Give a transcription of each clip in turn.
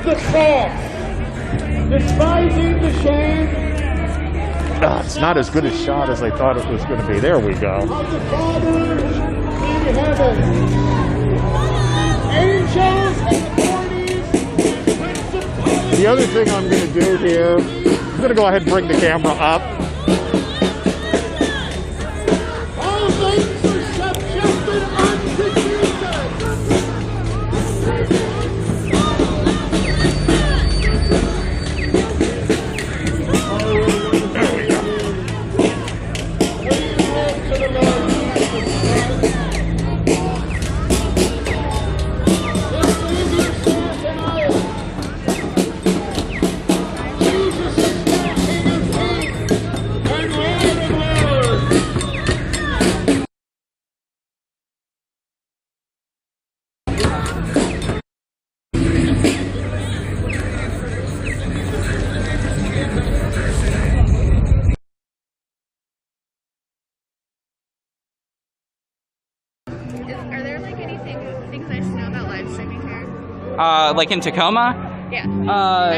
the cross, despising the shame It's not as good a shot as I thought it was going to be. There we go. of the Father in heaven. Angels, authorities, principalities. The other thing I'm going to do here, I'm going to go ahead and bring the camera up. All things are subjected unto Jesus. Are there like things I should know about live streaming here? Like in Tacoma? Yeah. I'm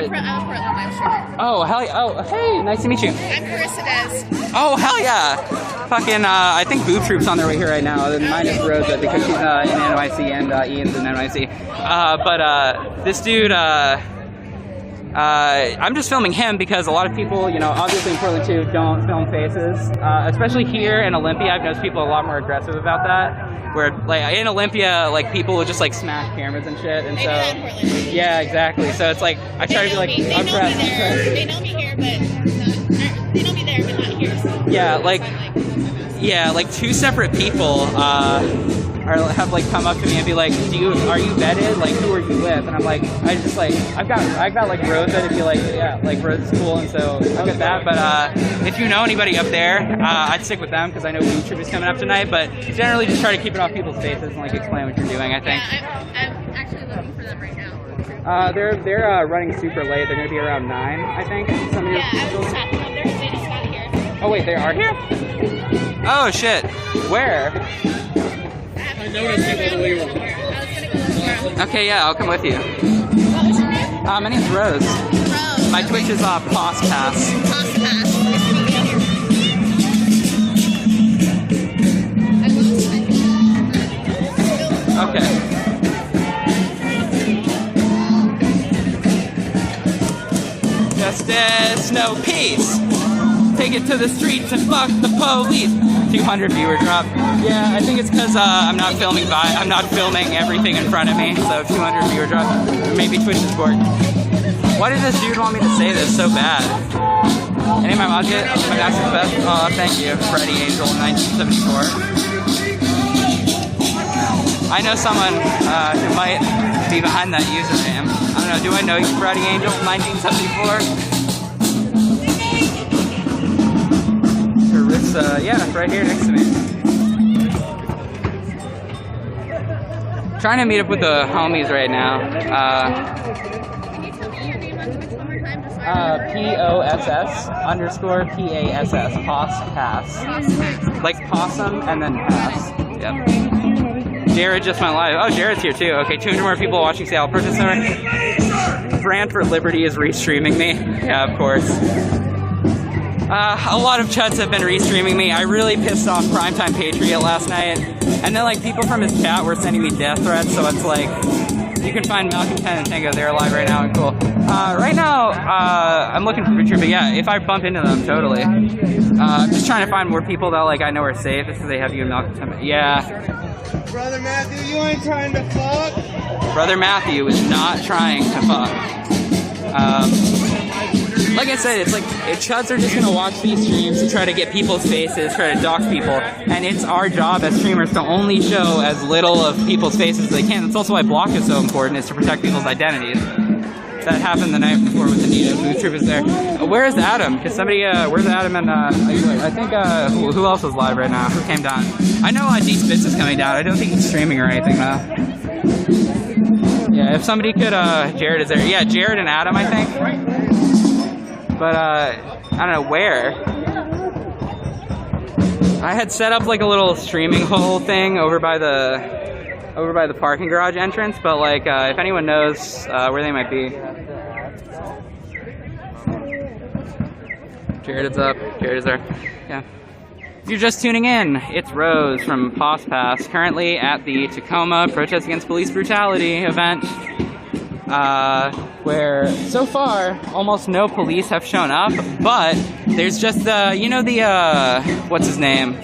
Portland live streaming. Oh, hell yeah. Oh, hey, nice to meet you. I'm Carissa Des. Oh, hell yeah. Fucking, I think Boob Troop's on their way here right now. Minus Rosa, because she's in NYC and Ian's in NYC. But this dude, I'm just filming him because a lot of people, you know, obviously in Portland too, don't film faces. Especially here in Olympia, I've noticed people are a lot more aggressive about that. Where, like, in Olympia, like, people will just, like, smash cameras and shit, and They so... do that in Portland. Yeah, exactly. So it's like, I try to be like, I'm pressed. They know me here, but they know me there, but not here. So Yeah, like, I'm yeah, like, two separate people, have like come up to me and be like, are you vetted? Like, who are you with? And I'm like, I've got like Rosa to be like, yeah, like Rosa's cool, and so I'll get that. But if you know anybody up there, I'd stick with them because I know Boob Troop is coming up tonight. But generally, just try to keep it off people's faces and like explain what you're doing. I think. Yeah, I'm actually looking for them right now. They're running super late. They're gonna be around 9, I think. Some of your Yeah, I was just talking about they just got here. Oh wait, they are here? Oh shit. Where? I noticed it on the way around. I was gonna go look for them. Okay, yeah, I'll come with you. What was your name? My name's Rose. Rose. My Twitch is Postpass. Pass. Nice to meet you. I will. Okay. Justice, no peace. Take it to the streets and fuck the police. 200 viewer drop. Yeah, I think it's because I'm not filming everything in front of me. So 200 viewer drop. Maybe Twitch is bored. Why did this dude want me to say this so bad? Any of my mods get my master's best? Oh, thank you, Freddie Angel 1974. I know someone who might be behind that username. I don't know. Do I know you, Freddie Angel 1974? Yeah, right here next to me. Trying to meet up with the homies right now. Can you tell me your name on Twitch one more time? Just so I remember? POSS_PASS. Pass. Like possum and then pass. Yep. Jared just went live. Oh, Jared's here too. Okay, 200 more people watching Seattle Purchase Center. Brand for Liberty is restreaming me. Yeah, of course. A lot of chuds have been restreaming me. I really pissed off Primetime Patriot last night. And then, like, people from his chat were sending me death threats, so it's like, you can find Malcolm 10 and Tango. They're live right now and cool. Right now, I'm looking for Richard, but yeah, if I bump into them, totally. I'm just trying to find more people that, like, I know are safe. This is they have you and Malcolm 10. Yeah. Brother Matthew, you ain't trying to fuck? Brother Matthew is not trying to fuck. Like I said, it's like, chuds are just gonna watch these streams to try to get people's faces, try to dox people, and it's our job as streamers to only show as little of people's faces as they can. That's also why block is so important, is to protect people's identities. That happened the night before with Anita. Boob Troop is there. Where is Adam? Because somebody, where's Adam and, I think, who else is live right now? Who came down? I know D Spitz is coming down. I don't think he's streaming or anything, though. Yeah, if somebody could, Jared is there. Yeah, Jared and Adam, I think. But, I don't know where. I had set up like a little streaming hole thing over by the over by the parking garage entrance, but like if anyone knows where they might be. Jared is up. Jared is there. Yeah. If you're just tuning in, it's Rose from Poss Pass, currently at the Tacoma Protest Against Police Brutality event, where so far almost no police have shown up, but there's just you know, the what's his name?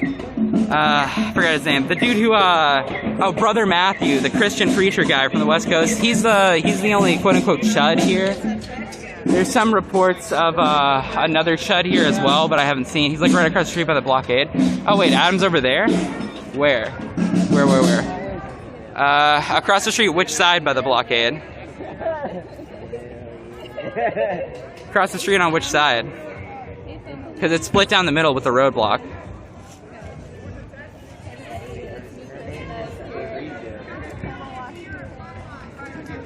I forgot his name. The dude who oh, Brother Matthew, the Christian preacher guy from the West Coast. He's the only quote unquote chud here. There's some reports of another chud here as well, but I haven't seen. He's like right across the street by the blockade. Oh wait, Adam's over there? Where? Across the street, which side by the blockade? Across the street on which side? Because it's split down the middle with a roadblock.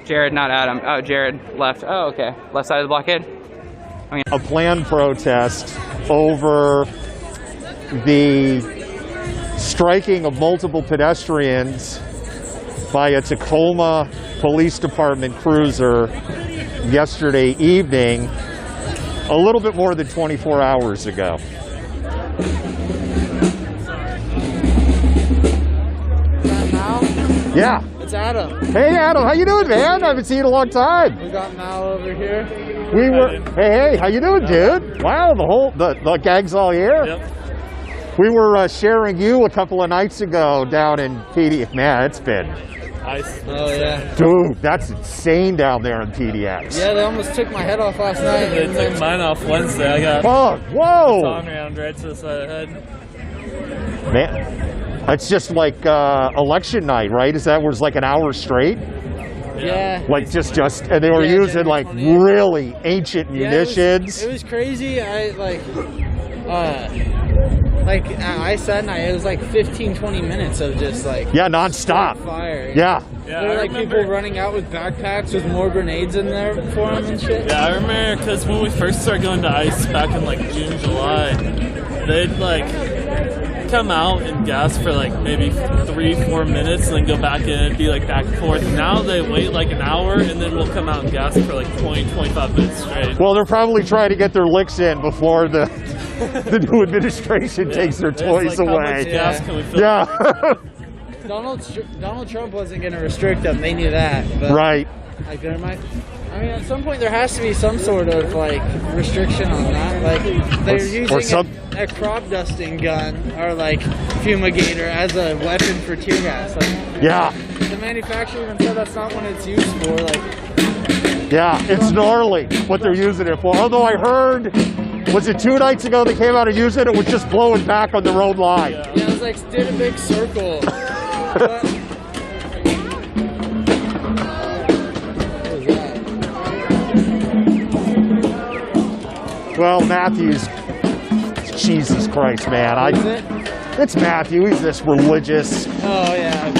Jared, not Adam. Oh, Jared left. Oh, okay. Left side of the blockade. Okay. A planned protest over the striking of multiple pedestrians by a Tacoma Police Department cruiser yesterday evening, a little bit more than 24 hours ago. Yeah. It's Adam. Hey, Adam, how you doing, man? I haven't seen you in a long time. We got Mal over here. We were. Hey, how you doing, dude? Wow, the gang's all here. Yep. We were sharing you a couple of nights ago down in PDX. Man, it's been. Ice. Oh yeah. Dude, that's insane down there in PDX. Yeah, they almost took my head off last night. They took mine off Wednesday. I got Oh, whoa! on round right to the side of the head. Man, it's just like election night, right? Is that was like an hour straight? Yeah. Like just, and they were Yeah, using like 28. really ancient munitions. It was crazy. I said night, it was like 15-20 minutes of just like Yeah, nonstop. fire. Yeah. Yeah, There were I like remember. people running out with backpacks with more grenades in there for them and shit. Yeah, I remember because when we first started going to ice back in like June, July, they'd like come out and gas for like maybe 3-4 minutes and then go back in and be like back and forth. Now they wait like an hour and then we'll come out and gas for like 20-25 minutes straight. Well, they're probably trying to get their licks in before the new administration takes their It's toys like, how away. much gas can we fill? Yeah. Donald Trump wasn't going to restrict them. They knew that. But Right. like there might. I mean, at some point there has to be some sort of like restriction on that. Like they're using a crop dusting gun or like fumigator as a weapon for tear gas. Like, Yeah. the manufacturer even said that's not what it's used for. Like, Yeah. It's gnarly what they're using it for. Although I heard, was it 2 nights ago they came out and used it? It was just blowing back on their own line. yeah, it was like did a big circle. But, Well, Matthew's, Jesus Christ, man. is it? It's Matthew. He's this religious. Oh yeah.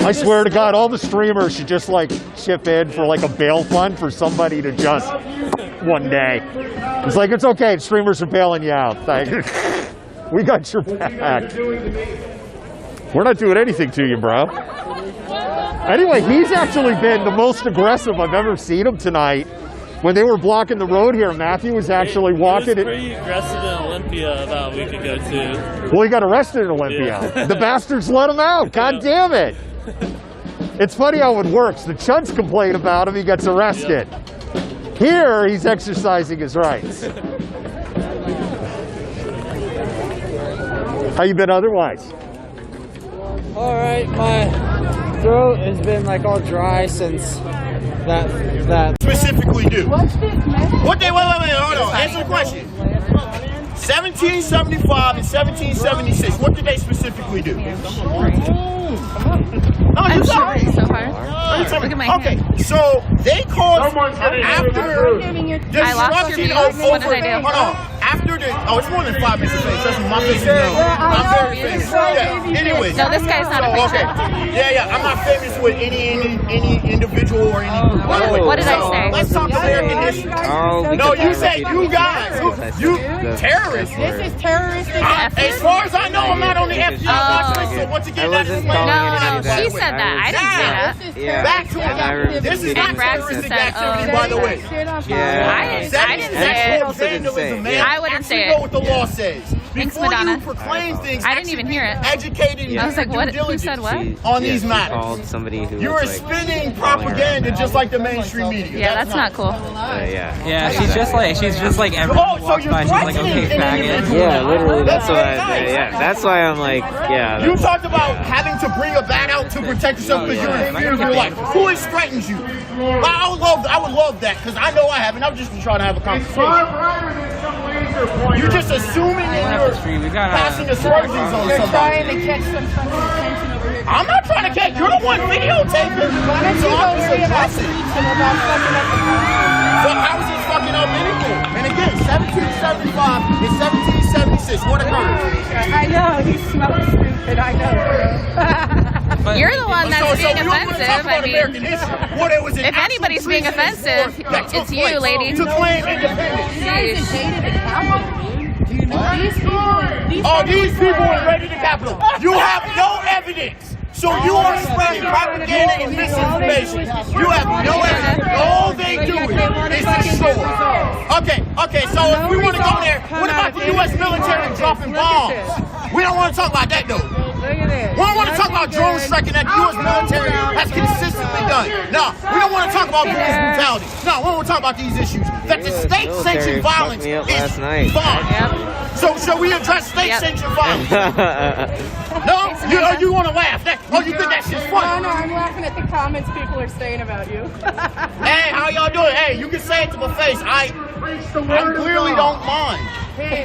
I swear to God, all the streamers should just like chip in for like a bail fund for somebody to just one day. It's like, it's okay. Streamers are bailing you out. We got your back. We're not doing anything to you, bro. Anyway, he's actually been the most aggressive I've ever seen him tonight. When they were blocking the road here, Matthew was actually walking He it. was pretty aggressive in Olympia about a week ago too. Well, he got arrested in Olympia. Yeah. The bastards let him out. God damn it. It's funny how it works. The chuds complain about him, he gets arrested. Here, he's exercising his rights. How you been otherwise? All right, my throat has been like all dry since that. Specifically do? What they, wait, hold on. Answer the question. 1775 and 1776, what did they specifically do? No, I'm you tell shivering me. so hard. No, you tell me. Look at my Okay, hand. so they caused Someone's getting after I lost your destruction views. What did I do? Hold on. After the it's more than 5 minutes of face. Trust me, my face is known. I'm very famous. Yeah. Anyways. No, this guy's not a So, okay. patient. Yeah. I'm not famous with any individual or any. Anyway, What did I so say? Let's talk American history. No, you said you guys. You terrorists. This is terroristic. As far as I know, I'm not on the FBI watch list. So once again, that is No, she said that. I didn't say that. This is Yeah. Back to terroristic. it. This is not Braxton terroristic said, activity, by the way. Yeah. I didn't say it. Also didn't say it. Man. I wouldn't say Actually it. know what the law says. Thanks, Before Madonna. you proclaim things, I didn't even hear it. educated I was like, what? Who said what? on these she matters. called somebody who You was are like, spinning calling her propaganda out. just like the mainstream media. Yeah, that's not cool. Yeah. Yeah, she's just like everyone Oh, who so walks you're by, she's like, threatening okay, an faggot. individual. Yeah, literally. That's why. That's very nice. Yeah, that's why I'm like, yeah. You that's- talked about having to bring a bat out to protect yourself because you're in fear of your life. Who has threatened you? I would love that because I know I haven't. I'm just trying to have a conversation. You're just assuming and you're passing aspersions on You're somebody. trying to catch some kind of attention over here. I'm not trying to catch. You're the one videotaping. Why don't So you go I'm just worry about addressing. speech and about fucking up the country? So how is it fucking up anything? And again, 1775 and 1776. What occurred? I know, he smells stupid, I know, bro. You're the one that's being we don't wanna talk offensive. about I American mean, history. What it was an if actual anybody's being treasonous offensive, war that took it's you, place lady. To claim independence. You guys invaded the Capitol, dude. Do you know These people invaded the Capitol. You have no evidence. So you are spreading propaganda and misinformation. You have no evidence. All they do is destroy. Okay, so if we want to go there, what about the U.S. military dropping bombs? We don't want to talk about that, though. Look at this. We don't want to talk about drone striking that the U.S. military has consistently done. No, we don't want to talk about police brutality. No, we don't want to talk about these issues. That the state-sanctioned violence me up is last night. fine. So shall we address state-sanctioned violence? No? You want to laugh? You think that shit's No, funny? no, I'm laughing at the comments people are saying about you. Hey, how y'all doing? Hey, you can say it to my face. I clearly don't mind. The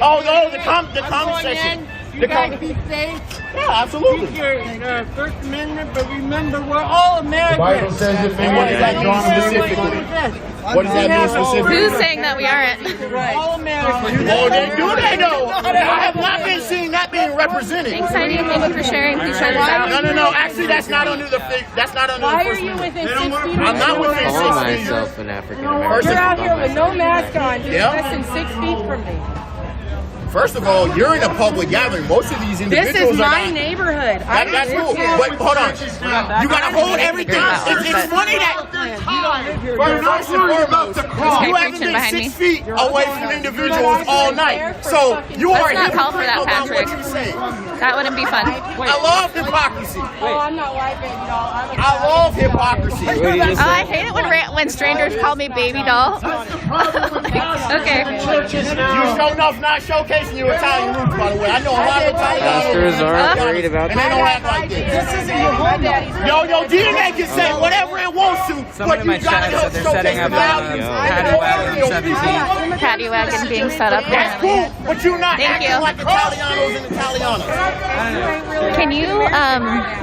comment section. You guys be safe. Yeah, absolutely. Keep your First Amendment, but remember, we're all Americans. And what does that mean specifically? What does that mean specifically? Who's saying that we aren't? All Americans. Oh, they know. I have not been seeing that being represented. Thanks, Heidi. Thank you for sharing. Please share this out. No. Actually, that's not under the Why are First you Amendment. within 6 feet of I'm not within Call 6 feet. myself an African You're American. out here with no mask on, just Yeah. less than 6 feet from me. First of all, you're in a public gathering. Most of these This individuals is are my not. neighborhood. That's cool. Wait, hold on. You gotta hold everything. It's funny that first and foremost, you haven't been behind 6 me. feet away from individuals all night. So you are Let's not call for that, hypocritical about what Patrick. you say. That wouldn't be fun. I love hypocrisy. Oh, I'm not white, baby doll. I love hypocrisy. Oh, I hate it when strangers call me baby doll. Okay. You sure enough not showcasing your Italian roots, by the way. I know a lot of Italians. Pastors are worried about And they don't act like this. This isn't your home, daddy. Your DNA can say whatever it wants to, Someone but in my you gotta chat help said they're showcase setting the up values. paddy wagon 17. Paddy wagon being set up. That's cool, but you're not Thank acting you. like Italianos and Italianas. Can you,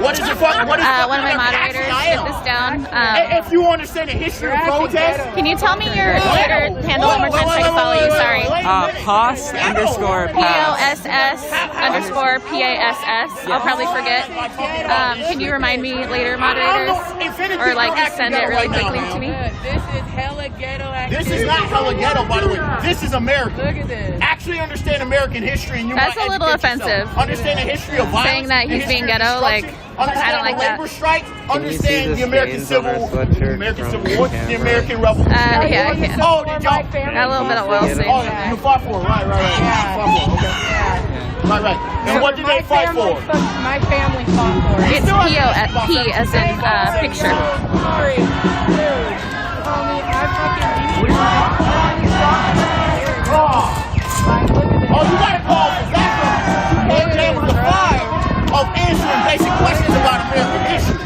What is your fucking, what is one of my moderators, get this down? If you understand the history of protest, Can you tell me your Twitter handle one more time so I can follow you? Sorry. POS underscore PASS. POSS_PASS. I'll probably forget. Can you remind me later, moderators? Or like just send it really quickly to me? This is hella ghetto activity. This is not hella ghetto, by the way. This is America. Look at this. Actually understand American history, and you That's might a little educate yourself. offensive. Understand the history of violence. Saying that the he's being history of ghetto, like, destruction. I Understand don't like the labor that. strike. you see Understand the the American stains on Civil, her sweatshirt American from Civil War, the the camera? American Revolution. Yeah, yeah. Oh, did y'all? Got a little bit of oil Oh, stain. you fought for it, right. Fought for it, okay. Right. And what did they fight for? My family fought for it. It's P as in picture. Sorry, dude. Homie, I fucking beat Oh, you gotta call for backup. AJ was the fire of answering basic questions about American history.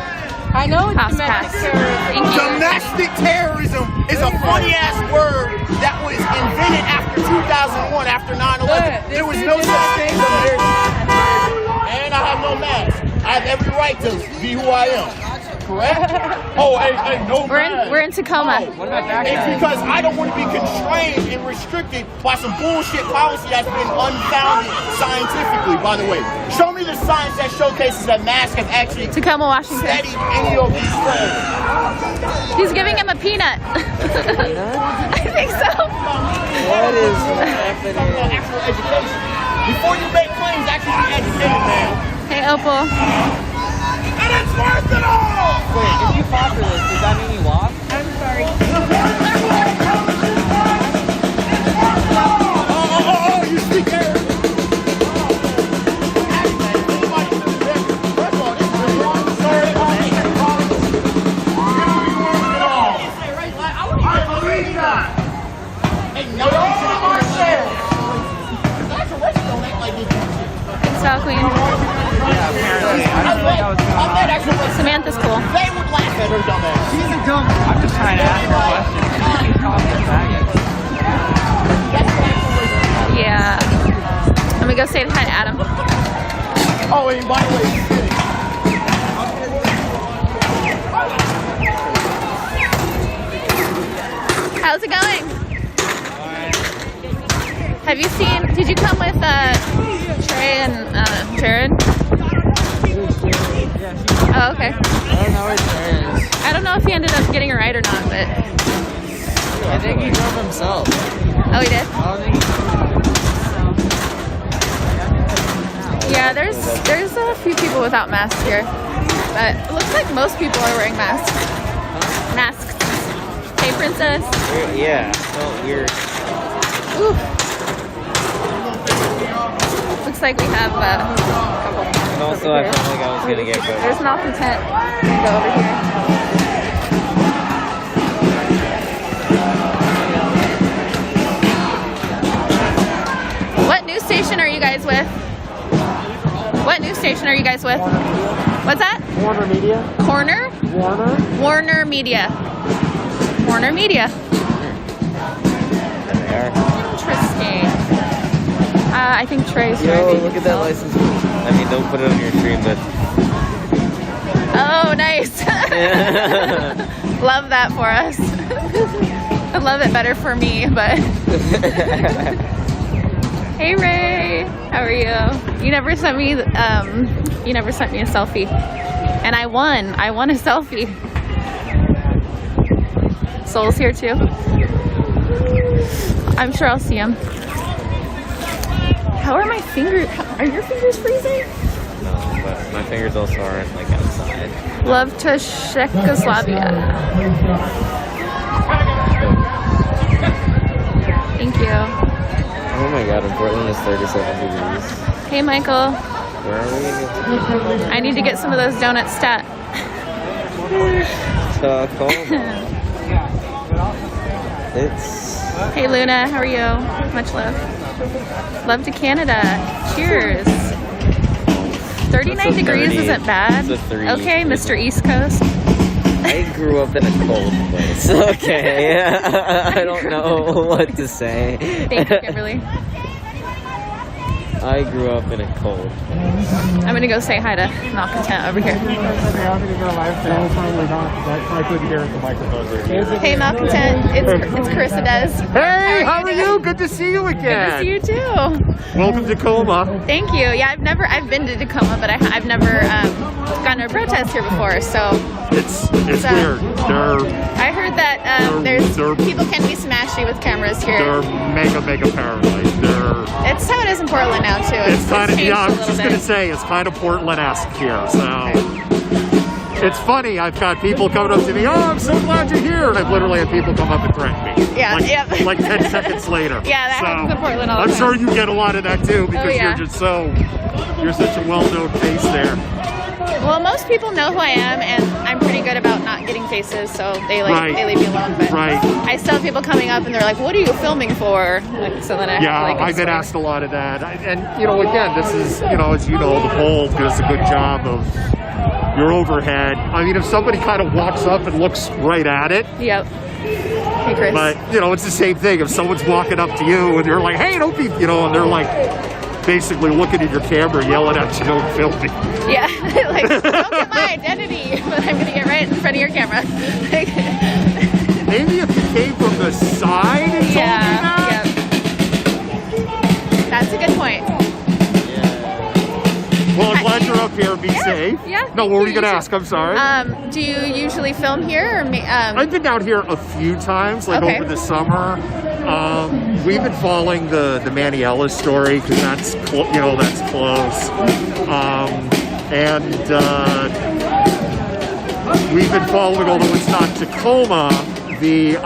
I know it's Pass, domestic pass. terrorism. Thank you. Domestic terrorism is a funny-ass word that was invented after 2001, after 9/11. There was no such thing as American. And I have no mask. I have every right to be who I am. Correct? Oh, hey, no mask. We're in Tacoma. It's because I don't want to be constrained and restricted by some bullshit policy that's been unfounded scientifically, by the way. Show me the science that showcases that masks have actually Tacoma, Washington. steadied any of these trends. He's giving him a peanut. I think so. happening? Actual education. Before you make claims, actually be educated, man. Hey, Opal. And it's worth it all! Wait, if you fought for this, does that mean you lost? I'm sorry. Oh, you speak there. Style Queen. Samantha's cool. They would laugh at her dumbass. She's a dumb. I'm just trying to ask her a question. She's calling us faggots. Yeah. Let me go say hi to Adam. Oh, and by the way, How's it going? Have you seen, did you come with Trey and Jared? Oh, okay. I don't know where Trey is. I don't know if he ended up getting a ride or not, but. I think he drove himself. Oh, he did? I don't think he Yeah, there's a few people without masks here. But it looks like most people are wearing masks. Masks. Hey, Princess. Yeah, well, we're Ooh. Looks like we have a couple. and also I felt like I was gonna get good. There's Malcontent. Go over here. What news station are you guys with? What news station are you guys with? What's that? Warner Media. Corner? Warner. Warner Media. Warner Media. There. Interesting. I think Trey's Yo, driving look at that himself. license plate. I mean, don't put it on your stream, but Oh, nice. Love that for us. I love it better for me, but. Hey Ray, how are you? You never sent me a selfie, and I won a selfie. Soul's here too. I'm sure I'll see him. How are my fingers? Are your fingers freezing? no, but my fingers also aren't like outside. Love to Czechoslovakia. Thank you. Oh my god, in Portland it's 37 degrees. Hey Michael, Where are we? I need to get some of those donuts stat. Tacoma. It's Hey Luna, how are you? Much love. Love to Canada. Cheers. 39 It's a degrees 30. isn't bad. It's a 3. Okay, Mr. East Coast. I grew up in a cold place. Okay, I don't know what to say. Thank you, Kimberly. I grew up in a cold place. I'm gonna go say hi to Malcontent over here. Hey Malcontent, it's Carissa Des. Hey, how are you? Good to see you Good to again. see you too. Welcome to Tacoma. Thank you. Yeah, I've been to Tacoma, but I've never gone to a protest here before. So It's So- weird. I heard that there's they're- people can be smashy with cameras here. They're mega paranoid. It's how it is in Portland now too. It's kind of, changed yeah, I a was little just bit. going to say, it's kind of Portland-esque here, so. It's funny, I've got people coming up to me, oh, I'm so glad you're here, and I've literally had people come up and threaten me. Yeah, like, yep. like 10 seconds later. Yeah, that happens in Portland all the I'm time. sure you get a lot of that too, because yeah. you're such a well-known face there. Well, most people know who I am, and I'm pretty good about not getting faces, so they Right. they leave me alone. But Right. I still have people coming up, and they're like, "What are you filming for?" Like, so then I Yeah, have to, like, I've been explain. asked a lot of that. And, again, this is, as you know, the Bold does a good job of your overhead. I mean, if somebody kind of walks up and looks right at it, Yep. Hey, Chris. but, it's the same thing. If someone's walking up to you and you're like, hey, don't be, and they're like basically looking at your camera, yelling at you, don't film me. Yeah, like, don't get my identity, but I'm gonna get right in front of your camera. Like, Maybe if you came from the side and told me that. Yep. That's a good point. Well, I'm glad you're up here. Be safe. Yeah. No, what were you going to ask? I'm sorry. Do you usually film here, or I've been down here a few times, like Okay. over the summer. We've been following the Manny Ellis story because that's that's close, and we've been following, although it's not Tacoma, the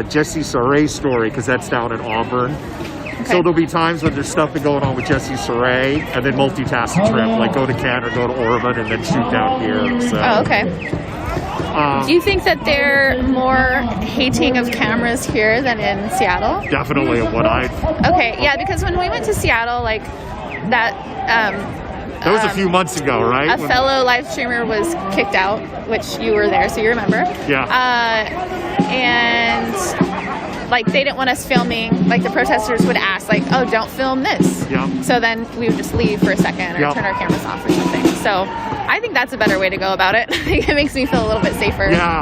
Jesse Saray story because that's down in Auburn. So there'll be times when there's stuff going on with Jesse Saray, and then multitask the trip, like go to Kent or go to Ormond and then shoot down here. So. Oh, okay. Do you think that they're more hating of cameras here than in Seattle? Definitely what Okay, yeah, because when we went to Seattle, like that. That was a few months ago, right? A fellow live streamer was kicked out, which you were there, so you remember. Yeah. And like they didn't want us filming. Like the protesters would ask, like, "Oh, don't film this." Yeah. So then we would just leave for a second or turn our cameras off or something. So I think that's a better way to go about it. It makes me feel a little bit safer. Yeah.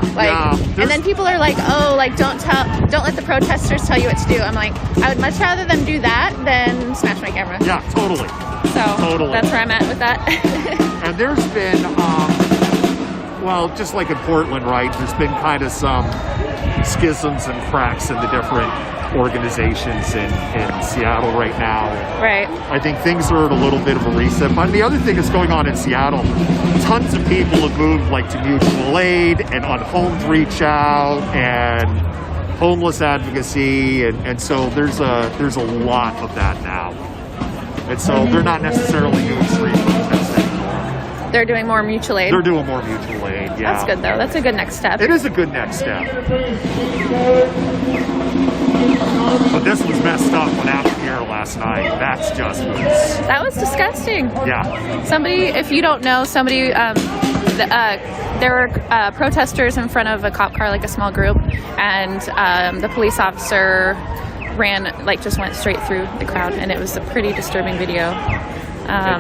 And then people are like, "Oh, like don't let the protesters tell you what to do." I'm like, I would much rather them do that than smash my camera. Yeah, totally. So that's where I'm at with that. And there's been, just like in Portland, right? There's been kind of some schisms and cracks in the different organizations in Seattle right now. Right. I think things are at a little bit of a reset. But the other thing that's going on in Seattle, tons of people have moved like to mutual aid and unhomed reach out and homeless advocacy, and so there's a lot of that now. And so they're not necessarily doing street protests anymore. They're doing more mutual aid. They're doing more mutual aid, yeah. That's good, though. That's a good next step. It is a good next step. But this was messed up what happened here last night. That was disgusting. Yeah. Somebody, if you don't know, there were protesters in front of a cop car, like a small group, and the police officer just went straight through the crowd, and it was a pretty disturbing video.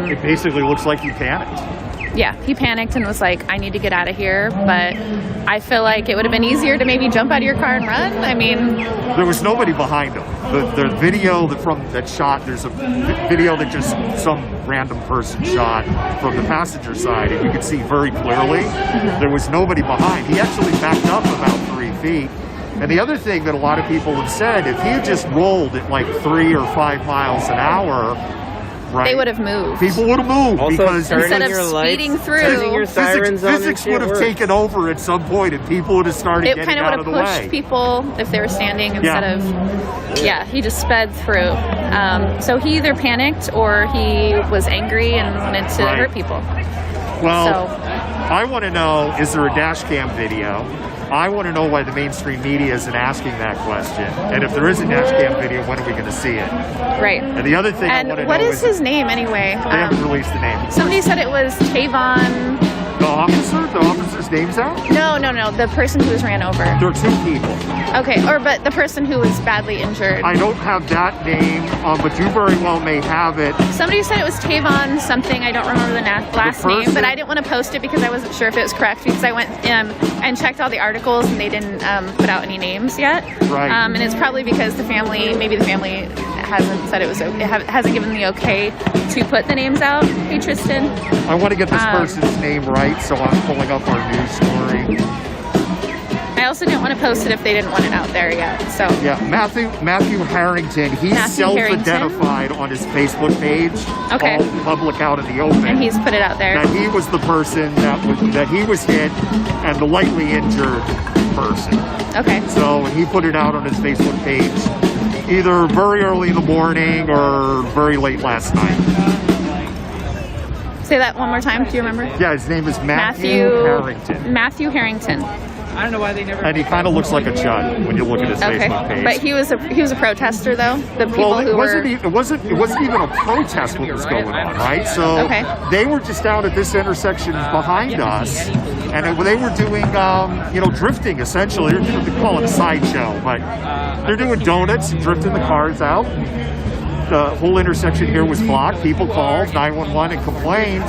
It basically looks like he panicked. Yeah, he panicked and was like, I need to get out of here, but I feel like it would have been easier to maybe jump out of your car and run. I mean... There was nobody behind him. The video that shot, there's a video that just some random person shot from the passenger side, and you could see very clearly there was nobody behind. He actually backed up about 3 feet. And the other thing that a lot of people have said, if he had just rolled at like 3 or 5 miles an hour, right, they would have moved. People would have moved also, because instead of speeding through, turning your sirens physics would have taken over at some point, and people would have started getting out of the way. It kind of would have pushed people if they were standing instead of. Yeah, he just sped through. So he either panicked or he was angry and wanted to hurt people. Well, I want to know: is there a dash cam video? I want to know why the mainstream media isn't asking that question. And if there is a dash cam video, when are we going to see it? Right. And the other thing I want to know what is his name anyway? They haven't released the name. Somebody said it was Tavon. The officer? The officer's name's out? No. The person who was ran over. There are 2 people. Okay, but the person who was badly injured. I don't have that name, but you very well may have it. Somebody said it was Tavon something. I don't remember the last name, but I didn't want to post it because I wasn't sure if it was correct, because I went and checked all the articles and they didn't put out any names yet. Right. And it's probably because maybe the family hasn't said it hasn't given the okay to put the names out. Hey, Tristan. I want to get this person's name right, so I'm pulling up our news story. I also didn't want to post it if they didn't want it out there yet. So yeah, Matthew Harrington. He's self-identified on his Facebook page. Okay. All public out in the open. And he's put it out there. That he was the person that he was hit, and the lightly injured person. Okay. So he put it out on his Facebook page, either very early in the morning or very late last night. Say that one more time. Do you remember? Yeah, his name is Matthew Harrington. Matthew Harrington. I don't know why they never. And he kind of looks like a chud when you look at his Facebook page. But he was a protester though. The people it wasn't even a protest what was going on, right? So they were just down at this intersection behind us, and they were doing drifting essentially. They call it a sideshow, but they're doing donuts and drifting the cars out. The whole intersection here was blocked. People called 911 and complained.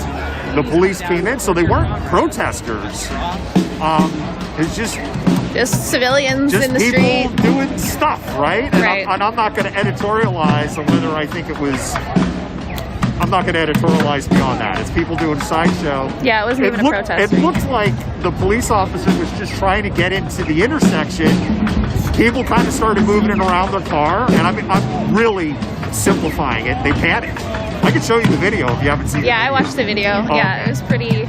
The police came in, so they weren't protesters. It's just civilians in the people street doing stuff, right? And I'm not going to editorialize on whether I think it was. I'm not going to editorialize beyond that. It's people doing a sideshow. Yeah, it wasn't even a protest. It looked like the police officer was just trying to get into the intersection people kind of started moving it around their car, and I'm really simplifying it. They panicked. I can show you the video if you haven't seen it. Yeah, I watched the video. Oh, Yeah, it was pretty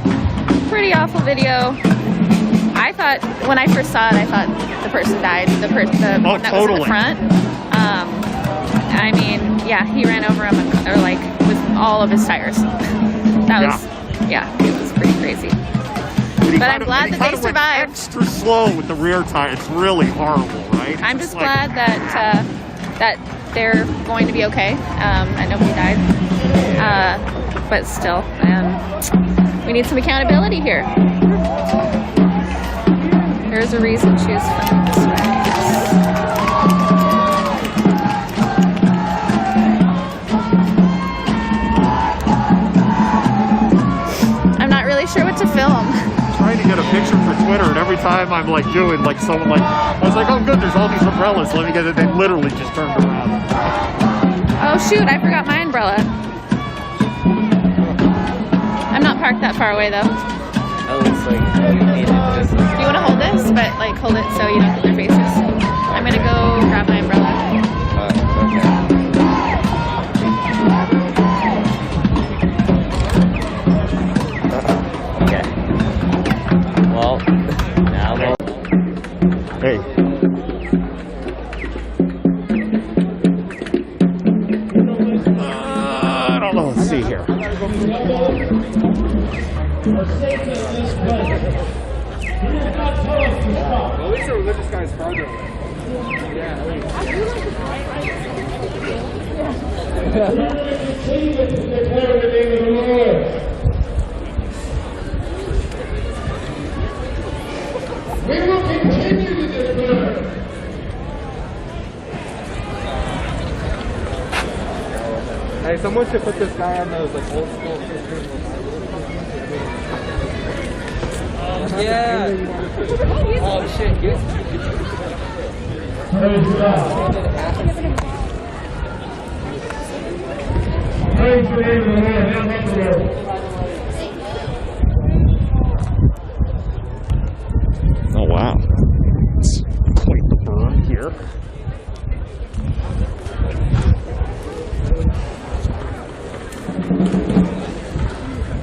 awful video. I thought, when I first saw it, I thought the person died, the one that was in totally. the front. I mean, yeah, he ran over him, or like, with all of his tires. That was, yeah, it was pretty crazy. But I'm glad that they survived. Extra slow with the rear tire. It's really horrible, right? I'm just glad that that they're going to be okay, and nobody died. But still, we need some accountability here. There's a reason she was filming this way. I'm not really sure what to film. Trying to get a picture for Twitter, and every time I'm like doing like someone like, I was like, oh good, there's all these umbrellas, let me get it. They literally just turned around. Oh shoot, I forgot my umbrella. I'm not parked that far away though. Oh, it's like you need it just like. Do you want to hold this, but like hold it so you don't get their faces? I'm gonna go grab my umbrella. Okay. Well, now we'll. Hey. I don't know. Let's see here. At least the religious guy's farther away. We will continue to declare. Hey, someone should put this guy on those like old school pictures. Yeah. Oh shit. Praise God. Praise the name of the Lord. Now let the Lord. Oh wow. It's quite the burn here.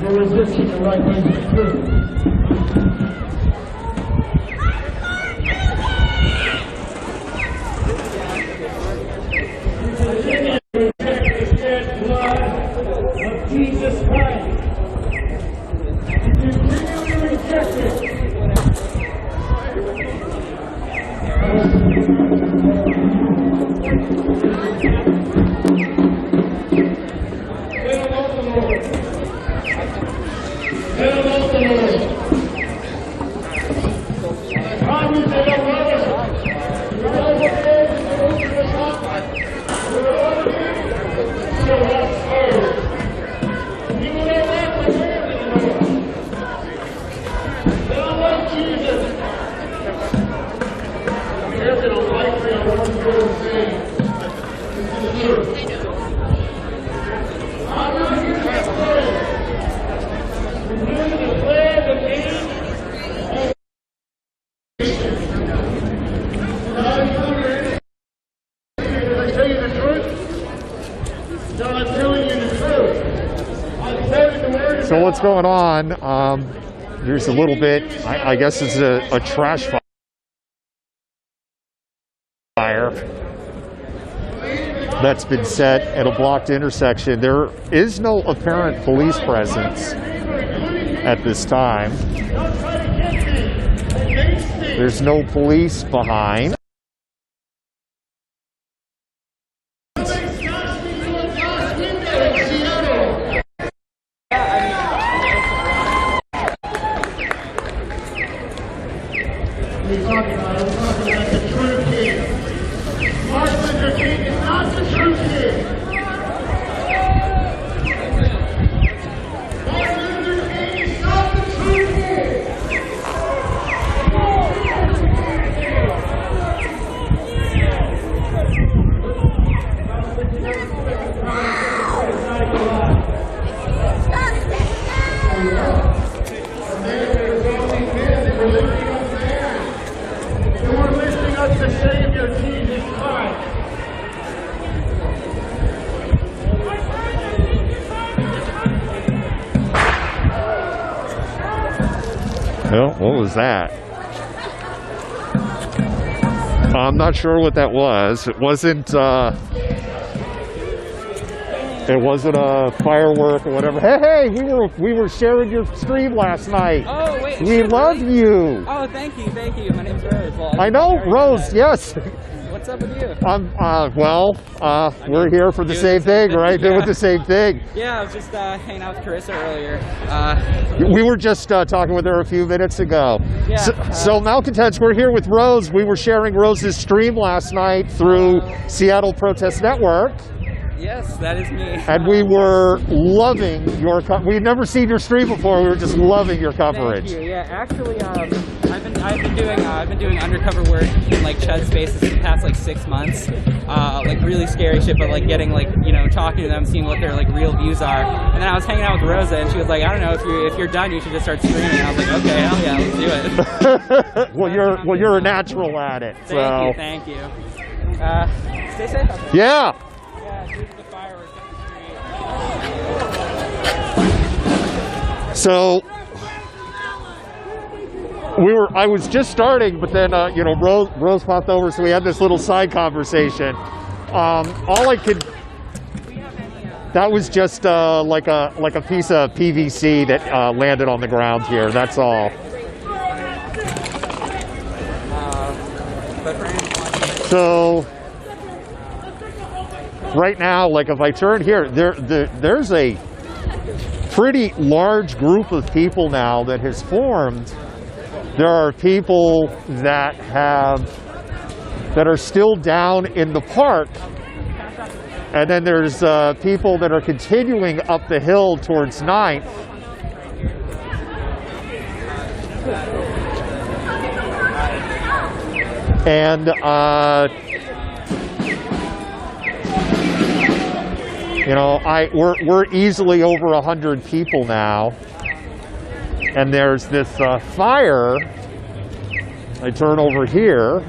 We're resisting the right way to truth. Jesus Christ. You continually reject it. So what's going on? Here's a little bit. I guess it's a trash fire that's been set at a blocked intersection. There is no apparent police presence at this time. There's no police behind. We're talking about the true king. Martin Luther King is not the true king. Martin Luther King is not the true king. Well, what was that? I'm not sure what that was. It wasn't a firework or whatever. Hey, we were sharing your stream last night. Oh, wait. We love you. Oh, thank you. My name's Rose. Well, I know, Rose, yes. What's up with you? We're here for the same thing, right? Yeah. Doing the same thing. Yeah, I was just hanging out with Carissa earlier. We were just talking with her a few minutes ago. Yeah, So Malcontents, we're here with Rose. We were sharing Rose's stream last night through Seattle Protest Network. Yes, that is me. And we were loving your we'd never seen your stream before. We were just loving your coverage. Thank you. Yeah, actually, I've been doing undercover work in like Chud spaces for the past like 6 months. Like really scary shit, but like getting like, you know, talking to them, seeing what their like real views are. And then I was hanging out with Rosa, and she was like, I don't know, if you're done, you should just start streaming. And I was like, okay, hell yeah, let's do it. well, you're a natural at it. Thank you. Stay safe out there. Yeah. Due to the fireworks on the street. So I was just starting, but then Rose popped over, so we had this little side conversation. That was just like a piece of PVC that landed on the ground here. That's all. So right now, like if I turn here, there's a pretty large group of people now that has formed. There are people that are still down in the park, and then there's people that are continuing up the hill towards 9th. And we're easily over 100 people now, and there's this fire. I turn over here.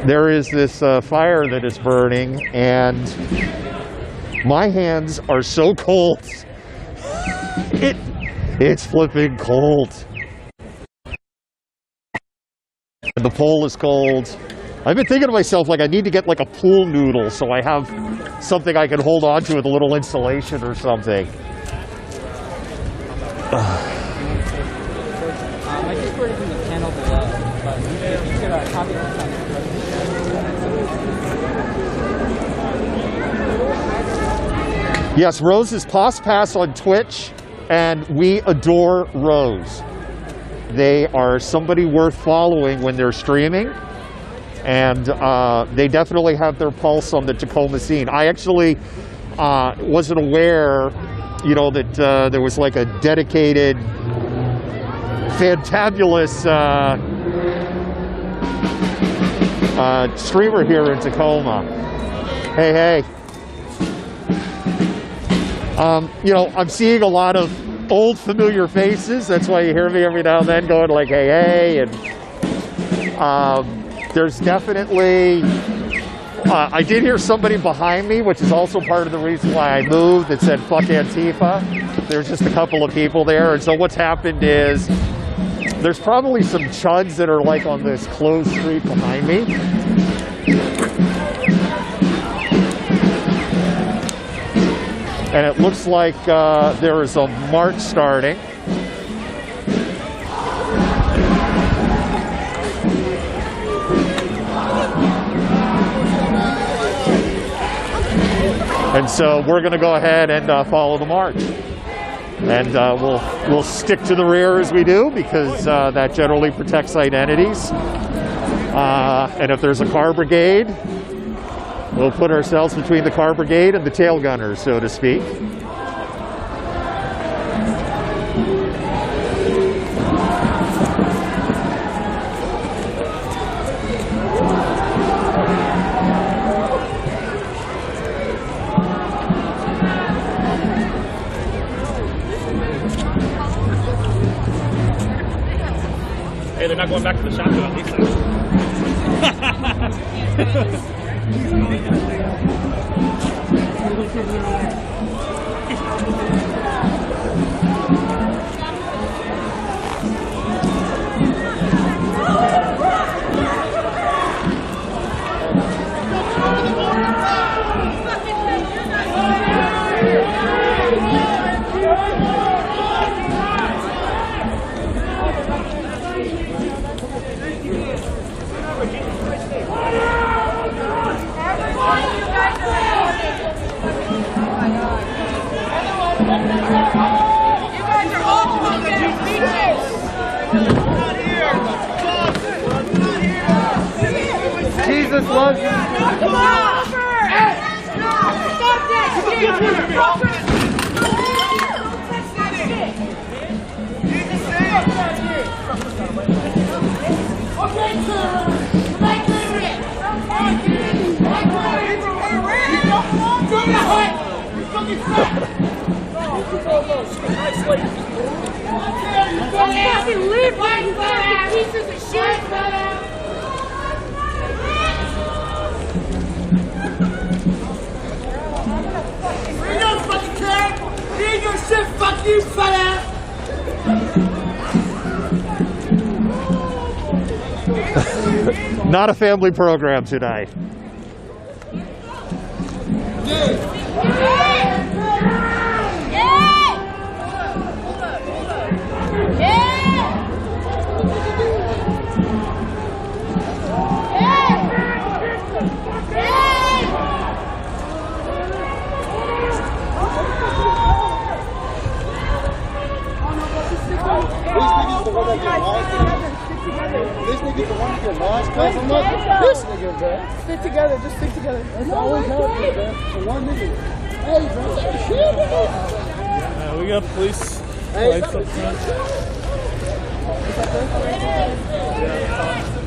There is this fire that is burning, and my hands are so cold. It's flipping cold. And the pole is cold. I've been thinking to myself, like, I need to get like a pool noodle so I have something I can hold on to with a little insulation or something. My Discord is in the panel below, but you could copy this on. Yes, Rose is PosPass on Twitch, and we adore Rose. They are somebody worth following when they're streaming, and they definitely have their pulse on the Tacoma scene. I actually wasn't aware, that there was like a dedicated, fantabulous streamer here in Tacoma. Hey. I'm seeing a lot of old familiar faces. That's why you hear me every now and then going like, hey, and there's definitely, I did hear somebody behind me, which is also part of the reason why I moved, that said, fuck Antifa. There's just a couple of people there, and so what's happened is, there's probably some chuds that are like on this closed street behind me. And it looks like there is a march starting. And so we're going to go ahead and follow the march. And we'll stick to the rear as we do, because that generally protects identities. And if there's a car brigade, we'll put ourselves between the car brigade and the tail gunners, so to speak. Hey, they're not going back to the shotgun at least. Jesus loves you. Come on! Stop that! Okay, sir. Like fucking live like you fucking pieces of shit, fella! Bring your fucking car! Bring your shit, fuck you, fella! Not a family program tonight. This nigga's the one that get lost, cuz I'm not this nigga, bro. Stick together, just stick together. That's always happening, bro. So one nigga. Hey, bro, take a shit, bro. Yeah, we got police lights up front.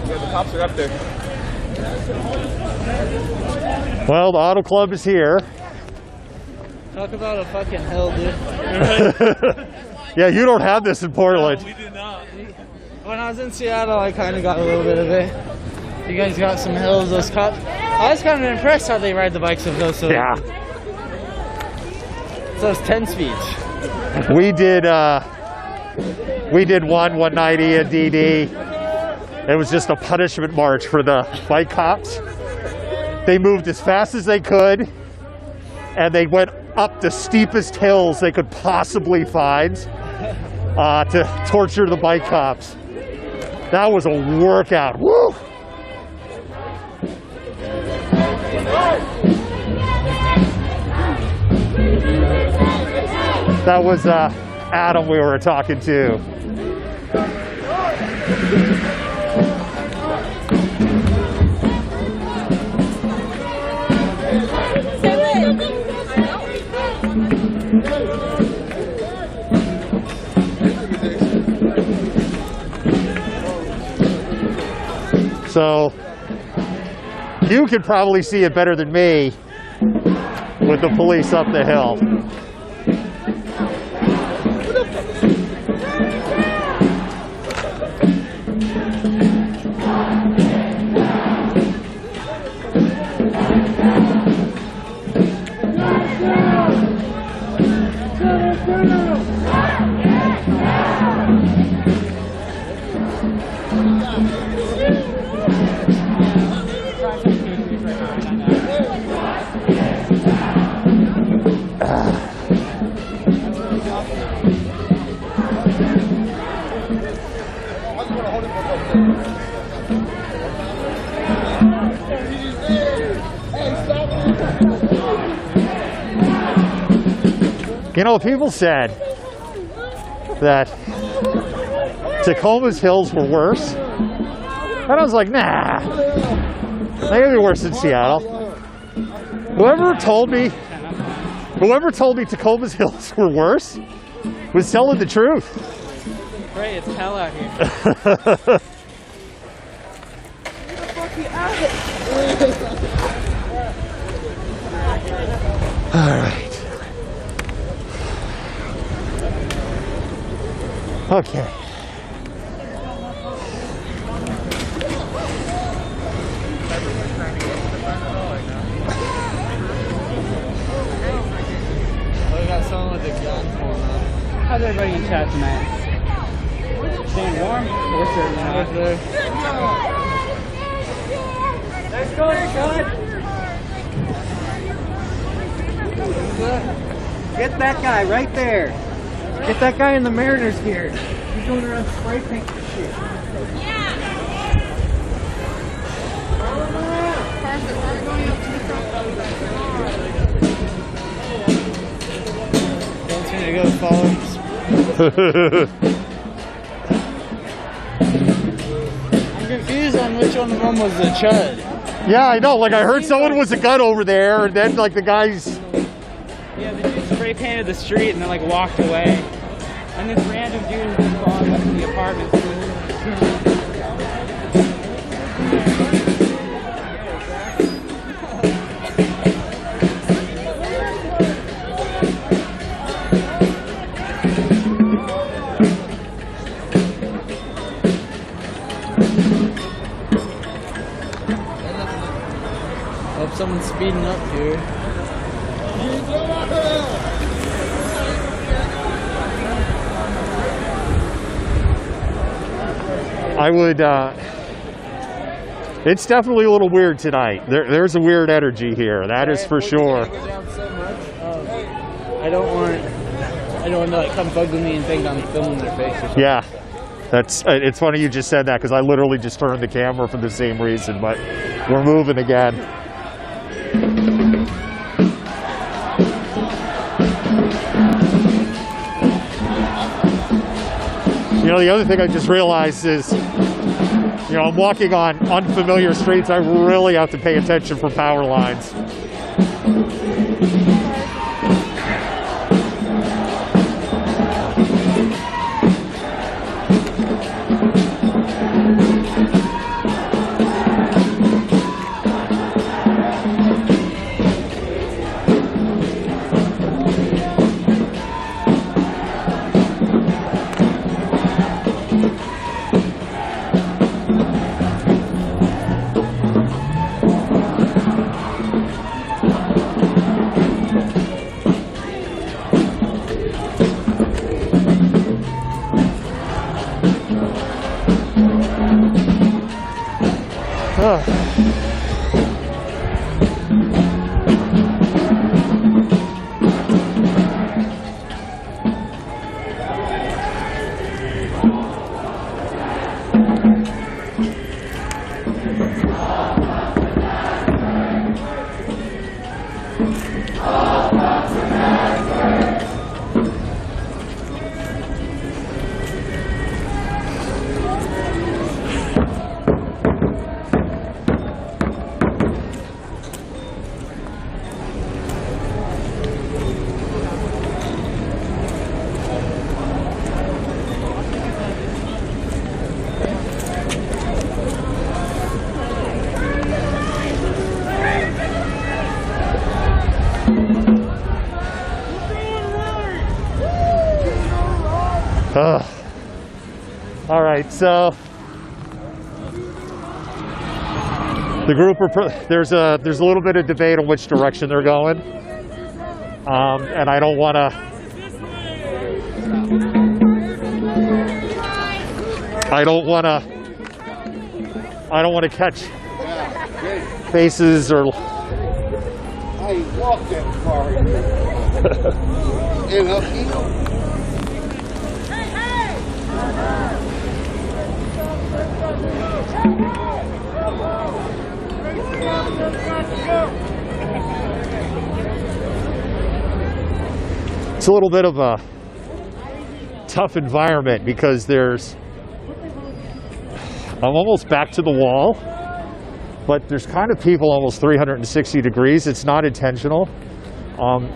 Yeah, the cops are up there. Well, the auto club is here. Talk about a fucking hell, dude. Yeah, you don't have this in Portland. No, we do not. When I was in Seattle, I kind of got a little bit of it. You guys got some hills, those cops. I was kind of impressed how they ride the bikes of those. So Yeah. those 10 speeds. We did one night at DD. It was just a punishment march for the bike cops. They moved as fast as they could, and they went up the steepest hills they could possibly find to torture the bike cops. That was a workout. Woo! That was Adam we were talking to. So you could probably see it better than me with the police up the hill. You know, people said that Tacoma's hills were worse, and I was like, nah, they gotta be worse than Seattle. Whoever told me Tacoma's hills were worse was telling the truth. Right, it's hell out here. All right. Okay. We got someone with a gun pulling up. How's everybody in chat tonight? Staying warm? We're certainly not. Let's go, Get that guy right there. Get that guy in the Mariners gear. He's going around spray paint and shit. Don't need to go follow. I'm confused on which one of them was the chud. Yeah, I know. Like, I heard someone was a gun over there, and then, like, the guys... Yeah, the dude spray painted the street and then, like, walked away. And this random dude who just followed us to the apartment. Hope someone's speeding up here. I would, it's definitely a little weird tonight. There's a weird energy here, that is for sure. I don't want to like come bug with me and think I'm filming their face or something. Yeah, it's funny you just said that because I literally just turned the camera for the same reason, but we're moving again. You know, the other thing I just realized is, you know, I'm walking on unfamiliar streets. I really have to pay attention for power lines. All right, so the group there's a little bit of debate on which direction they're going, and I don't want to catch faces or. I walked that far. And uphill. It's a little bit of a tough environment because I'm almost back to the wall, but there's kind of people almost 360 degrees. It's not intentional.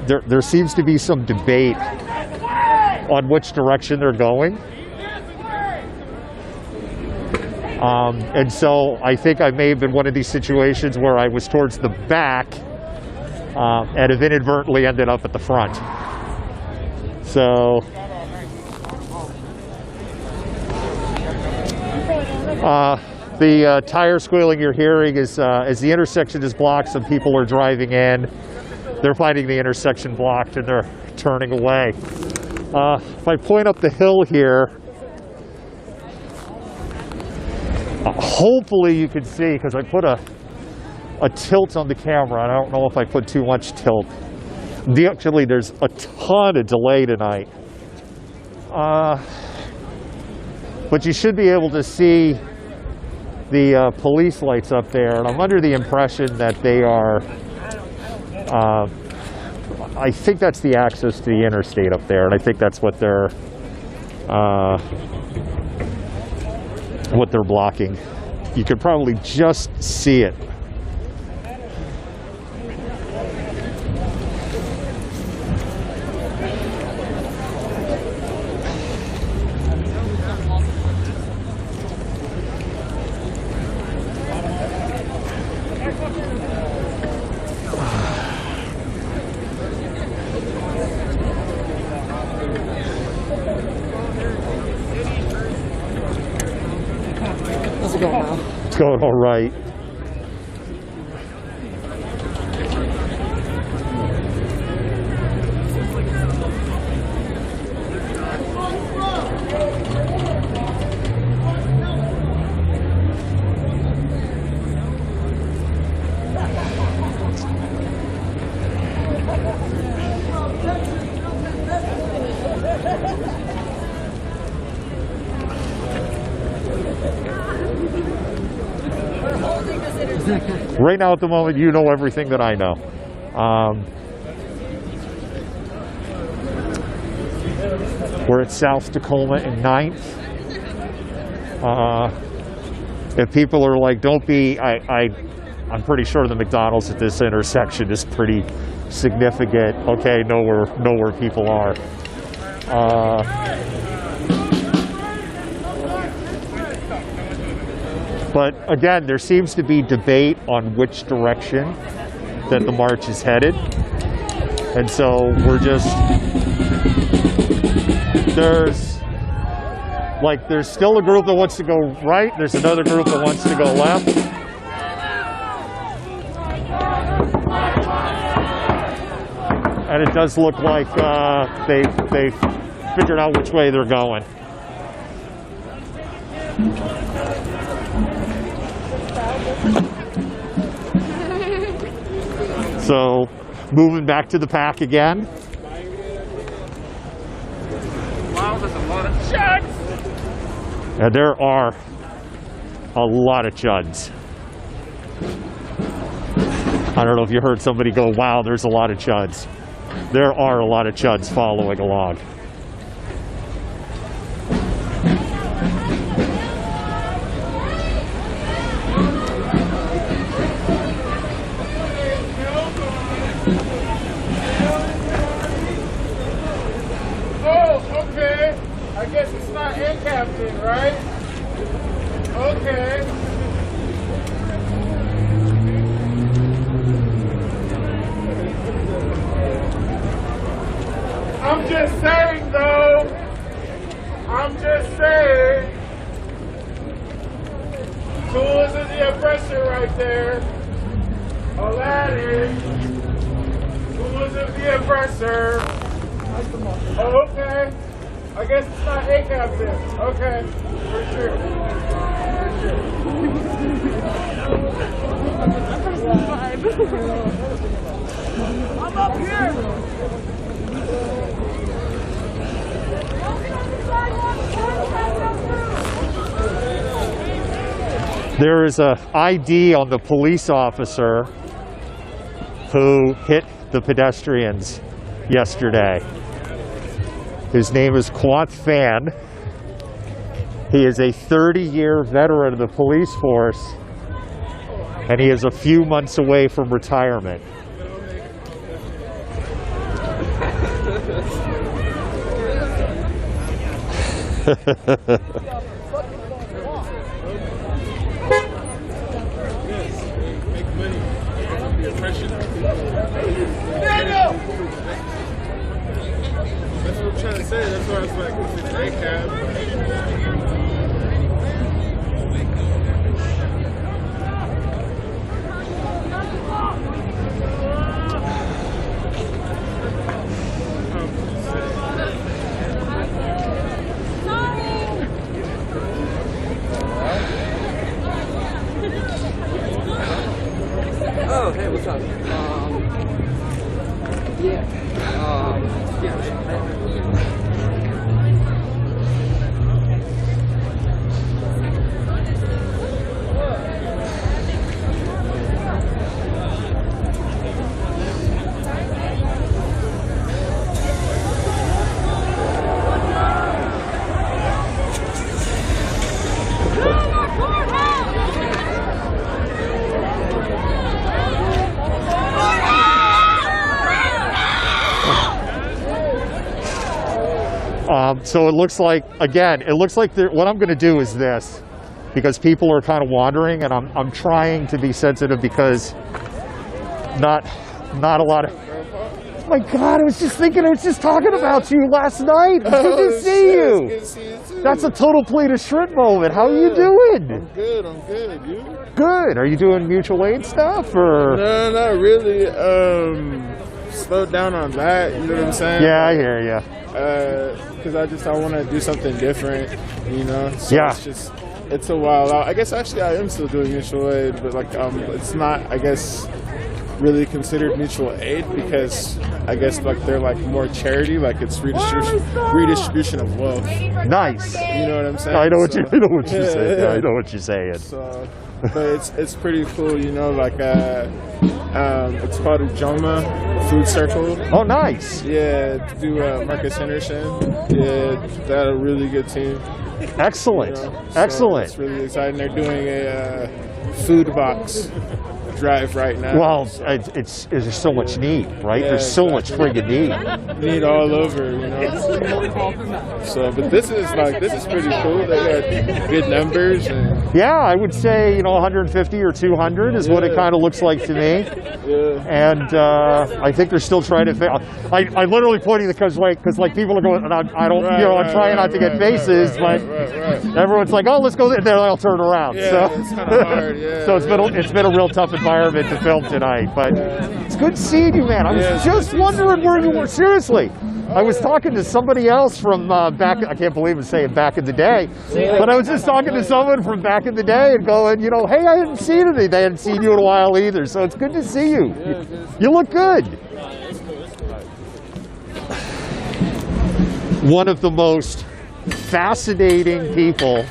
There seems to be some debate on which direction they're going. And so I think I may have been one of these situations where I was towards the back and have inadvertently ended up at the front. So the tire squealing you're hearing is as the intersection is blocked, some people are driving in. They're finding the intersection blocked and they're turning away. If I point up the hill here, hopefully you can see, because I put a tilt on the camera, and I don't know if I put too much tilt. Actually, there's a ton of delay tonight. But you should be able to see the police lights up there, and I'm under the impression that they are, I think that's the access to the interstate up there, and I think that's what they're blocking. You could probably just see it How's it going now? It's going all right. Right now, at the moment, you know everything that I know. We're at South Tacoma and 9th. If people are like, don't be, I'm pretty sure the McDonald's at this intersection is pretty significant. Okay, know where people are. But again, there seems to be debate on which direction that the march is headed. And so we're just, there's still a group that wants to go right. There's another group that wants to go left. And it does look like they figured out which way they're going. So, moving back to the pack again. Wow, there's a lot of chuds. And there are a lot of chuds. I don't know if you heard somebody go, wow, there's a lot of chuds. There are a lot of chuds following along. I guess it's not a captain, right? Okay. I'm just saying, though. I'm just saying. Tools is the oppressor right there. Oh, that is. Tools is the oppressor. Oh, okay. I guess it's not a captain. Okay, for sure. I'm up here. There is a ID on the police officer who hit the pedestrians yesterday. His name is Quanth Phan. He is a 30-year veteran of the police force, and he is a few months away from retirement. That's what I'm trying to say. That's why I was like, if it's a cab. Oh, hey, what's up? Yeah. So it looks like, again, it looks like what I'm going to do is this. because people are kind of wandering, and I'm trying to be sensitive because not a lot of. Oh my God, I was just talking about you last night. It's good to see you. Good to see you too. That's a total plate of shrimp moment. How are you doing? I'm good. You? Good. Are you doing mutual aid stuff or? No, not really. Slowed down on that. You know what I'm saying? Yeah, I hear you. Because I want to do something different. You know. So Yeah. It's a while out. I guess actually I am still doing mutual aid, but like it's not. I guess. Really considered mutual aid because I guess like they're like more charity, like it's redistribution of wealth. Nice. You know what I'm saying? I know what you're saying. Yeah, I know what you're saying. So, but it's pretty cool, you know. Like it's called Ujoma Food Circle. Oh, nice. Yeah, to do Marcus Henderson. Yeah, they're a really good team. Excellent. You know? Excellent. So it's really exciting. They're doing a food box drive right now. Well, there's so much need, right? Yeah, there's so much friggin' need. Need all over, you know. So, but this is pretty cool. They got good numbers. And Yeah, I would say 150 or 200 is what it kind of looks like to me. yeah. And I think they're still trying to. I literally pointing because people are going. And I don't. I'm trying not to get faces, but everyone's like, "Oh, let's go," and then I'll turn around. Yeah, so it's kind of hard. Yeah. so it's been a real tough environment to film tonight, but it's good seeing you, man. I was just wondering where you were. Seriously. I was talking to somebody else from back, I can't believe I'm saying back in the day, but I was just talking to someone from back in the day and going, hey, I hadn't seen any. They hadn't seen you in a while either, so it's good to see you. You look good. One of the most fascinating people.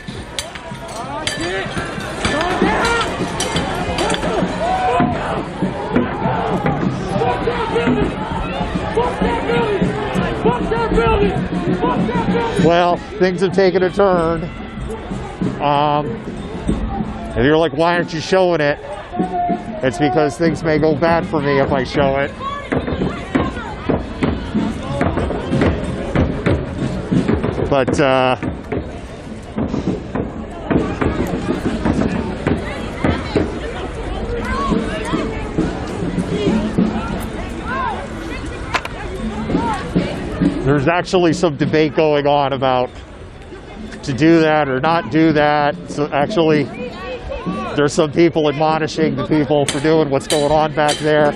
Well, things have taken a turn. If you're like, why aren't you showing it? It's because things may go bad for me if I show it. But, there's actually some debate going on about to do that or not do that. So actually, there's some people admonishing the people for doing what's going on back there.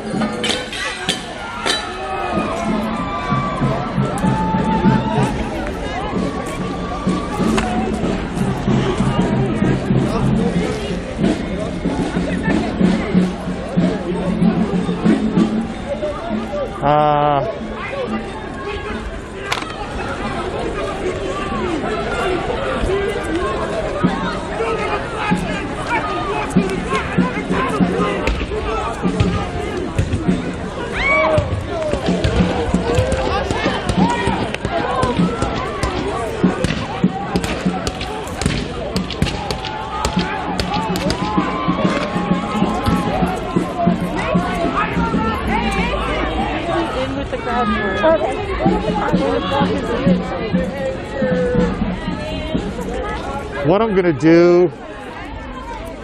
What I'm going to do,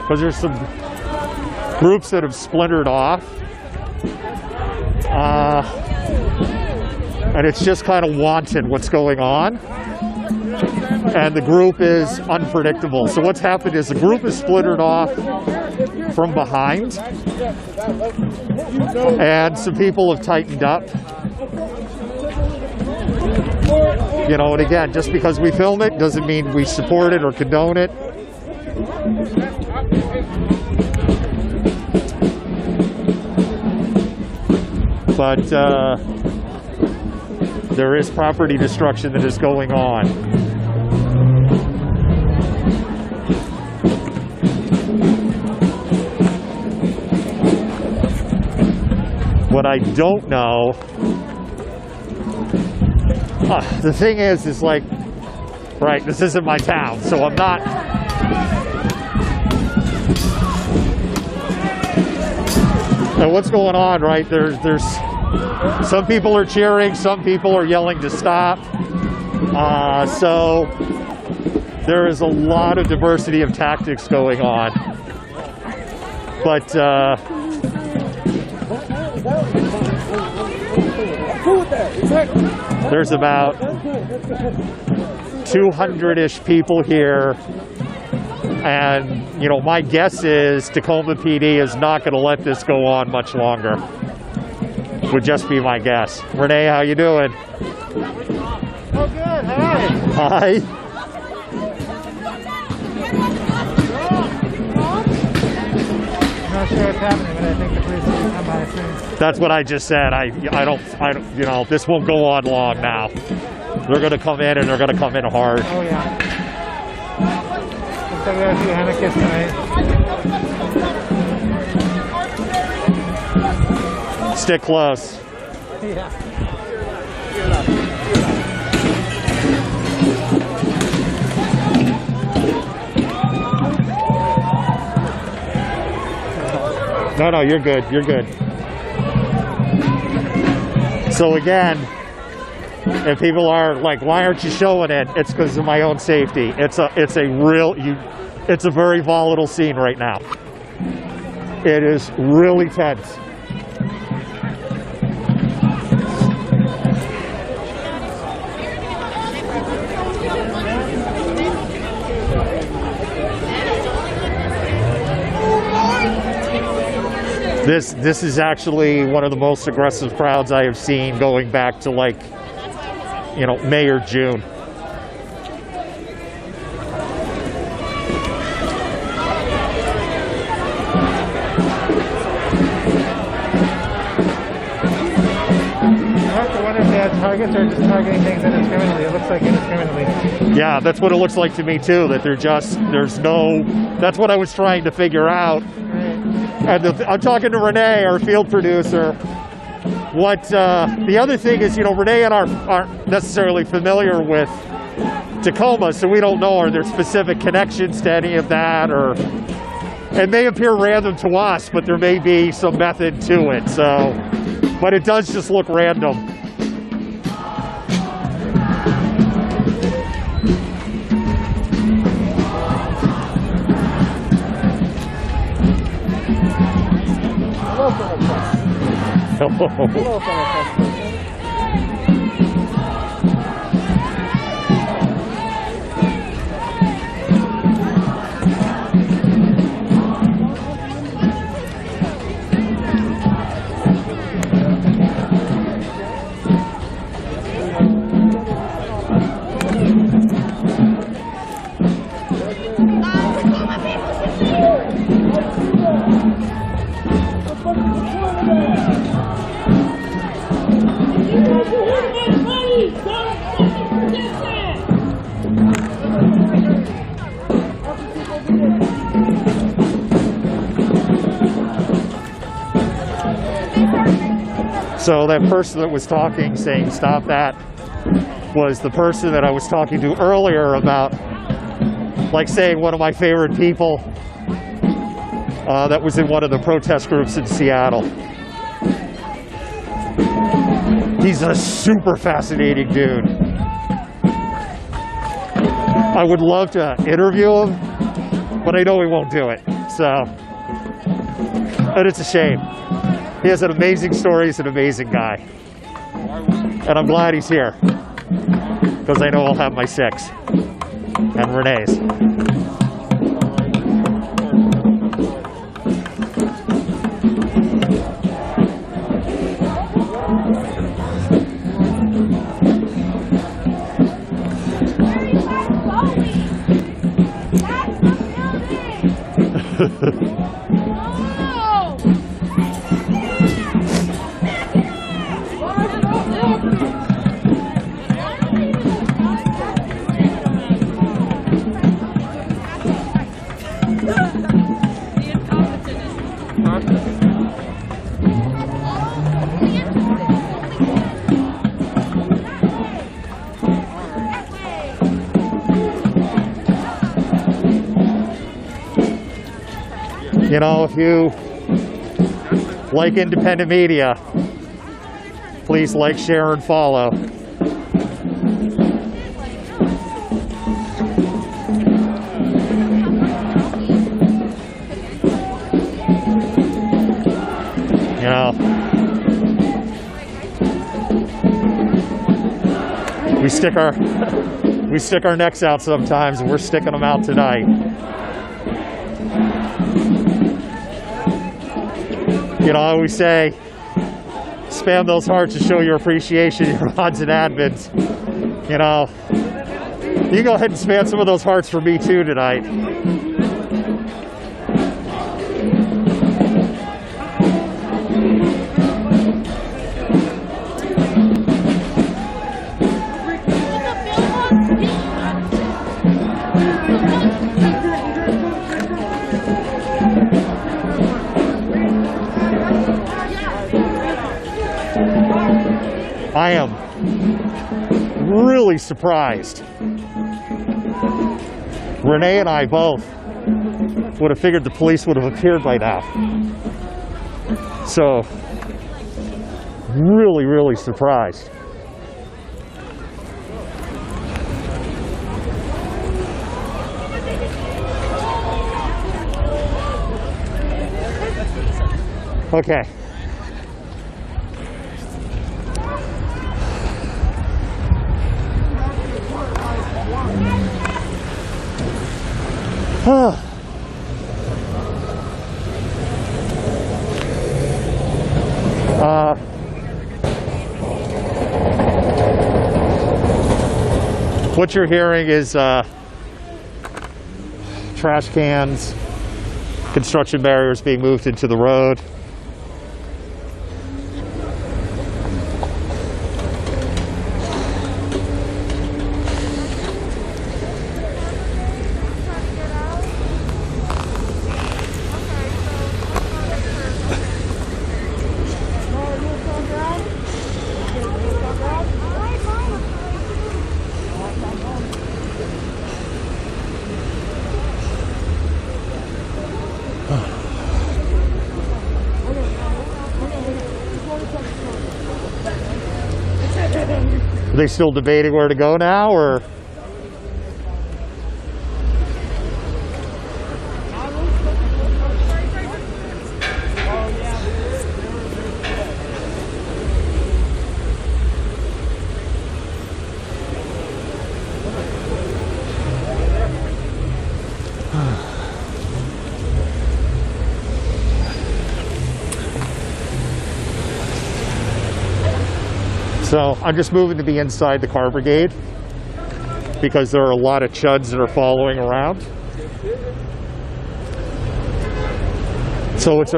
because there's some groups that have splintered off, and it's just kind of wanton what's going on, and the group is unpredictable. So what's happened is the group is splintered off from behind, and some people have tightened up. And again, just because we film it doesn't mean we support it or condone it. But there is property destruction that is going on. What I don't know, the thing is like, right, this isn't my town, so I'm not. And what's going on, right? There's some people are cheering, some people are yelling to stop. So there is a lot of diversity of tactics going on. But there's about 200-ish people here. And, you know, my guess is Tacoma PD is not going to let this go on much longer. Would just be my guess. Renee, how you doing? Oh, good. Hi. Hi. I'm not sure what's happening, but I think the police will come by soon. That's what I just said. I don't, you know, this won't go on long now. They're going to come in, and they're going to come in hard. Oh, yeah. Looks like we have a few anarchists tonight. Stick close. Yeah. No, you're good. You're good. So again, if people are like, "Why aren't you showing it?" It's because of my own safety. It's a very volatile scene right now. It is really tense. This is actually one of the most aggressive crowds I have seen going back to, like, you know, May or June. I have to wonder if they have targets or just targeting things indiscriminately. It looks like indiscriminately. Yeah, that's what it looks like to me too, that that's what I was trying to figure out. And I'm talking to Renee, our field producer. The other thing is, you know, Renee and I aren't necessarily familiar with Tacoma, so we don't know, are there specific connections to any of that, or it may appear random to us, but there may be some method to it. So, but it does just look random. Hello, fellow customers. So that person that was talking, saying stop that, was the person that I was talking to earlier about, like, saying one of my favorite people that was in one of the protest groups in Seattle. He's a super fascinating dude. I would love to interview him, but I know he won't do it. So, and it's a shame. He has an amazing story. He's an amazing guy. And I'm glad he's here, because I know I'll have my 6 and Renee's. You know, if you like independent media, please like, share, and follow. know, we stick our necks out sometimes, and we're sticking them out tonight. You know, I always say, spam those hearts to show your appreciation, your mods and admins. You know, you go ahead and spam some of those hearts for me too tonight. I am really surprised. Renee and I both would have figured the police would have appeared by now. So, really, really surprised. Okay. What you're hearing is trash cans, construction barriers being moved into the road. Are they still debating where to go now, or? So I'm just moving to the inside the car brigade because there are a lot of chuds that are following around. So it's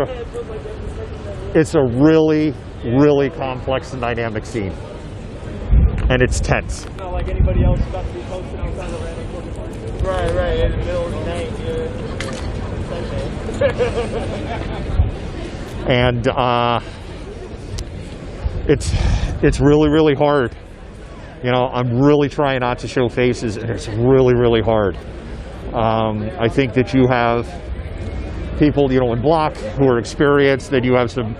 a really, really complex and dynamic scene, and it's tense. Not like anybody else about to be posted outside of random. Right, in the middle of the night. Yeah. And it's really, really hard. You know, I'm really trying not to show faces, and it's really, really hard. I think that you have people, you know, in block who are experienced, then you have some,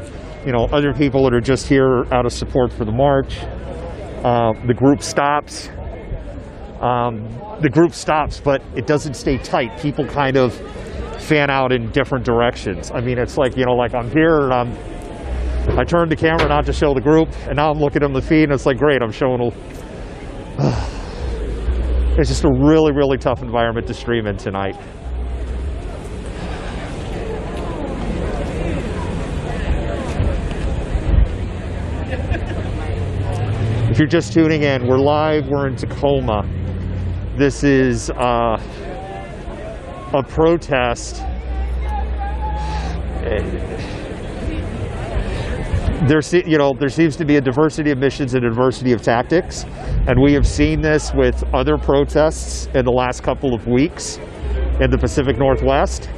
you know, other people that are just here out of support for the march. The group stops. But it doesn't stay tight. People kind of fan out in different directions. I mean, it's like, you know, like I'm here and I turned the camera not to show the group, and now I'm looking on the feed, and it's like, great, I'm showing it's just a really, really tough environment to stream in tonight. If you're just tuning in, we're live, we're in Tacoma. This is a protest. There seems to be a diversity of missions and a diversity of tactics, and we have seen this with other protests in the last couple of weeks in the Pacific Northwest.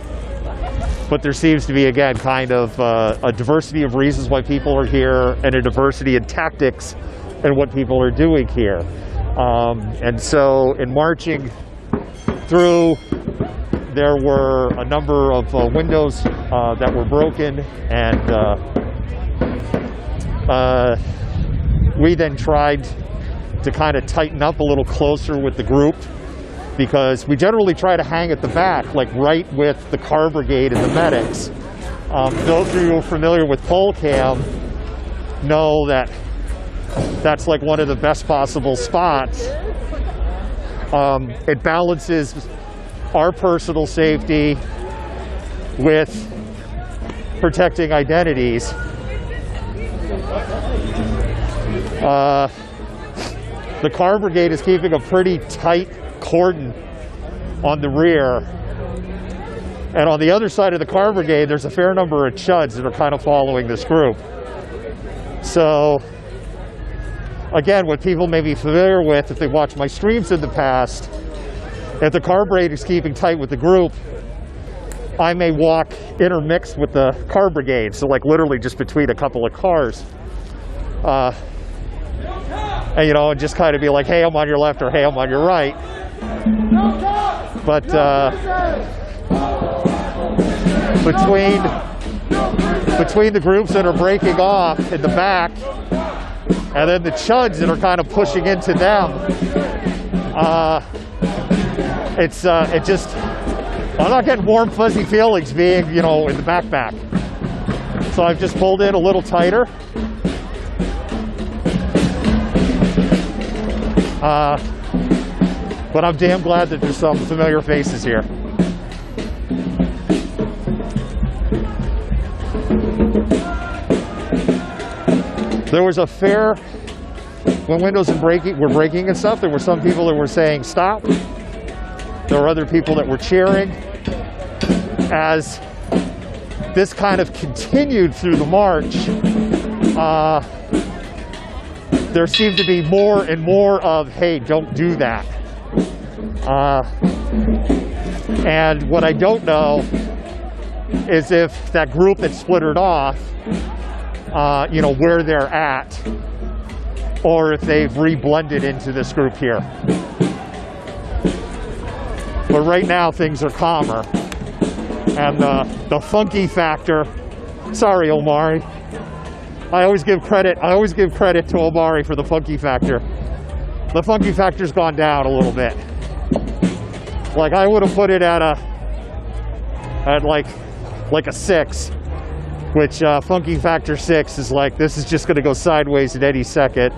But there seems to be, again, kind of a diversity of reasons why people are here and a diversity in tactics and what people are doing here. And so in marching through, there were a number of windows that were broken, and we then tried to kind of tighten up a little closer with the group, because we generally try to hang at the back, like right with the car brigade and the medics. Those of you who are familiar with pole cam know that that's like one of the best possible spots. It balances our personal safety with protecting identities. The car brigade is keeping a pretty tight cordon on the rear. And on the other side of the car brigade, there's a fair number of chuds that are kind of following this group. So, again, what people may be familiar with if they watch my streams in the past, if the car brigade is keeping tight with the group, I may walk intermixed with the car brigade, so like literally just between a couple of cars. And, you know, and just kind of be like, hey, I'm on your left, or hey, I'm on your right. But between the groups that are breaking off in the back and then the chuds that are kind of pushing into them, it just, I'm not getting warm fuzzy feelings being, you know, in the back. So I've just pulled in a little tighter. But I'm damn glad that there's some familiar faces here. There was a fair, when windows were breaking and stuff, there were some people that were saying stop. There were other people that were cheering. As this kind of continued through the march, there seemed to be more and more of, hey, don't do that. And what I don't know is if that group that splittered off, you know, where they're at, or if they've re-blended into this group here. But right now things are calmer. And the funky factor, sorry Omari, I always give credit to Omari for the funky factor. The funky factor's gone down a little bit. Like I would have put it at like a 6, which funky factor 6 is like, this is just gonna go sideways at any second.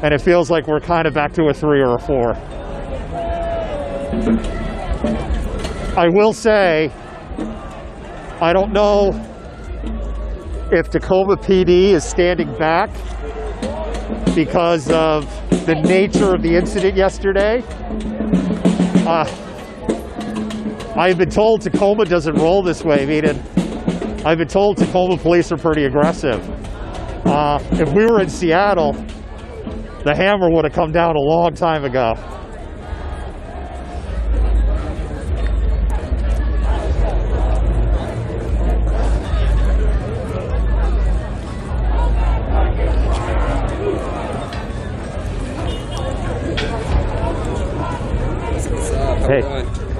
And it feels like we're kind of back to a 3 or a 4. I will say, I don't know if Tacoma PD is standing back because of the nature of the incident yesterday. I've been told Tacoma doesn't roll this way, meaning I've been told Tacoma police are pretty aggressive. If we were in Seattle, the hammer would have come down a long time ago. Hey,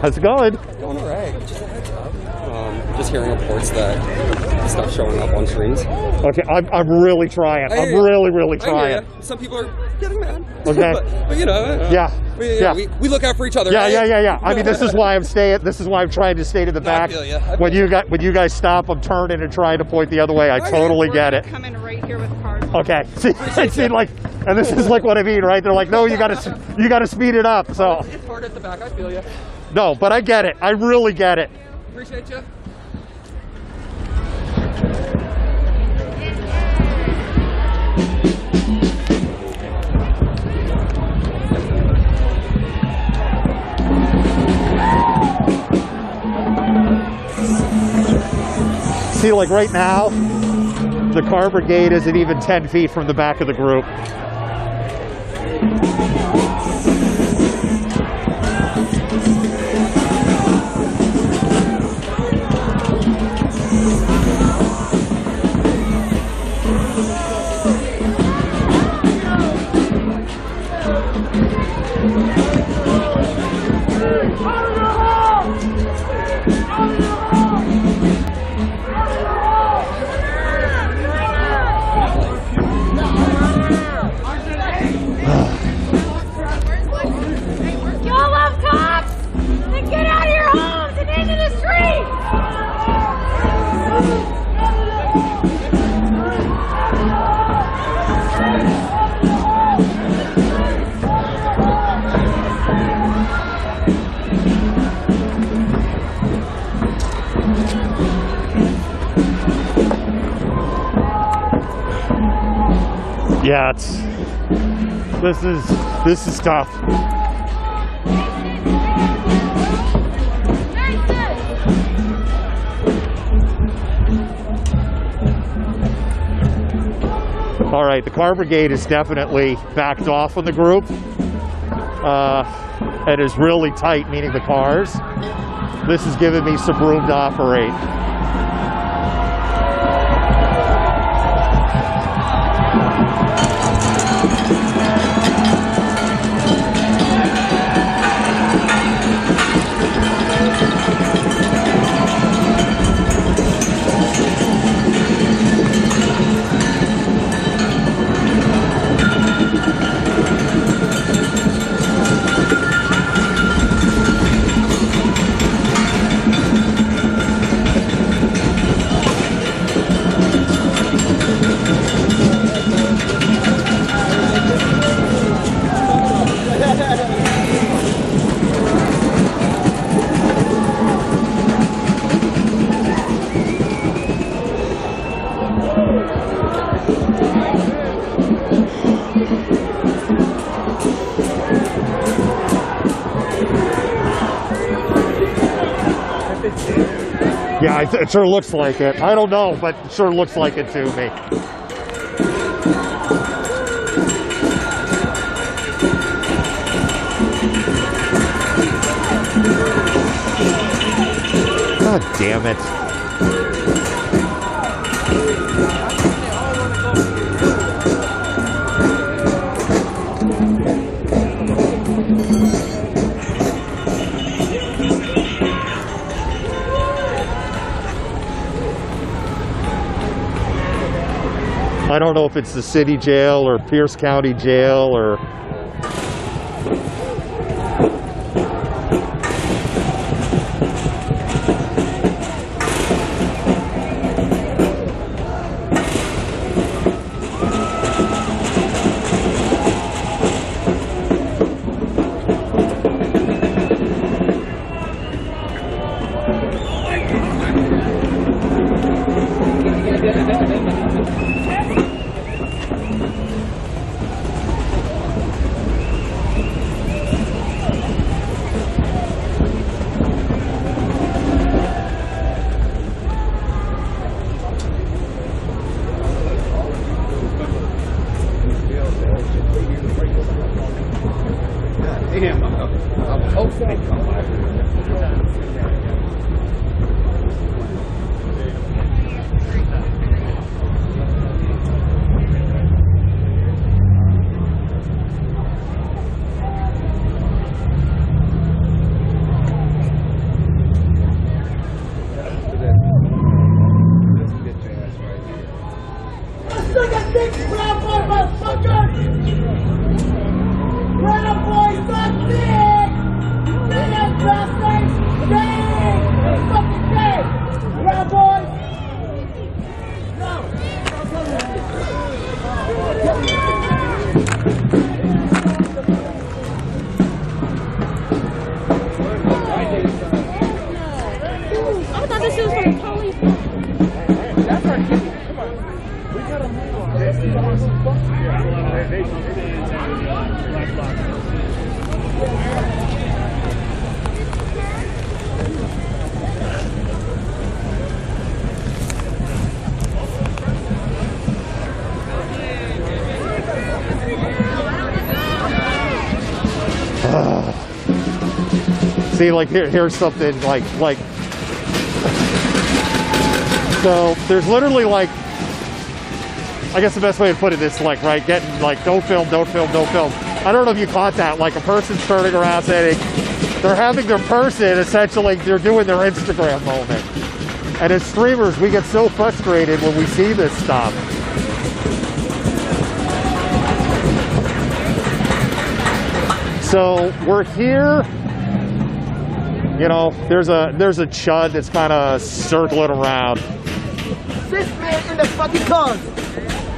how's it going? Going all right. Just a heads up. Just hearing reports that stuff showing up on streams. Okay, I'm really trying. I'm really trying. Some people are getting mad. Okay. but you know. Yeah. We look out for each other. Yeah, right? yeah. I mean, this is why I'm staying. This is why I'm trying to stay to the back. I feel ya. When you guys stop, I'm turning and trying to point the other way. I totally get it. Coming right here with cars. Okay. See, like, and this is like what I mean, right? They're like, no, you gotta speed it up. So. It's hard at the back. I feel you. No, but I get it. I really get it. Appreciate you. See, like right now, the car brigade isn't even 10 feet from the back of the group. Yeah, this is tough. All right, the car brigade is definitely backed off on the group. It is really tight, meaning the cars. This is giving me some room to operate. Yeah, it sure looks like it. I don't know, but it sure looks like it to me. God damn it. I don't know if it's the city jail or Pierce County Jail or... See, like here's something like so there's literally like, I guess the best way to put it is like, right, getting like don't film. I don't know if you caught that, like a person's turning around saying they're having their person, essentially they're doing their Instagram moment. And as streamers, we get so frustrated when we see this stuff. So we're here, you know, there's a chud that's kind of circling around. This man in the fucking car.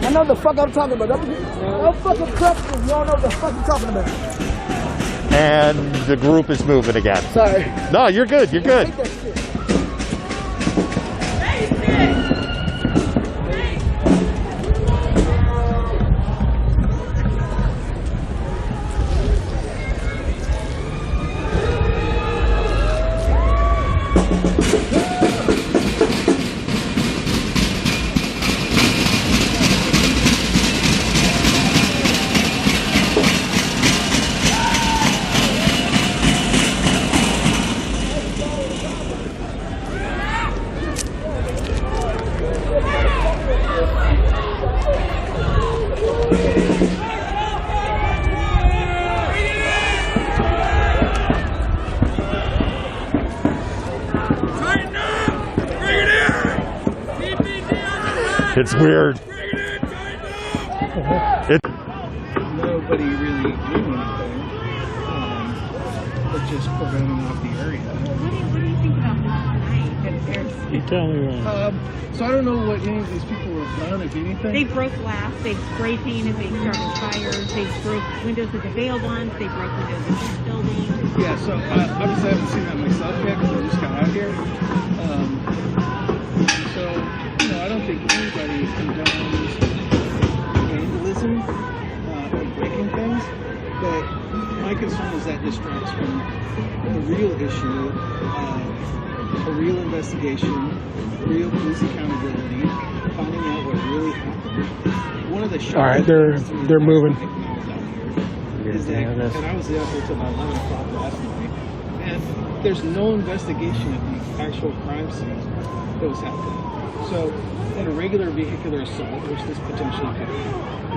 I know the fuck I'm talking about. I'm fucking crusty. You don't know what the fuck I'm talking about. And the group is moving again. Sorry. No, you're good. You're good. It's weird. Nobody really doing anything, but just preventing off the area. What do you think about this tonight? You tell me right. So I don't know what any of these people have done, if anything. They broke glass, they spray painted, they started fires, they broke windows of the veiled ones, they broke windows of this building. Yeah, so obviously I haven't seen that myself yet because I just got out here. So, you know, I don't think anybody condones vandalism or breaking things, but my concern is that distracts from the real issue of a real investigation, real police accountability, finding out what really happened. One of the All right, they're moving. Is that, and I was out there till about 11 o'clock last night, and there's no investigation of the actual crime scene that was happening. So, in a regular vehicular assault, which this potentially could be,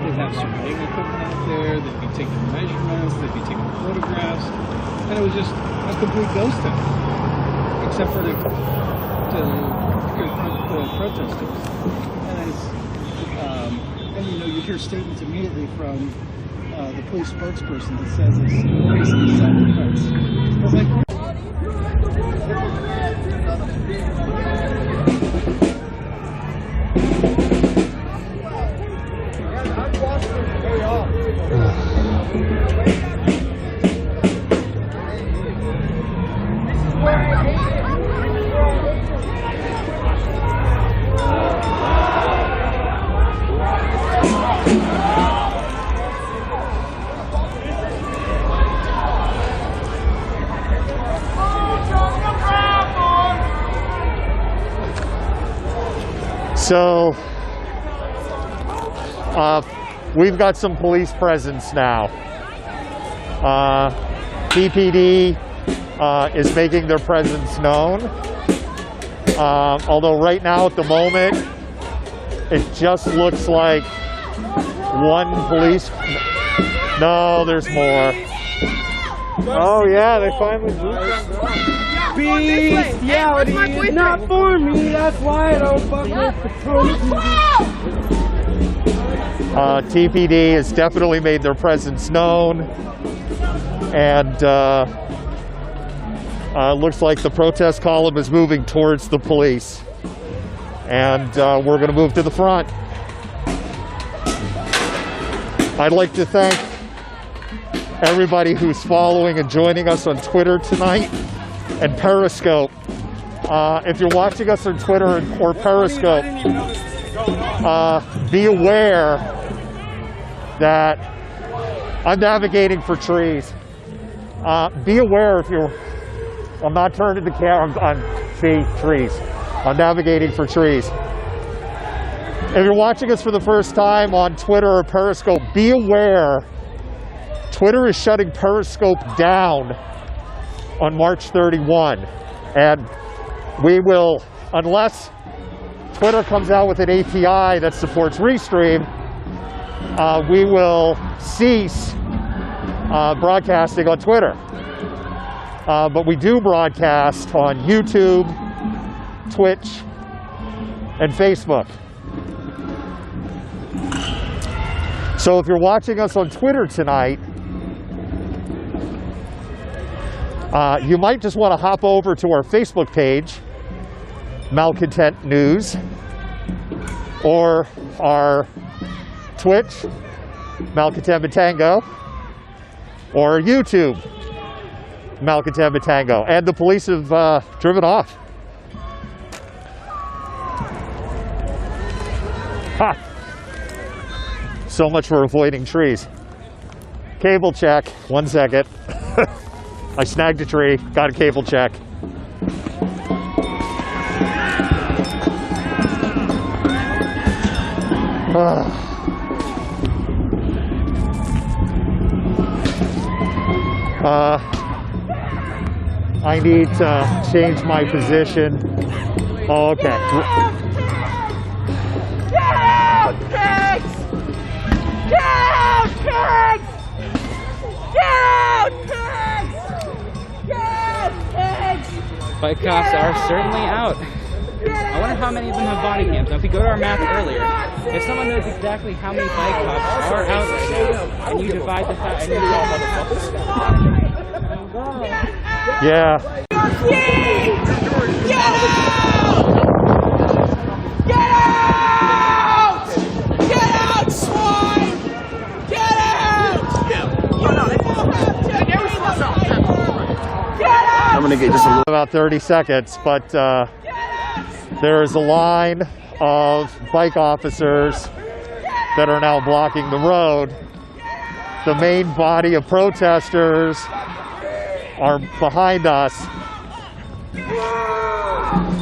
they'd have surveying equipment out there, they'd be taking measurements, they'd be taking photographs, and it was just a complete ghost town, except for to confront the protesters. And you know, you hear statements immediately from the police spokesperson that says it's basically self-defense. I was like, So, we've got some police presence now. PPD is making their presence known. Although right now at the moment, it just looks like one police. No, there's more. Oh yeah, they finally moved. Bestiality is not for me, that's why I don't fuck with the police. TPD has definitely made their presence known, and looks like the protest column is moving towards the police, and we're going to move to the front. I'd like to thank everybody who's following and joining us on Twitter tonight and Periscope. If you're watching us on Twitter or Periscope, be aware that I'm navigating for trees. Be aware if you're, I'm not turning the camera, see trees. I'm navigating for trees. If you're watching us for the first time on Twitter or Periscope, be aware Twitter is shutting Periscope down on March 31. And we will, unless Twitter comes out with an API that supports Restream, we will cease broadcasting on Twitter. But we do broadcast on YouTube, Twitch, and Facebook. So if you're watching us on Twitter tonight, you might just want to hop over to our Facebook page, Malcontent News, or our Twitch, Malcontent Batango, or YouTube, Malcontent Batango. And the police have driven off. Ha! So much for avoiding trees. Cable check, 1 second. I snagged a tree, got a cable check. I need to change my position. Oh, okay. Get out, pigs! Get out, pigs! Get out, pigs! Get out, pigs! Bike cops are certainly out. I wonder how many of them have body cams. Now, if we go to our math earlier, if someone knows exactly how many bike cops are out right now, and you divide this out, and you all motherfuckers. Yeah. I'm gonna get just a little. About 30 seconds, but there is a line of bike officers that are now blocking the road. The main body of protesters are behind us.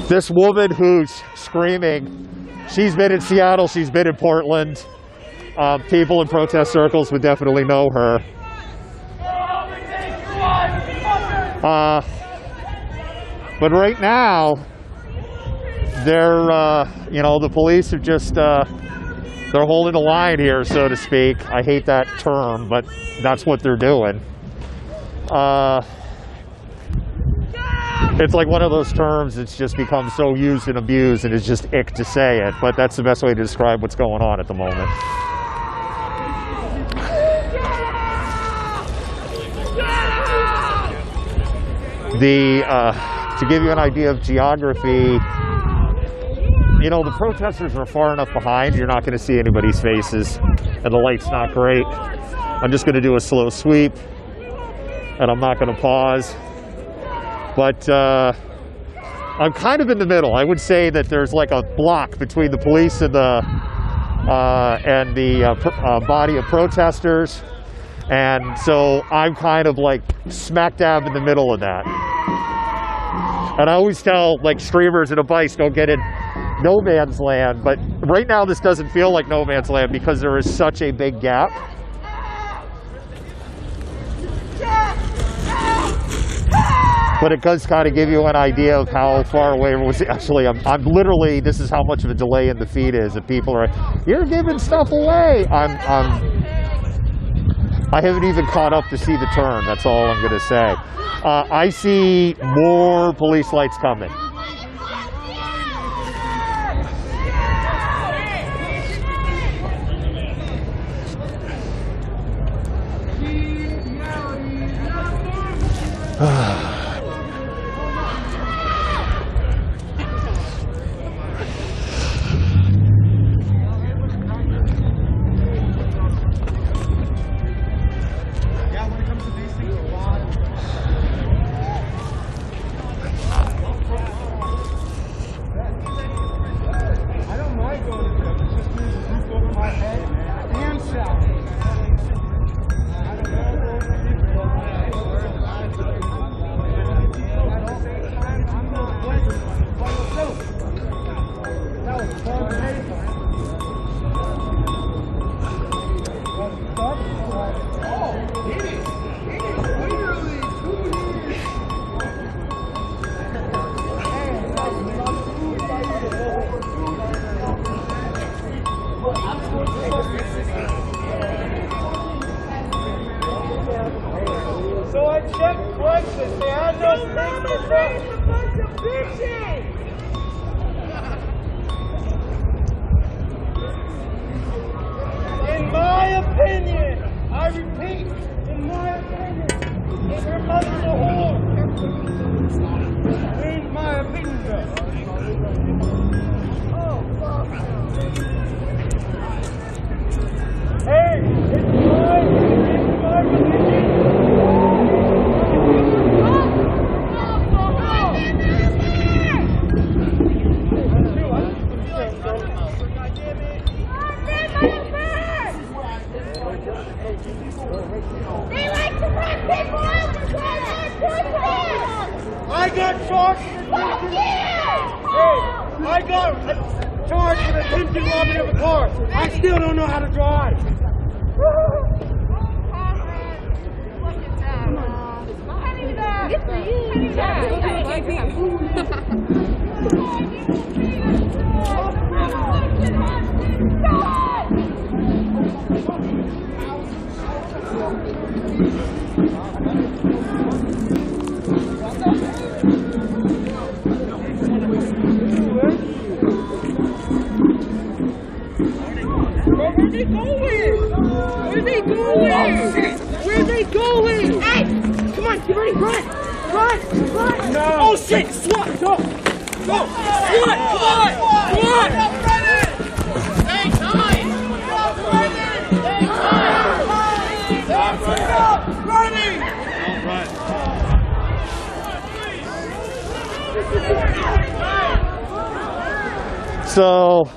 This woman who's screaming, she's been in Seattle, she's been in Portland. People in protest circles would definitely know her. But right now, they're, the police are just, they're holding the line here, so to speak. I hate that term, but that's what they're doing. It's like one of those terms that's just become so used and abused, and it's just ick to say it, but that's the best way to describe what's going on at the moment. To give you an idea of geography, the protesters are far enough behind, you're not going to see anybody's faces, and the light's not great. I'm just going to do a slow sweep, and I'm not going to pause. But I'm kind of in the middle. I would say that there's like a block between the police and the body of protesters. And so I'm kind of like smack dab in the middle of that. And I always tell like streamers and advice, don't get in no man's land. But right now this doesn't feel like no man's land because there is such a big gap. But it does kind of give you an idea of how far away it was. Actually, I'm literally, this is how much of a delay in the feed is. That people are, you're giving stuff away. I haven't even caught up to see the turn. That's all I'm going to say. I see more police lights coming. So I checked Craigslist. They had no space. A bunch of bitches. In my opinion, I repeat, in my opinion, your mother's a whore. In my opinion, though. Oh, fuck. Hey, it's my opinion. I got charged with attempted robbery of a car. I still don't know how to drive. they going? Where they going? Oh, shit. Where they going? Hey, come on, get ready, run. No. Oh shit, SWAT, go. SWAT, come on. Stay tight. Running. So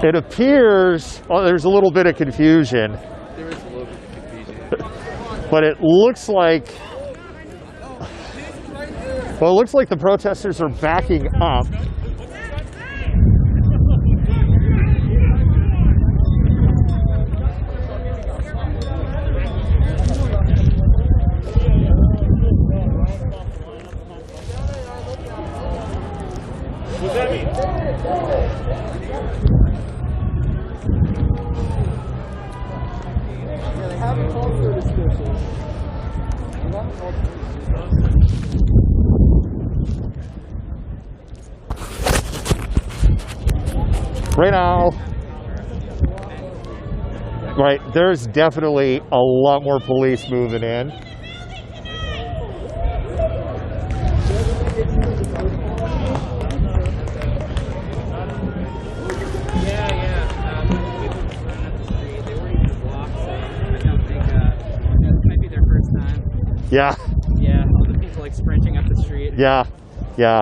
it appears, there's a little bit of confusion. There is a little bit of confusion. But it looks like, the protesters are backing up. What's that mean? Have a culture discussion. Right now, right, there's definitely a lot more police moving in. Yeah. Yeah, all the people like sprinting up the street. Yeah. Yeah,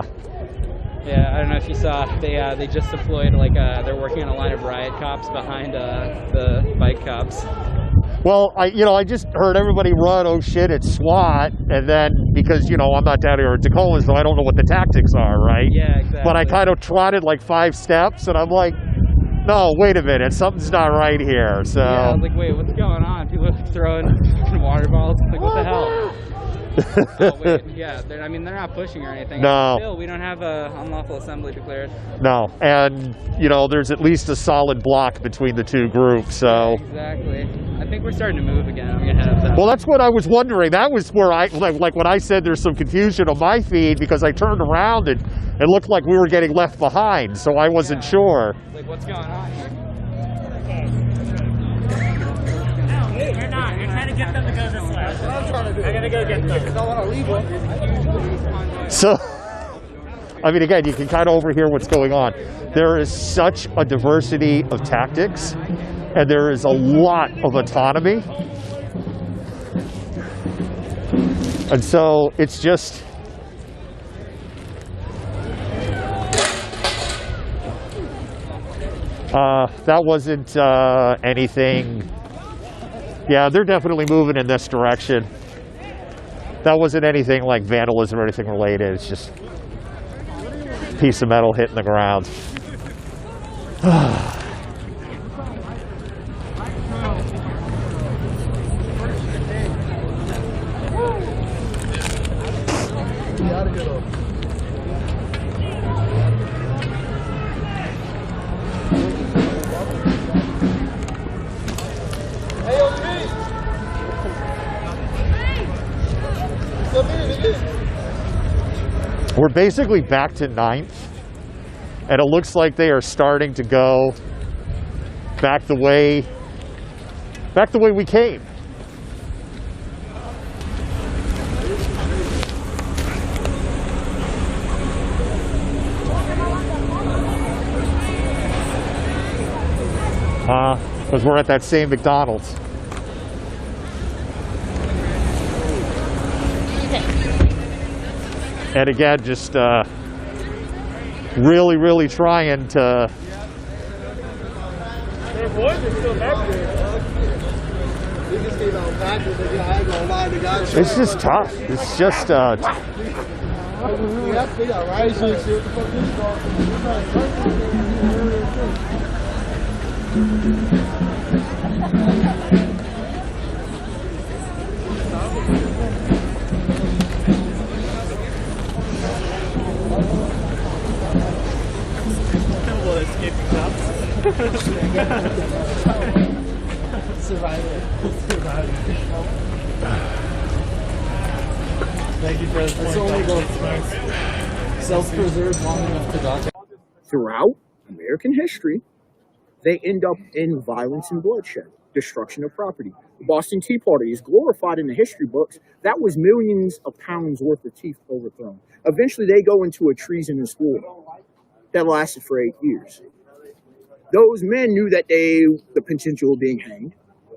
I don't know if you saw, they just deployed, like, they're working on a line of riot cops behind the bike cops. Well, I just heard everybody run, oh shit, it's SWAT, and then, because, I'm not down here in Tacoma, so I don't know what the tactics are, right? Yeah, exactly. But I kind of trotted like 5 steps, and I'm like, no, wait a minute, something's not right here, so. Yeah, I was like, wait, what's going on? People are throwing water bottles, like, what the hell? Oh, wait, yeah, they're not pushing or anything. No. Still, we don't have a unlawful assembly declared. No, and, there's at least a solid block between the two groups, so. Exactly. I think we're starting to move again. I'm going to head up that. Well, that's what I was wondering. That was where like when I said there's some confusion on my feed, because I turned around and it looked like we were getting left behind, so I wasn't sure. Like, what's going on here? You're not. You're trying to get them to go this way. That's what I'm trying to do. I'm going to go get them. Because I want to leave them. So, again, you can kind of overhear what's going on. There is such a diversity of tactics, and there is a lot of autonomy. And so it's just, that wasn't anything. Yeah, they're definitely moving in this direction. That wasn't anything like vandalism or anything related. It's just a piece of metal hitting the ground. We're basically back to 9th, and it looks like they are starting to go back the way we came. Because we're at that same McDonald's. And again, just really, really trying to. Their boys are still back there. It's just tough. It's just. Escaping cops. Survivor. Thank you for the It's only going self-preserve long enough to dock. Throughout, American history, they end up in violence and bloodshed, destruction of property. The Boston Tea Party is glorified in the history books. That was millions of pounds worth of teeth overthrown. Eventually, they go into a treasonous war that lasted for 8 years. Those men knew that the potential of being hanged.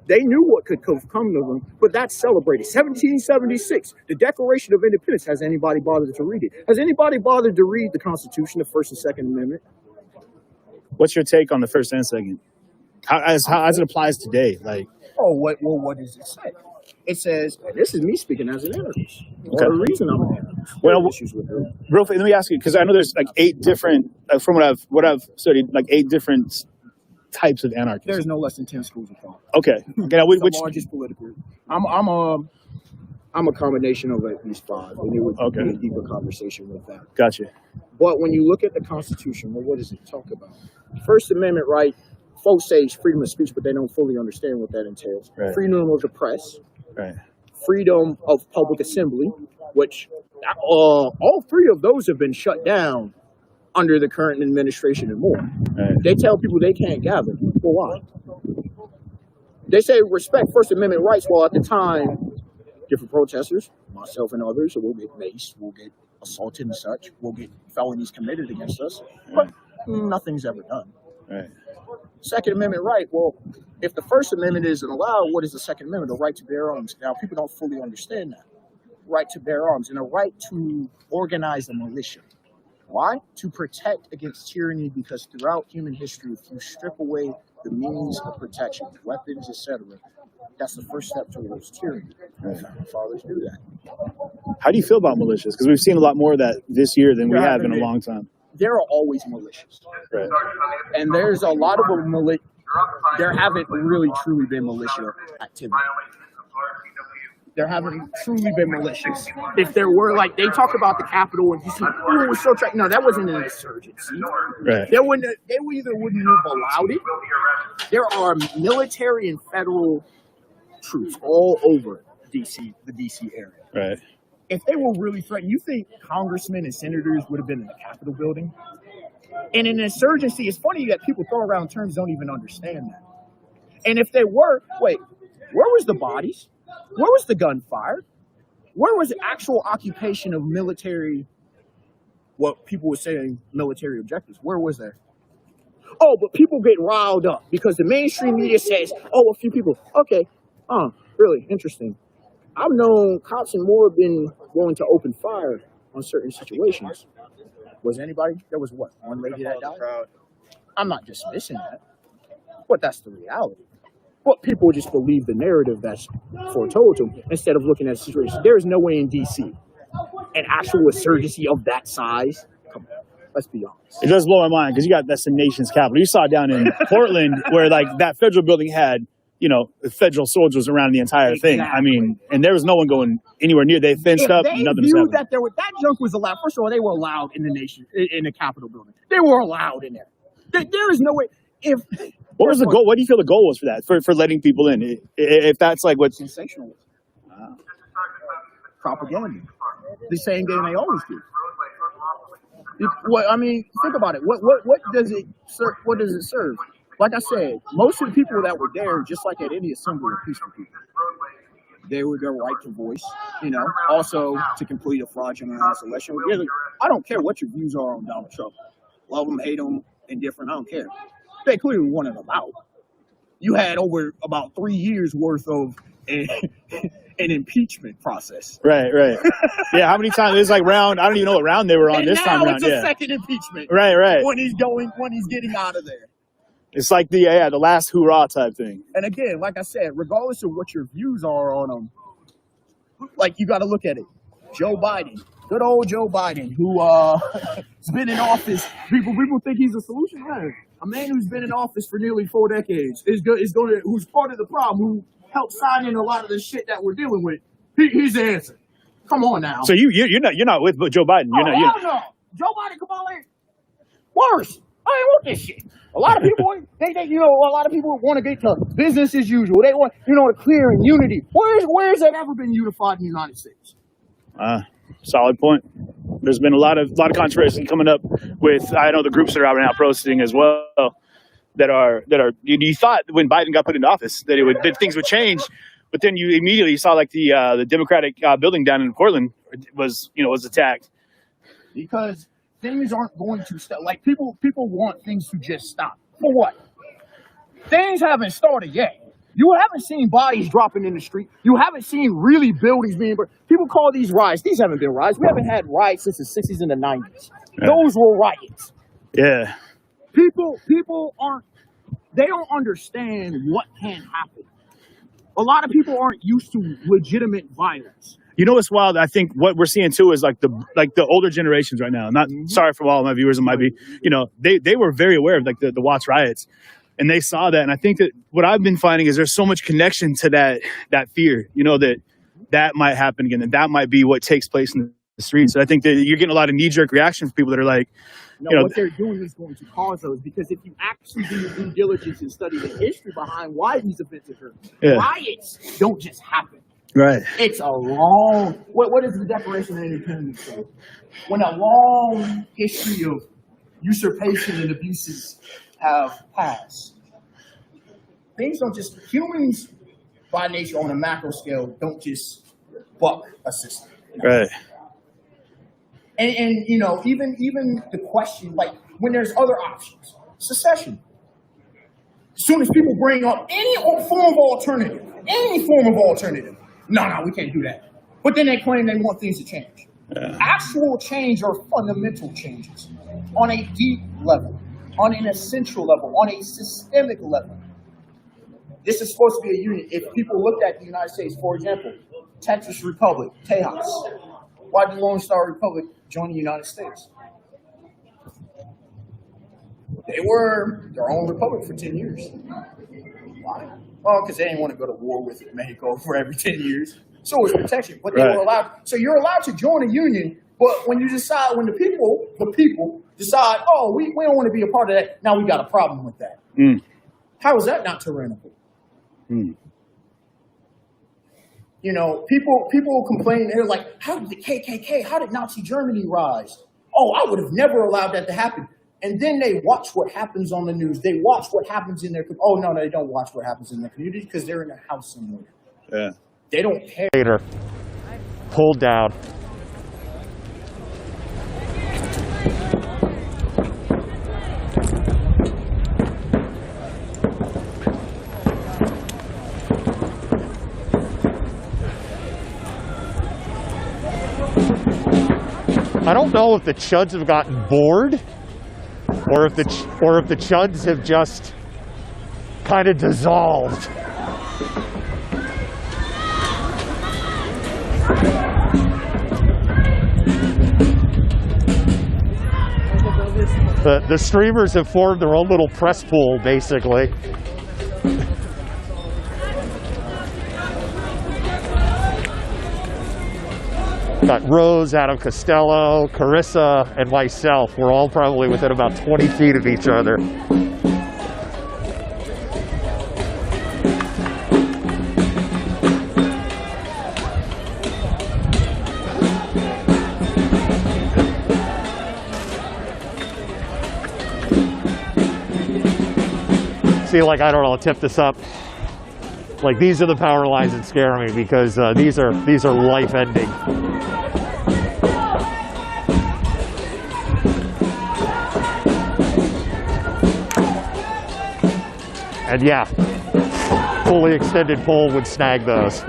They knew what could come to them, but that's celebrated. 1776, the Declaration of Independence. Has anybody bothered to read it? Has anybody bothered to read the Constitution, the First and Second Amendment? What's your take on the First and Second? How as it applies today? Like, what does it say? It says, this is me speaking as an anarchist. Okay. The reason I'm an anarchist. Well, real quick, let me ask you, because I know there's like 8 different, from what I've studied, like 8 different types of anarchism. There's no less than 10 schools of thought. Okay. Now, which the largest political? I'm a combination of at least 5, and it would be a deeper conversation with that. Gotcha. But when you look at the Constitution, well, what does it talk about? First Amendment right, folks say freedom of speech, but they don't fully understand what that entails. Right. Freedom of the press. Right. Freedom of public assembly, which all 3 of those have been shut down under the current administration and more. Right. They tell people they can't gather. Well, why? They say respect First Amendment rights, while at the time, different protesters, myself and others, will get maced, will get assaulted and such, will get felonies committed against us, but nothing's ever done. Right. Second Amendment right, well, if the First Amendment isn't allowed, what is the Second Amendment? The right to bear arms. Now, people don't fully understand that. Right to bear arms and a right to organize a militia. Why? To protect against tyranny, because throughout human history, if you strip away the means of protection, weapons, etc., that's the first step towards tyranny. Right. Fathers do that. How do you feel about militias? Because we've seen a lot more of that this year than we have in a long time. There are always militias. Right. And there's a lot of them, there haven't really truly been militia activity. There haven't truly been militias. If there were, like, they talk about the Capitol and you see, oh, it was so no, that wasn't an insurgency. Right. They either wouldn't have allowed it. There are military and federal troops all over DC, the DC area. Right. If they were really threatened, you think congressmen and senators would have been in the Capitol building? And an insurgency, it's funny that people throw around terms don't even understand that. And if they were, wait, where was the bodies? Where was the gunfire? Where was the actual occupation of military, what people were saying, military objectives? Where was that? Oh, but people get riled up because the mainstream media says, oh, a few people. Okay, really interesting. I've known cops and more have been willing to open fire on certain situations. Was anybody? There was what? One lady that died? I'm not dismissing that, but that's the reality. But people just believe the narrative that's foretold to them instead of looking at the situation. There is no way in DC an actual insurgency of that size. Come on, let's be honest. It does blow my mind because that's the nation's capital. You saw down in Portland where like that federal building had, federal soldiers around the entire thing. I mean, and there was no one going anywhere near. They fenced up. Nothing was happening. That junk was allowed. First of all, they were allowed in the nation, in the Capitol building. They were allowed in there. There is no way. What was the goal? What do you feel the goal was for that? For letting people in? If that's like what sensationalism, propaganda, the same game they always do. Think about it. What does it serve? What does it serve? Like I said, most of the people that were there, just like at any assembly, were peaceful people. They were their right to voice, also to complete a fraudulent election. I don't care what your views are on Donald Trump. Love him, hate him, indifferent, I don't care. They clearly wanted him out. You had over about 3 years worth of an impeachment process. Right. Yeah, how many times? It's like round, I don't even know what round they were on this time around. It's a second impeachment. Right. When he's getting out of there. It's like the last hoorah type thing. And again, like I said, regardless of what your views are on them, like you got to look at it. Joe Biden, good old Joe Biden, who has been in office. People think he's a solution. Man, a man who's been in office for nearly 4 decades who's part of the problem, who helped sign in a lot of the shit that we're dealing with. He's the answer. Come on now. So you're not with Joe Biden. No. Joe Biden, come on in. Worse. I ain't want this shit. A lot of people, a lot of people want to get to business as usual. They want, to clear and unity. Where's that ever been unified in the United States? Solid point. There's been a lot of controversy coming up with, I know the groups that are out right now protesting as well, that are you thought when Biden got put into office that things would change, but then you immediately saw like the Democratic building down in Portland was attacked. Because things aren't going to stop. Like people want things to just stop. For what? Things haven't started yet. You haven't seen bodies dropping in the street. You haven't seen really buildings being burned. People call these riots. These haven't been riots. We haven't had riots since the 60s and the 90s. Yeah. Those were riots. Yeah. People they don't understand what can happen. A lot of people aren't used to legitimate violence. You know what's wild? I think what we're seeing too is like the older generations right now. Not sorry for all of my viewers, it might be, they were very aware of like the Watts riots, and they saw that. And I think that what I've been finding is there's so much connection to that fear, that might happen again, and that might be what takes place in the streets. So I think that you're getting a lot of knee-jerk reactions from people that are like, what they're doing is going to cause those, because if you actually do your due diligence and study the history behind why these events occur, riots don't just happen. Right. It's a long, what is the Declaration of Independence say? When a long history of usurpation and abuses have passed. Things don't just, humans by nature on a macro scale don't just buck a system. Right. And even the question, like when there's other options, secession. As soon as people bring up any form of alternative, no, we can't do that. But then they claim they want things to change. Yeah. Actual change are fundamental changes on a deep level, on an essential level, on a systemic level. This is supposed to be a union. If people looked at the United States, for example, Texas Republic, Tejas, why did Lone Star Republic join the United States? They were their own republic for 10 years. Why? Well, because they didn't want to go to war with Mexico for every 10 years. So it's protection. But they were allowed. So you're allowed to join a union, but when the people decide, oh, we don't want to be a part of that, now we got a problem with that. Mm. How is that not tyrannical? Mm. People complain. They're like, how did the KKK, how did Nazi Germany rise? Oh, I would have never allowed that to happen. And then they watch what happens on the news. They watch what happens in their community. Oh, no, they don't watch what happens in their community because they're in a house somewhere. Yeah. They don't care. Later, pulled down. I don't know if the Chuds have gotten bored, or if the Chuds have just kind of dissolved. The streamers have formed their own little press pool, basically. Got Rose, Adam Costello, Carissa, and myself. We're all probably within about 20 feet of each other. See, like, I don't know, I'll tip this up. Like, these are the power lines that scare me because these are life-ending. And yeah, fully extended pole would snag those.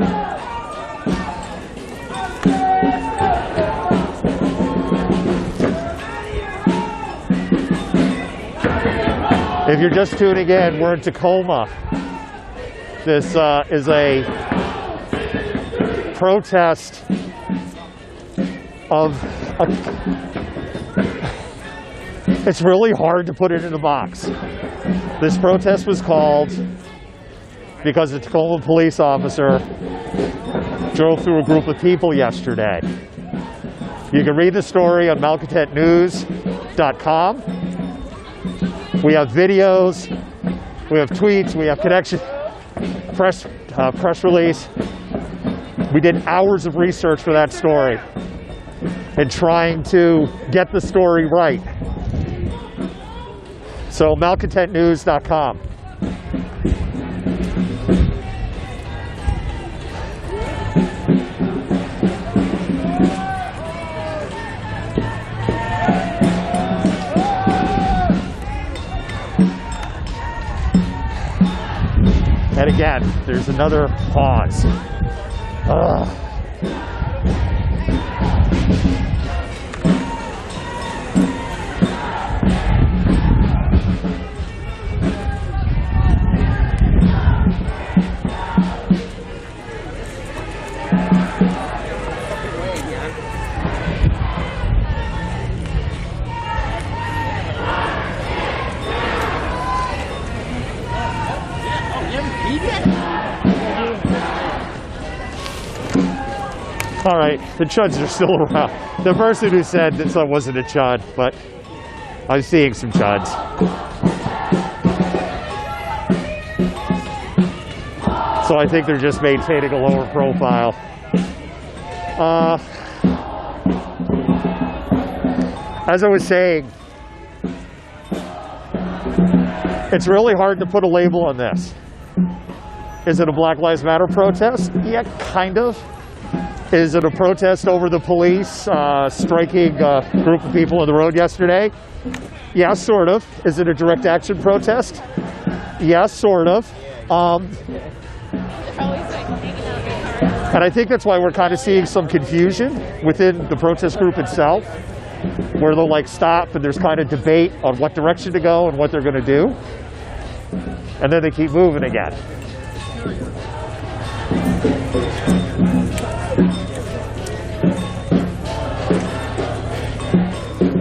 If you're just tuning in, we're in Tacoma. This is a protest of it's really hard to put it in a box. This protest was called because a Tacoma police officer drove through a group of people yesterday. You can read the story on malcontentnews.com. We have videos, we have tweets, we have connection, press release. We did hours of research for that story. and trying to get the story right. So malcontentnews.com. And again, there's another pause. Ugh. All right, the chuds are still around. The person who said that I wasn't a chud, but I'm seeing some chuds. So I think they're just maintaining a lower profile. As I was saying, it's really hard to put a label on this. Is it a Black Lives Matter protest? Yeah, kind of. Is it a protest over the police striking a group of people on the road yesterday? Yeah, sort of. Is it a direct action protest? Yeah, sort of. And I think that's why we're kind of seeing some confusion within the protest group itself, where they'll like stop and there's kind of debate on what direction to go and what they're going to do. And then they keep moving again.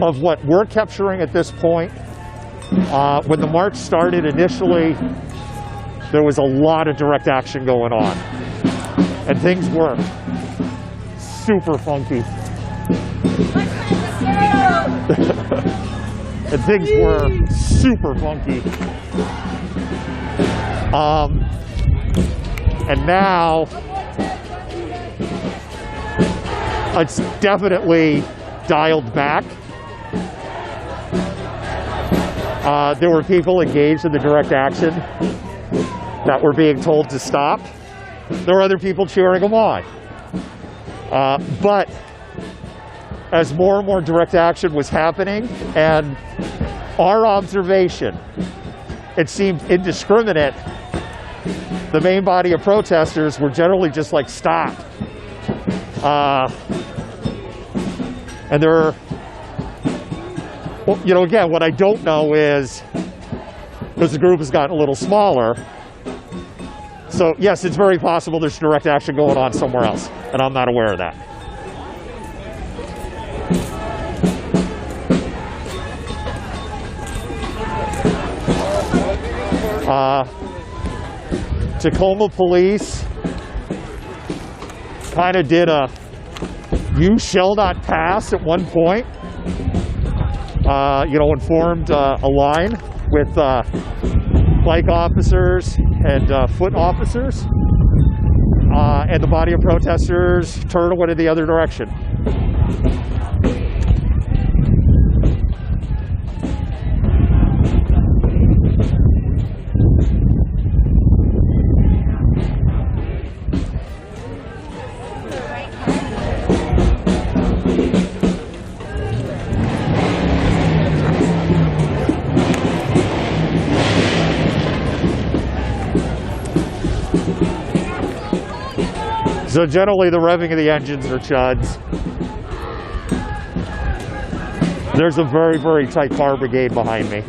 Of what we're capturing at this point, when the march started initially, there was a lot of direct action going on. And things were super funky. And things were super funky. And now, it's definitely dialed back. There were people engaged in the direct action that were being told to stop. There were other people cheering them on. But as more and more direct action was happening, and our observation, it seemed indiscriminate. The main body of protesters were generally just like, stop. And there are, well, you know, again, what I don't know is, because the group has gotten a little smaller, so yes, it's very possible there's direct action going on somewhere else, and I'm not aware of that. Tacoma police kind of did a "you shall not pass" at one point. You know, and formed a line with bike officers and foot officers, and the body of protesters turned and went in the other direction. So generally the revving of the engines are chuds. There's a very, very tight car brigade behind me.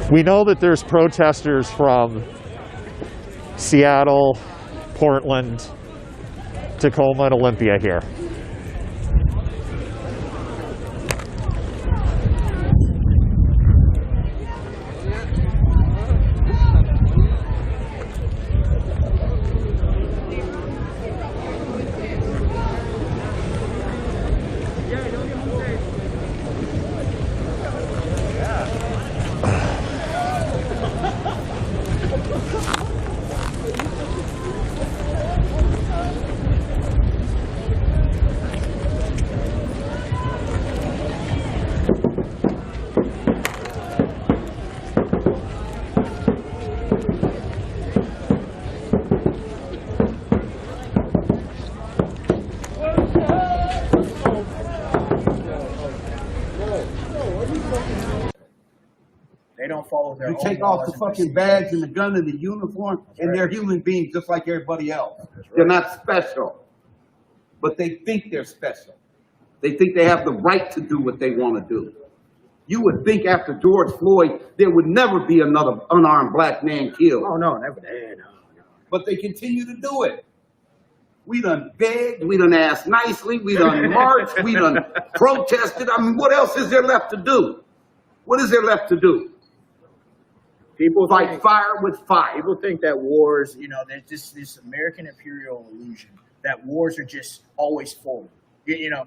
We know that there's protesters from Seattle, Portland, Tacoma, and Olympia here. They don't follow their You own take off laws the and fucking badge and the gun and the uniform, and they're human beings just like everybody else. They're not special. But they think they're special. They think they have the right to do what they want to do. You would think after George Floyd, there would never be another unarmed black man killed. Oh, no, never. No. But they continue to do it. We done begged, we done asked nicely, we done marched, we done protested. I mean, what else is there left to do? What is there left to do? People Fight think, fire with fire. People think that wars, you know, there's just this American imperial illusion that wars are just always forward. You know,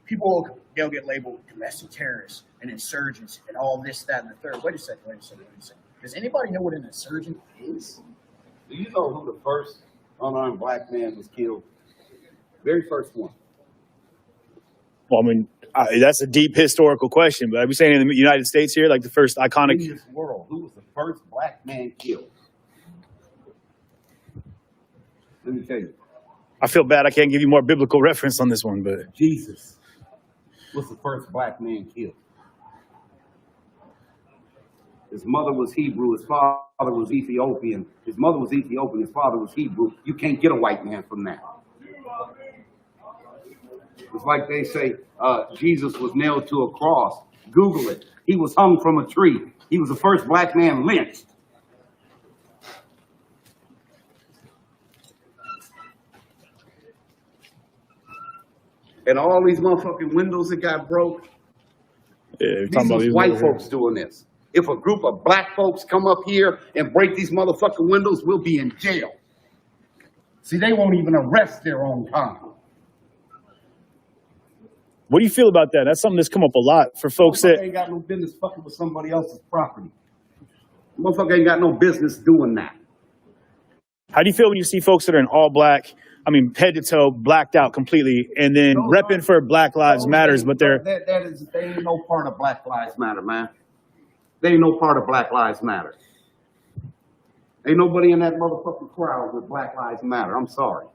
people, they'll get labeled domestic terrorists and insurgents and all this, that, and the third. Wait a second. Does anybody know what an insurgent is? Do you know who the first unarmed black man was killed? Very first one. Well, I mean, that's a deep historical question, but are we saying in the United States here, like the first iconic? In this world, who was the first black man killed? Let me tell you. I feel bad I can't give you more biblical reference on this one, but Jesus was the first black man killed. His mother was Hebrew, his father was Ethiopian. His mother was Ethiopian, his father was Hebrew. You can't get a white man from that. It's like they say Jesus was nailed to a cross. Google it. He was hung from a tree. He was the first black man lynched. And all these motherfucking windows that got broke, these was white folks doing this. If a group of black folks come up here and break these motherfucking windows, we'll be in jail. See, they won't even arrest their own kind. What do you feel about that? That's something that's come up a lot for folks that ain't got no business fucking with somebody else's property. Motherfucker ain't got no business doing that. How do you feel when you see folks that are in all black, I mean, head to toe, blacked out completely, and then repping for Black Lives Matters, but they're... They ain't no part of Black Lives Matter, man. They ain't no part of Black Lives Matter. Ain't nobody in that motherfucking crowd with Black Lives Matter. I'm sorry.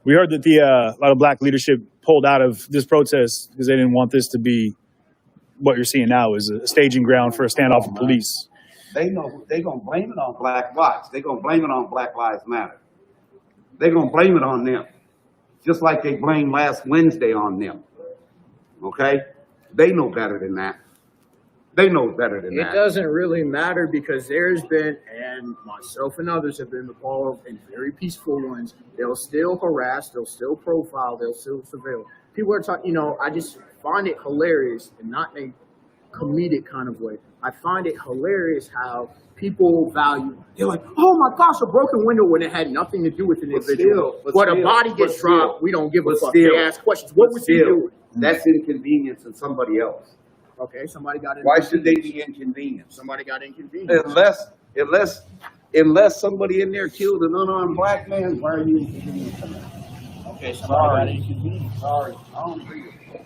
We heard that a lot of black leadership pulled out of this protest because they didn't want this to be what you're seeing now is a staging ground for a standoff with police. They know they gonna blame it on Black Lives. They gonna blame it on Black Lives Matter. They gonna blame it on them, just like they blamed last Wednesday on them. Okay, they know better than that. They know better than that. It doesn't really matter because there's been, and myself and others have been involved in very peaceful ones. They'll still harass, they'll still profile, they'll still surveil. People are talking, you know, I just find it hilarious, and not in a comedic kind of way. I find it hilarious how people value, they're like, oh my gosh, a broken window when it had nothing to do with an individual. But a body gets dropped, we don't give a fuck. They ask questions. What was he doing? That's inconvenience in somebody else. Okay, somebody got Why should they be inconvenienced? Somebody got inconvenienced. Unless somebody in there killed an unarmed black man, why are you inconvenienced? Okay, somebody got inconvenienced. Sorry, I don't agree with you.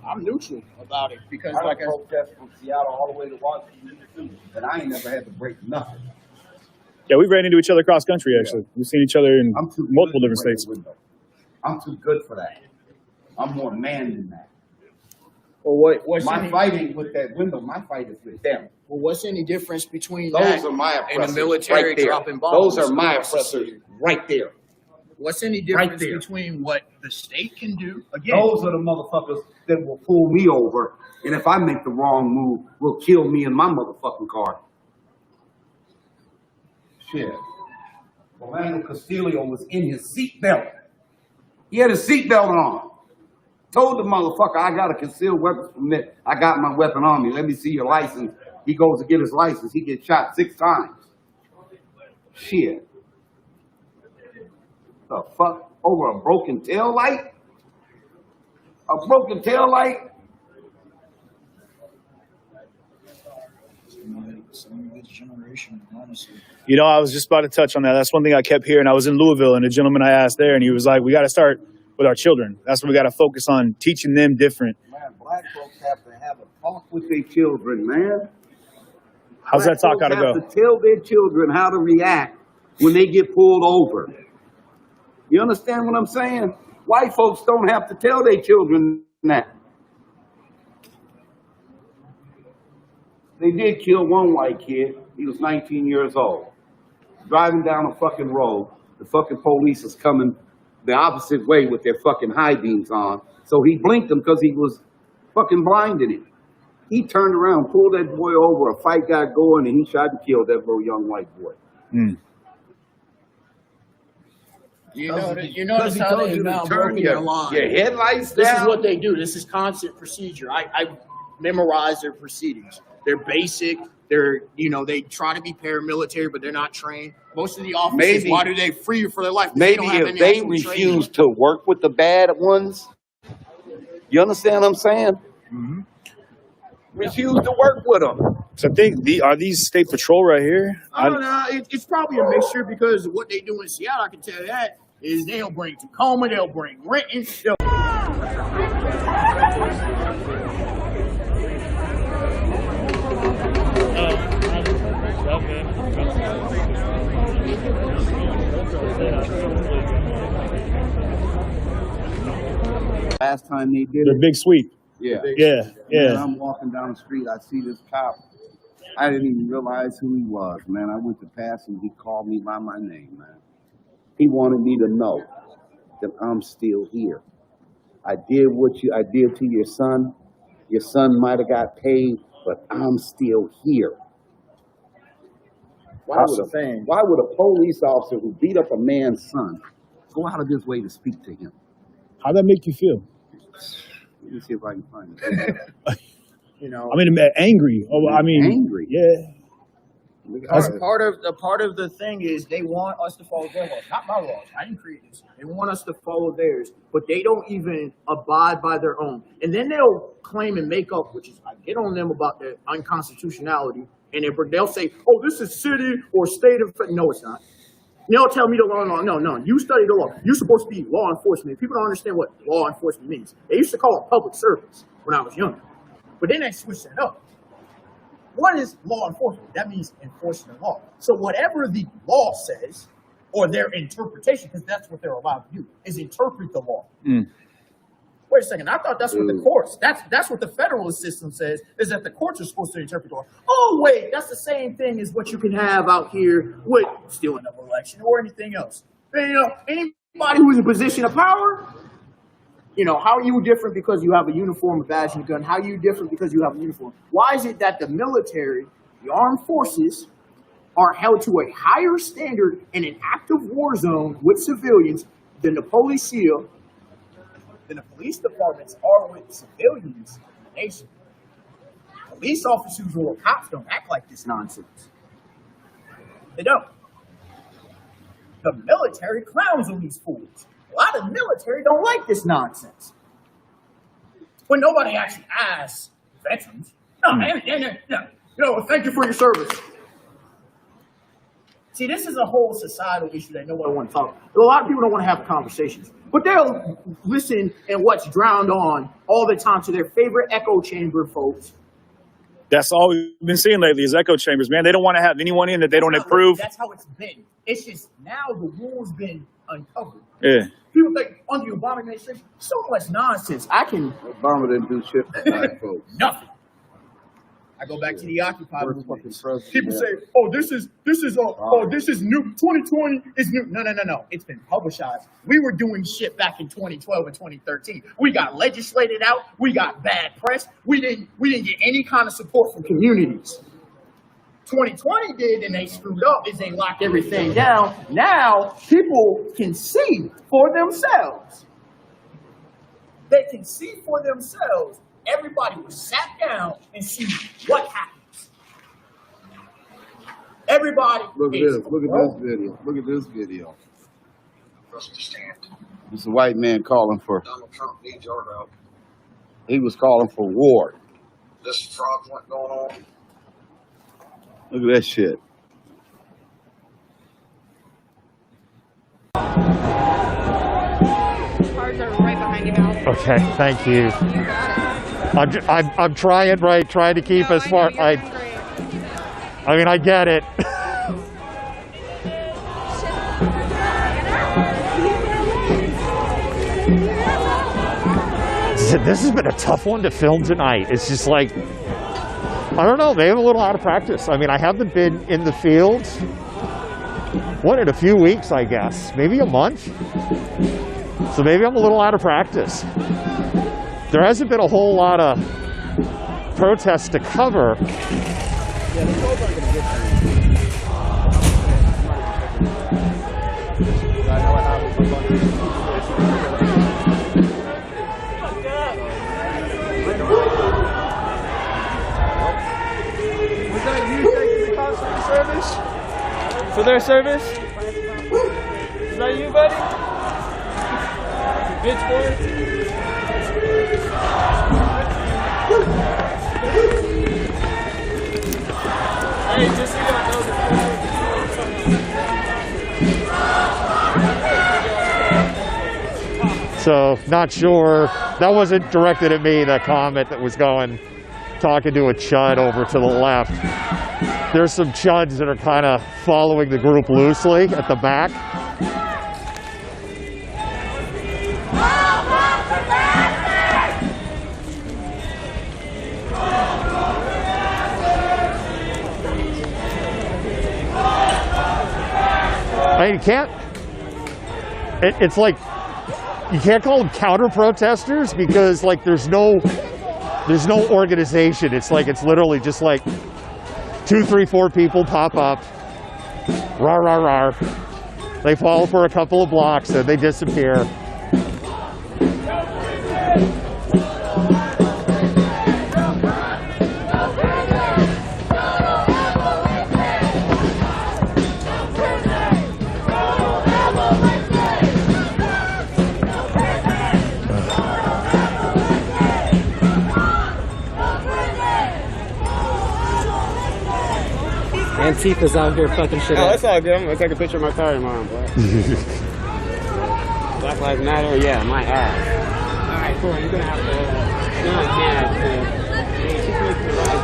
I'm neutral about it because I protest from Seattle all the way to Washington, D.C., and I ain't never had to break nothing. Yeah, we've ran into each other cross country, actually. We've seen each other in multiple different states. I'm too good for that. I'm more man than that. Well, what's my fight ain't with that window. My fight is with them. Well, what's any difference between those that are my and oppressors the military right there. dropping bombs? Those are my oppressors right there. What's any difference between what the state can do? Again, those are the motherfuckers that will pull me over, and if I make the wrong move, will kill me in my motherfucking car. Shit. Orlando Castillo was in his seatbelt. He had his seatbelt on. Told the motherfucker, I got a concealed weapons permit. I got my weapon on me. Let me see your license. He goes to get his license. He gets shot 6 times. Shit. The fuck? Over a broken tail light? A broken tail light? You know, I was just about to touch on that. That's one thing I kept hearing. I was in Louisville, and a gentleman I asked there, and he was like, we got to start with our children. That's what we got to focus on, teaching them different. Man, black folks have to have a talk with their children, man. How's that talk got to go? Have to tell their children how to react when they get pulled over. You understand what I'm saying? White folks don't have to tell their children that. They did kill one white kid. He was 19 years old. Driving down a fucking road, the fucking police is coming the opposite way with their fucking high beams on. So he blinked him because he was fucking blinding him. He turned around, pulled that boy over, a fight got going, and he shot and killed that little young white boy. You notice how they now broken their line. Your headlights This down. is what they do. This is constant procedure. I memorize their procedures. They're basic. They're, they try to be paramilitary, but they're not trained. Most of the officers, why do they free you for their life? Maybe if they refuse to work with the bad ones, you understand what I'm saying? Refuse to work with them. So I think are these state patrol right here? I don't know. It's probably a mixture because what they do in Seattle, I can tell you that, is they'll bring Tacoma, they'll bring Renton. Last time they did The big sweep. Yeah. Yeah. I'm walking down the street, I see this cop. I didn't even realize who he was, man. I went to pass him, he called me by my name, man. He wanted me to know that I'm still here. I did what I did to your son. Your son might have got paid, but I'm still here. Why would a police officer who beat up a man's son go out of his way to speak to him? How'd that make you feel? Let me see if I can find it. I mean, angry. Angry. Yeah. Part of the thing is they want us to follow their laws, not my laws. I didn't create this. They want us to follow theirs, but they don't even abide by their own. And then they'll claim and make up, which is I get on them about the unconstitutionality, and they'll say, "Oh, this is city or state of." No, it's not. They'll tell me the law. No. You study the law. You're supposed to be law enforcement. People don't understand what law enforcement means. They used to call it public service when I was younger, but then they switched it up. What is law enforcement? That means enforcing the law. So whatever the law says, or their interpretation, because that's what they're allowed to do, is interpret the law. Wait a second, I thought that's what the courts, that's what the federalist system says, is that the courts are supposed to interpret the law. Oh wait, that's the same thing as what you can have out here with stealing of election or anything else. And, anybody who's in a position of power, how are you different because you have a uniform, a badge, and a gun? How are you different because you have a uniform? Why is it that the military, the armed forces, are held to a higher standard in an active war zone with civilians than the police departments are with civilians in the nation? Police officers or cops don't act like this nonsense. They don't. The military clowns on these fools. A lot of the military don't like this nonsense. But nobody actually asks veterans. No, thank you for your service. See, this is a whole societal issue that nobody wants to talk about. A lot of people don't want to have conversations. But they'll listen and what's drowned on all the time to their favorite echo chamber folks. That's all we've been seeing lately is echo chambers, man. They don't want to have anyone in that they don't approve. That's how it's been. It's just now the rule's been uncovered. Yeah. People think under the Obama administration, so much nonsense. Obama didn't do shit for black folks. Nothing. I go back to the Occupy movement. People say, this is new. 2020 is new. No. It's been publicized. We were doing shit back in 2012 and 2013. We got legislated out. We got bad press. We didn't get any kind of support from communities. 2020 did, and they screwed up, is they locked everything down. Now people can see for themselves. They can see for themselves. Everybody was sat down and see what happens. Everybody. Look at this video. This is a white man calling for. Donald Trump needs our help. He was calling for war. This fraudulent going on. Look at that shit. Cars are right behind you, Val. Okay, thank you. I'm trying to keep as far. I mean, I get it. This has been a tough one to film tonight. It's just like I don't know. They have a little out of practice. I mean, I haven't been in the field, in a few weeks, I guess. Maybe a month. So maybe I'm a little out of practice. There hasn't been a whole lot of protests to cover. Service? For their service? Is that you, buddy? Bitch boy? Hey, just so you know. So, not sure. That wasn't directed at me, that comment that was talking to a chud over to the left. There's some chuds that are kind of following the group loosely at the back. I mean, you can't, it's like, you can't call them counter-protesters because, like, there's no organization. It's literally just like 2, 3, 4 people pop up, rah, rah, rah. They follow for a couple of blocks and they disappear. Antifa's out here fucking shit Oh, up. that's all good. I'm gonna take a picture of my car tomorrow, bro. Black Lives Matter, yeah, my ass. Alright, cool. You're gonna have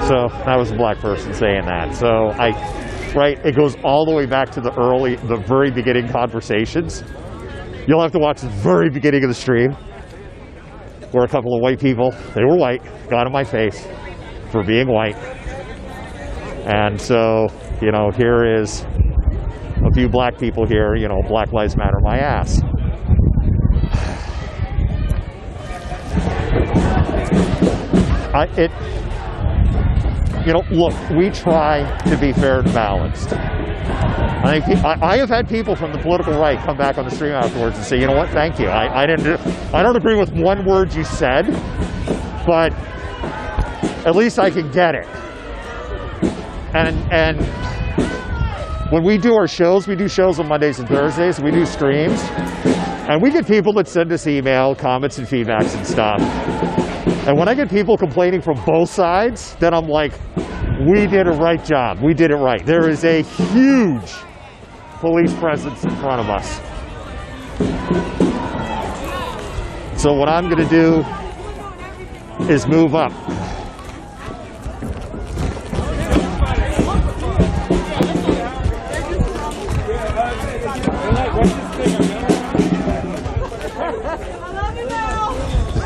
to. So that was a black person saying that. So it goes all the way back to the very beginning conversations. You'll have to watch the very beginning of the stream where a couple of white people, they were white, got in my face for being white. And so, here is a few black people here, Black Lives Matter my ass. Look, we try to be fair and balanced. I have had people from the political right come back on the stream afterwards and say, you know what, thank you. I don't agree with one word you said, but at least I can get it. And when we do our shows, we do shows on Mondays and Thursdays, we do streams, and we get people that send us email, comments, and feedbacks and stuff. And when I get people complaining from both sides, then I'm like, we did a right job. We did it right. There is a huge police presence in front of us. So what I'm going to do is move up.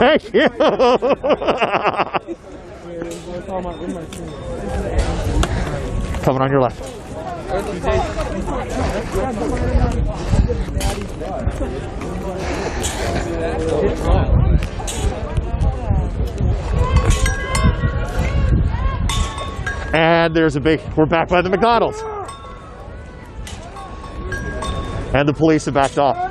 Thank you. Coming on your left. And we're back by the McDonald's. And the police have backed off.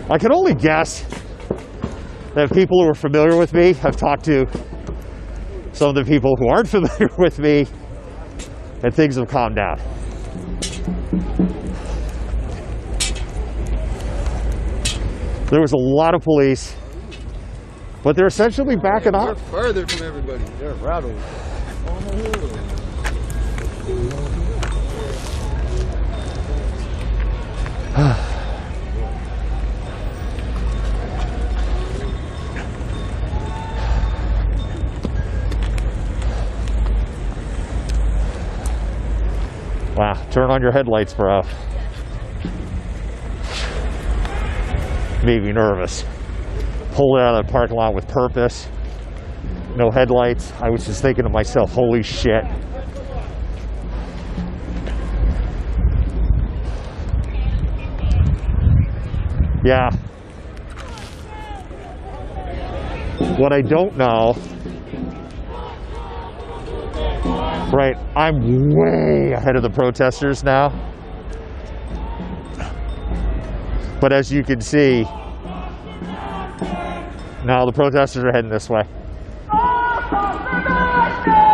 I can only guess that people who are familiar with me, I've talked to some of the people who aren't familiar with me, and things have calmed down. There was a lot of police, but they're essentially backing up. They're further from everybody. They're rattled. Wow, turn on your headlights, bro. Made me nervous. Pulled out of the parking lot with purpose. No headlights. I was just thinking to myself, holy shit. Yeah. What I don't know, right, I'm way ahead of the protesters now. But as you can see, now the protesters are heading this way.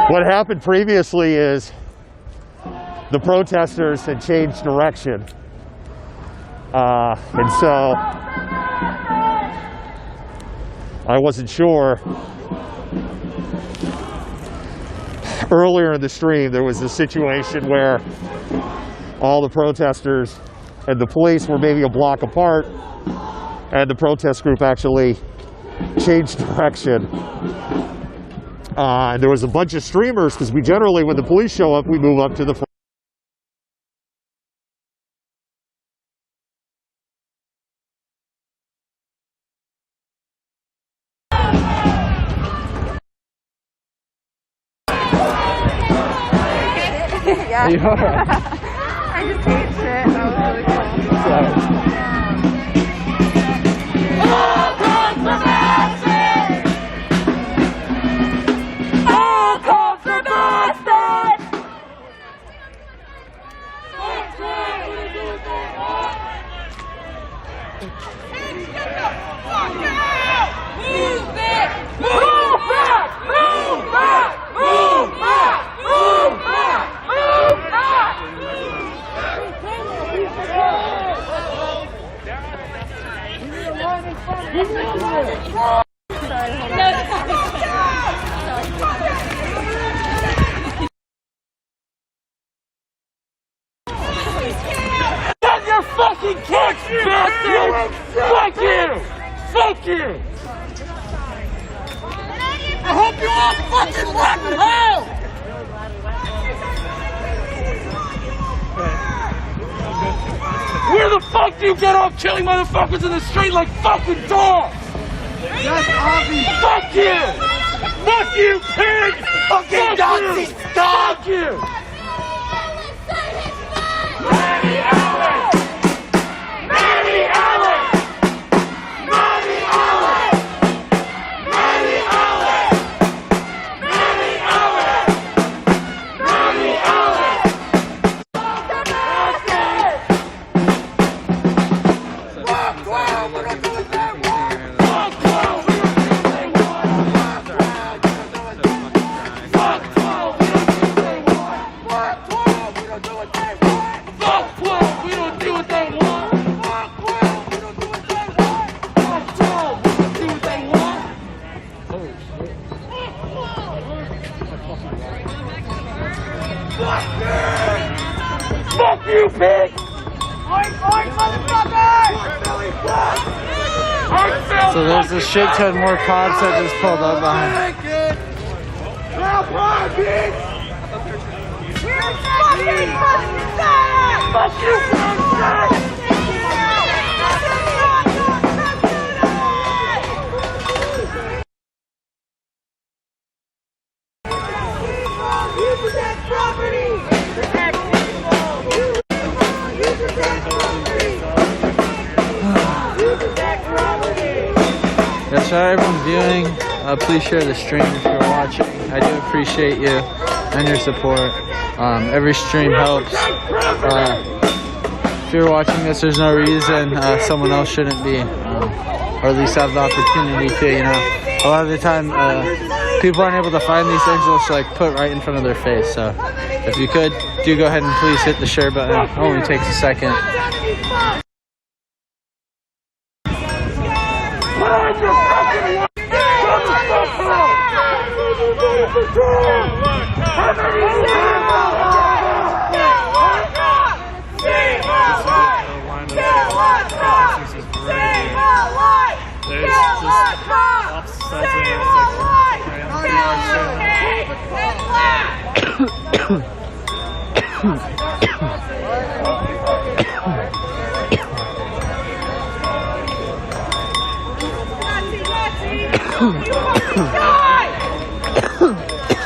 What happened previously is the protesters had changed direction. And so I wasn't sure. Earlier in the stream, there was a situation where all the protesters and the police were maybe a block apart, and the protest group actually changed direction. And there was a bunch of streamers, because we generally, when the police show up, we move up to the front. Yeah. You are right. I just ate shit. That was really cool. Sorry. All cops are bastard! Move back! Move back! Move back! Move back! Move back! Move back! Get your fucking kicks, bastard! Fuck you! Fuck you! I hope you all fucking rot in hell! Where the fuck do you get off killing motherfuckers in the street like fucking dogs? That's obvious. Fuck you! Fuck you, pig! Fucking Nazi dog! Fuck you! Manny Allen! Manny Allen! Manny Allen! Manny Allen! Manny Allen! Manny Allen! Fuck 12! We're gonna do it that way! Fuck 12! We're gonna do it that way! Fuck 12! We're gonna do it that way! Fuck 12! We're gonna do it that way! Fuck 12! We don't do it they want! Fuck 12! We don't do it they want! Fuck 12! We don't do what they want! Fuck you, pig! Oink, oink, motherfucker! So there's a shit ton more cops that just pulled up behind. Fuck you, bastard! You protect property! Protect people! You protect property! You protect property! Yeah, sorry everyone's viewing. Please share the stream if you're watching. I do appreciate you and your support. Every stream helps. If you're watching this, there's no reason someone else shouldn't be, or at least have the opportunity to, you know. A lot of the time, people aren't able to find these things, they'll just like put right in front of their face. So if you could, do go ahead and please hit the share button. It only takes a second.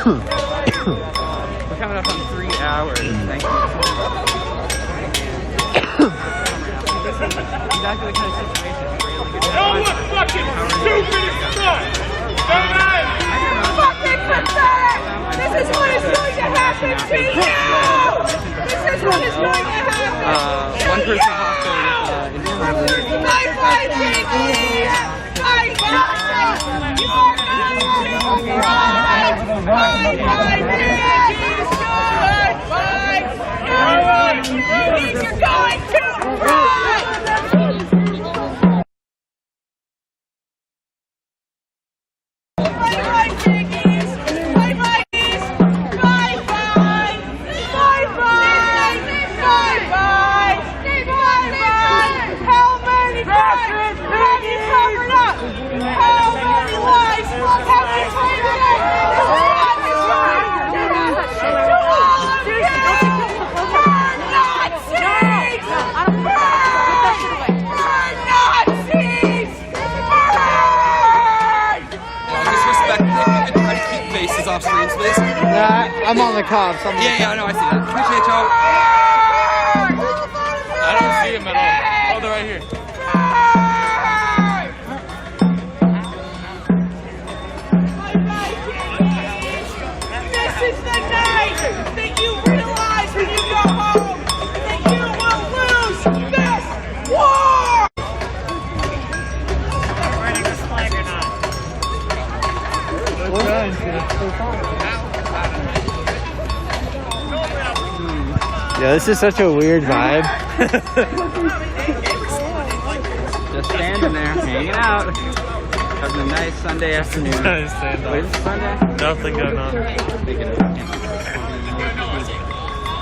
We're coming up on 3 hours. Thank you. Exactly the kind of situation where you're like, No one fucking stupid as fuck! Fucking pathetic! This is what is going to happen to you! This is what is going to happen! One person hospital Bye bye, Biggie! Bye bye! You're going to cry! Bye bye, Biggie! Bye bye! You're going to cry! Off screens, please. I'm on the cops. Yeah, I know, I see that. Appreciate y'all. I don't see him at all. Oh, they're right here. This is the night that you realize when you go home that you will lose this war! Wearing this flag or not? Yeah, this is such a weird vibe. Just standing there, hanging out. Having a nice Sunday afternoon. Nice stand up. Wait, it's Sunday? Nothing going on.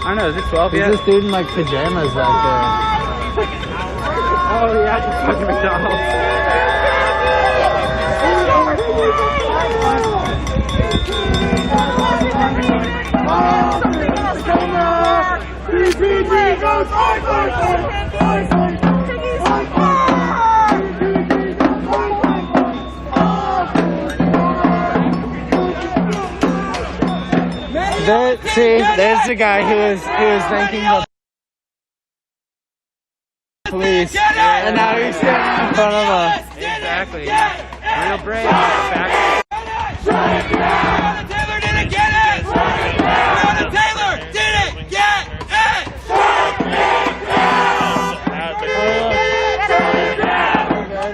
I don't know, is it 12 yet? There's this dude in like pajamas back there. Oh yeah, it's fucking McDonald's. See, there's the guy who was thanking the police, and now he's standing in front of us. Exactly. Real brave. Back. Taylor didn't get it! Taylor didn't get it!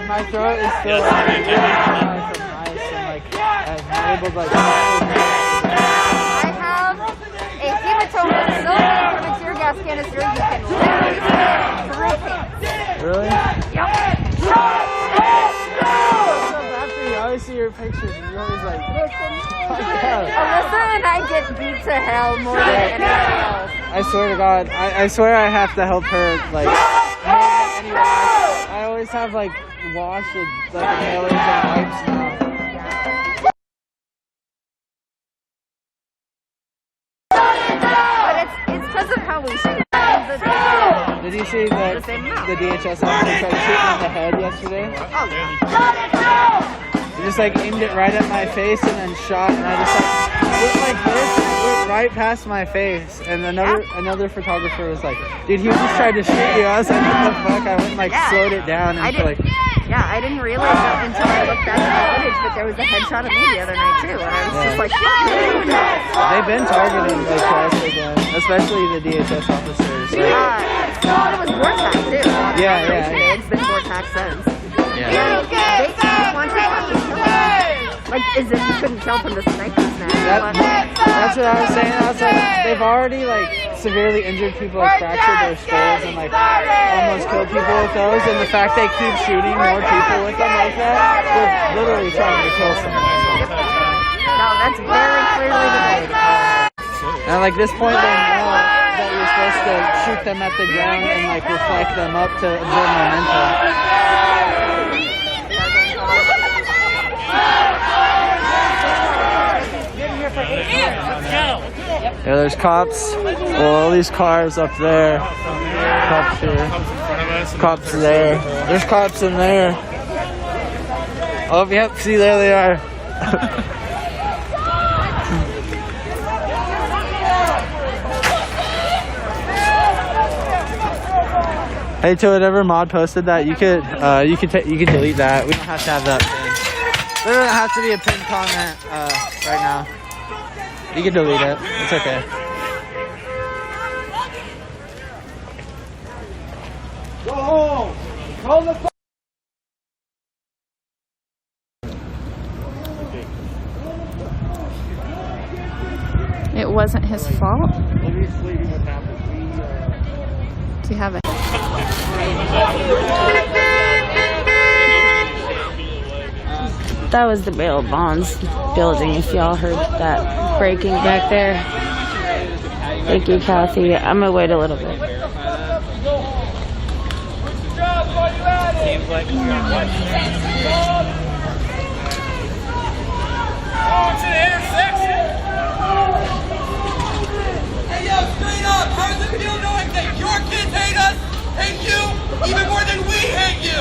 My throat is still like I'm able to like. A hematoma so big from a tear gas canister you can literally through pants. Really? Yep. After you always see your pictures and you're always like, Alyssa and I get beat to hell more than anything else. I swear to God, I swear I have to help her like anyway. I always have like wash the like inhalers and wipes now. Did you see the DHS officer tried to shoot me in the head yesterday? He just like aimed it right at my face and then shot, and I just like went like this, and it went right past my face. And another photographer was like, "Dude, he just tried to shoot you." I was like, "What the fuck?" I went and like slowed it down and like. Yeah, I didn't realize that until I looked back at the footage, but there was a headshot of me the other night too, and I was just like, they've been targeting like twice again, especially the DHS officers. Like, it was Vortax too. Yeah. It's been Vortax since. Yeah. They wanted to like, as if you couldn't tell from the snipers now. That's what I was saying. I was like, they've already like severely injured people, like fractured their skulls and like almost killed people with those. And the fact they keep shooting more people with them like that, they're literally trying to kill someone. No, that's very clearly the case. And like this point, they know that you're supposed to shoot them at the ground and like reflect them up to absorb momentum. Yeah, there's cops. Well, all these cars up there. Cops here. Cops there. There's cops in there. Oh, yep. See, there they are. Hey, to whatever mod posted that, you could delete that. We don't have to have that pin. There doesn't have to be a pinned comment right now. You can delete it. It's okay. Go home. Call the. It wasn't his fault. Do you have it? That was the bail bonds building, if y'all heard that breaking back there. Thank you, Kathy. I'm gonna wait a little bit. On to the intersection. Hey, yo, straight up, how's it feel knowing that your kids hate you, even more than we hate you?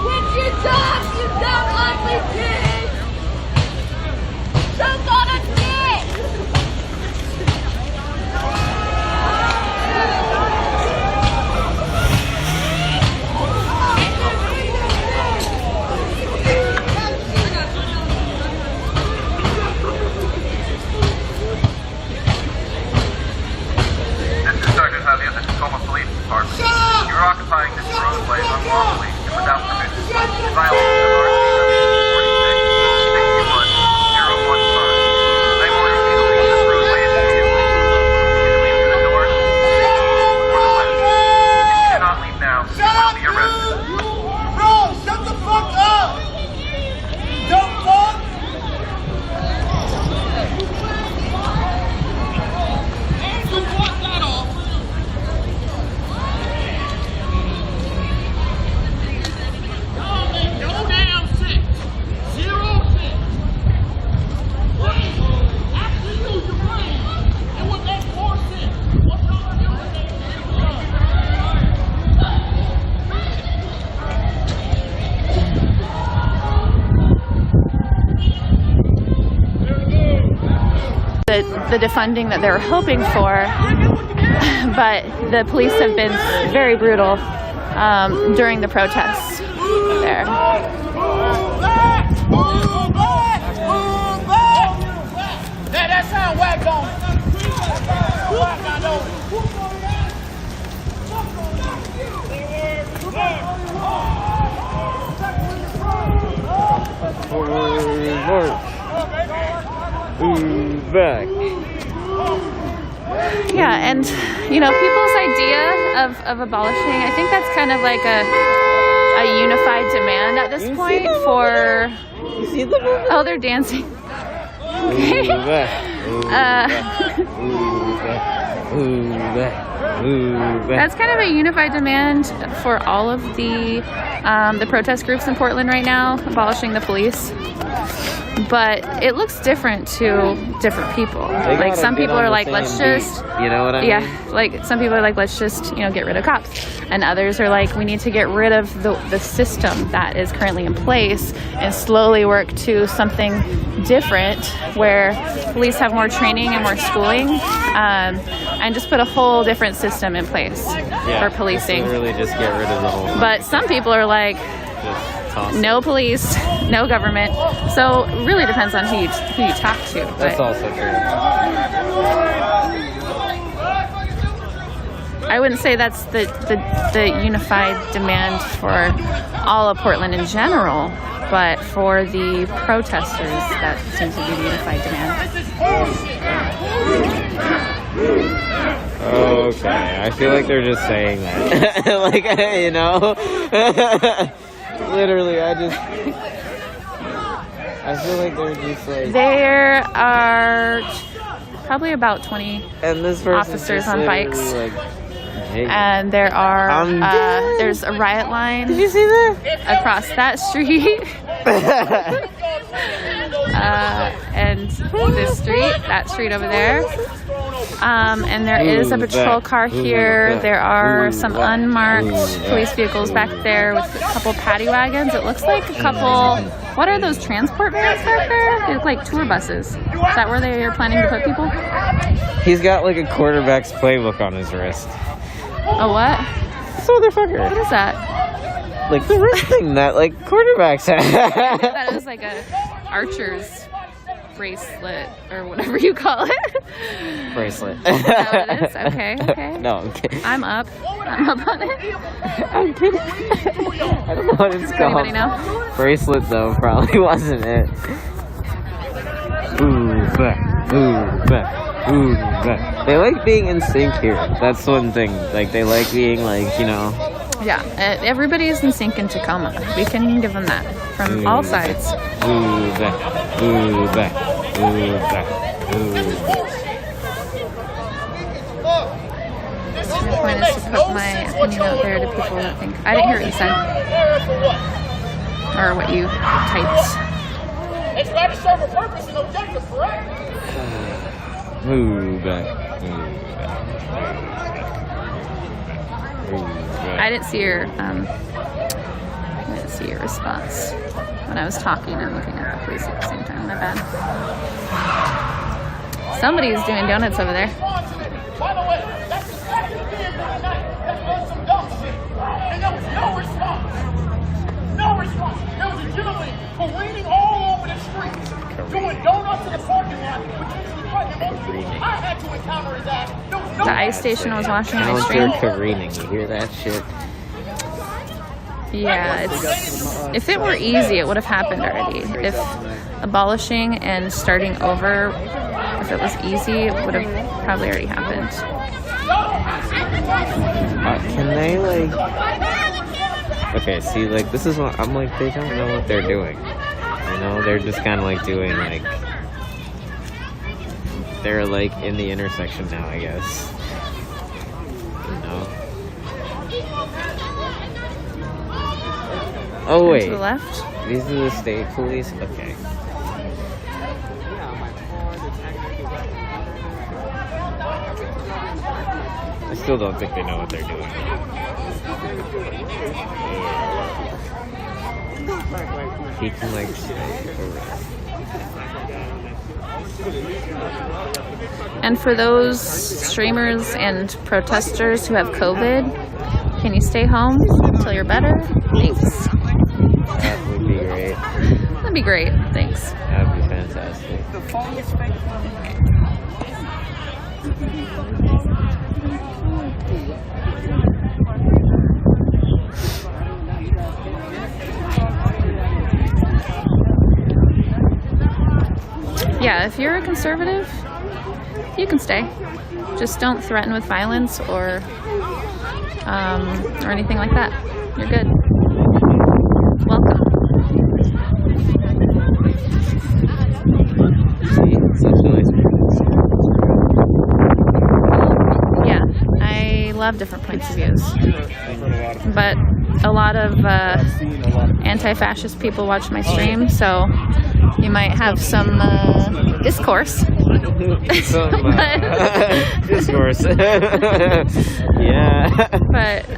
Would you talk, you dumb, ugly kid? Jump on a stick! Sergeant Javier of the Tacoma Police Department. You're occupying this roadway unlawfully and without permission. In violation of RCW 46-61015. I order you to leave this roadway immediately. Either leave through the door, or the left. If you do not leave now, you will be arrested. Bro, shut the fuck up! Dumb fuck! You want that off? No damn six. 0 6. Actually use your brain. And what that 4 6. What y'all The defunding that they were hoping for, but the police have been very brutal during the protests there. That sound whack on. Back. Yeah, and you know, people's idea of abolishing, I think that's kind of like a unified demand at this point for. You see the movie? Oh, they're dancing. Okay. That's kind of a unified demand for all of the protest groups in Portland right now, abolishing the police. But it looks different to different people. Like some people are like, let's just, you know what I mean? Yeah, like some people are like, let's just, get rid of cops. And others are like, we need to get rid of the system that is currently in place and slowly work to something different where police have more training and more schooling, and just put a whole different system in place for policing. Really just get rid of the whole thing. But some people are like, no police, no government. So it really depends on who you talk to. That's also true. I wouldn't say that's the unified demand for all of Portland in general, but for the protesters, that seems to be the unified demand. Okay, I feel like they're just saying that. Like, you know? Literally, I feel like they're just like... There are probably about 20 officers on bikes. Like, hey. And there are, there's a riot line. Did you see that? Across that street. And this street, that street over there. And there is a patrol car here. There are some unmarked police vehicles back there with a couple paddy wagons. It looks like a couple, what are those transport vans back there? They look like tour buses. Is that where they are planning to put people? He's got like a quarterback's playbook on his wrist. A what? This motherfucker. What is that? Like the wrist thing that like quarterbacks have. That is like a archer's bracelet or whatever you call it. Bracelet. Is that what it is? Okay, okay. No, I'm kidding. I'm up on it. I'm kidding. I don't know what it's called. Anybody know? Bracelet though probably wasn't it. Ooh, back. Ooh, back. Ooh, back. They like being in sync here. That's one thing. Like they like being like, you know. Yeah, everybody's in sync in Tacoma. We can give them that from all sides. Ooh, back. Ooh, back. Ooh, back. Ooh, back. The point is to put my opinion out there to people that think. I didn't hear what you said. Or what you typed. It's got to serve a purpose and objective, correct? Ooh, back. Ooh, back. Ooh, back. I didn't see your response when I was talking and looking at the police at the same time. My bad. Somebody's doing donuts over there. By the way, that's exactly the vehicle tonight that done some dumb shit. And there was no response. No response. There was a gentleman careening all over the streets, doing donuts in the parking lot, potentially threatening people. I had to encounter his ass. The ice station was watching my Now stream. they're careening. You hear that shit? Yeah, if it were easy, it would have happened already. If abolishing and starting over, if it was easy, it would have probably already happened. Can they like? Okay, see, like this is what I'm like. They don't know what they're doing. You know, they're just kind of like doing like. They're like in the intersection now, I guess. You know. Oh wait. To the left? These are the state police? Okay. I still don't think they know what they're doing. He can like stay around. And for those streamers and protesters who have COVID, can you stay home until you're better? Thanks. That would be great. That'd be great. Thanks. That'd be fantastic. Yeah, if you're a conservative, you can stay. Just don't threaten with violence or anything like that. You're good. Welcome. Yeah, I love different points of views. But a lot of anti-fascist people watch my stream, so you might have some discourse. Discourse. Yeah. But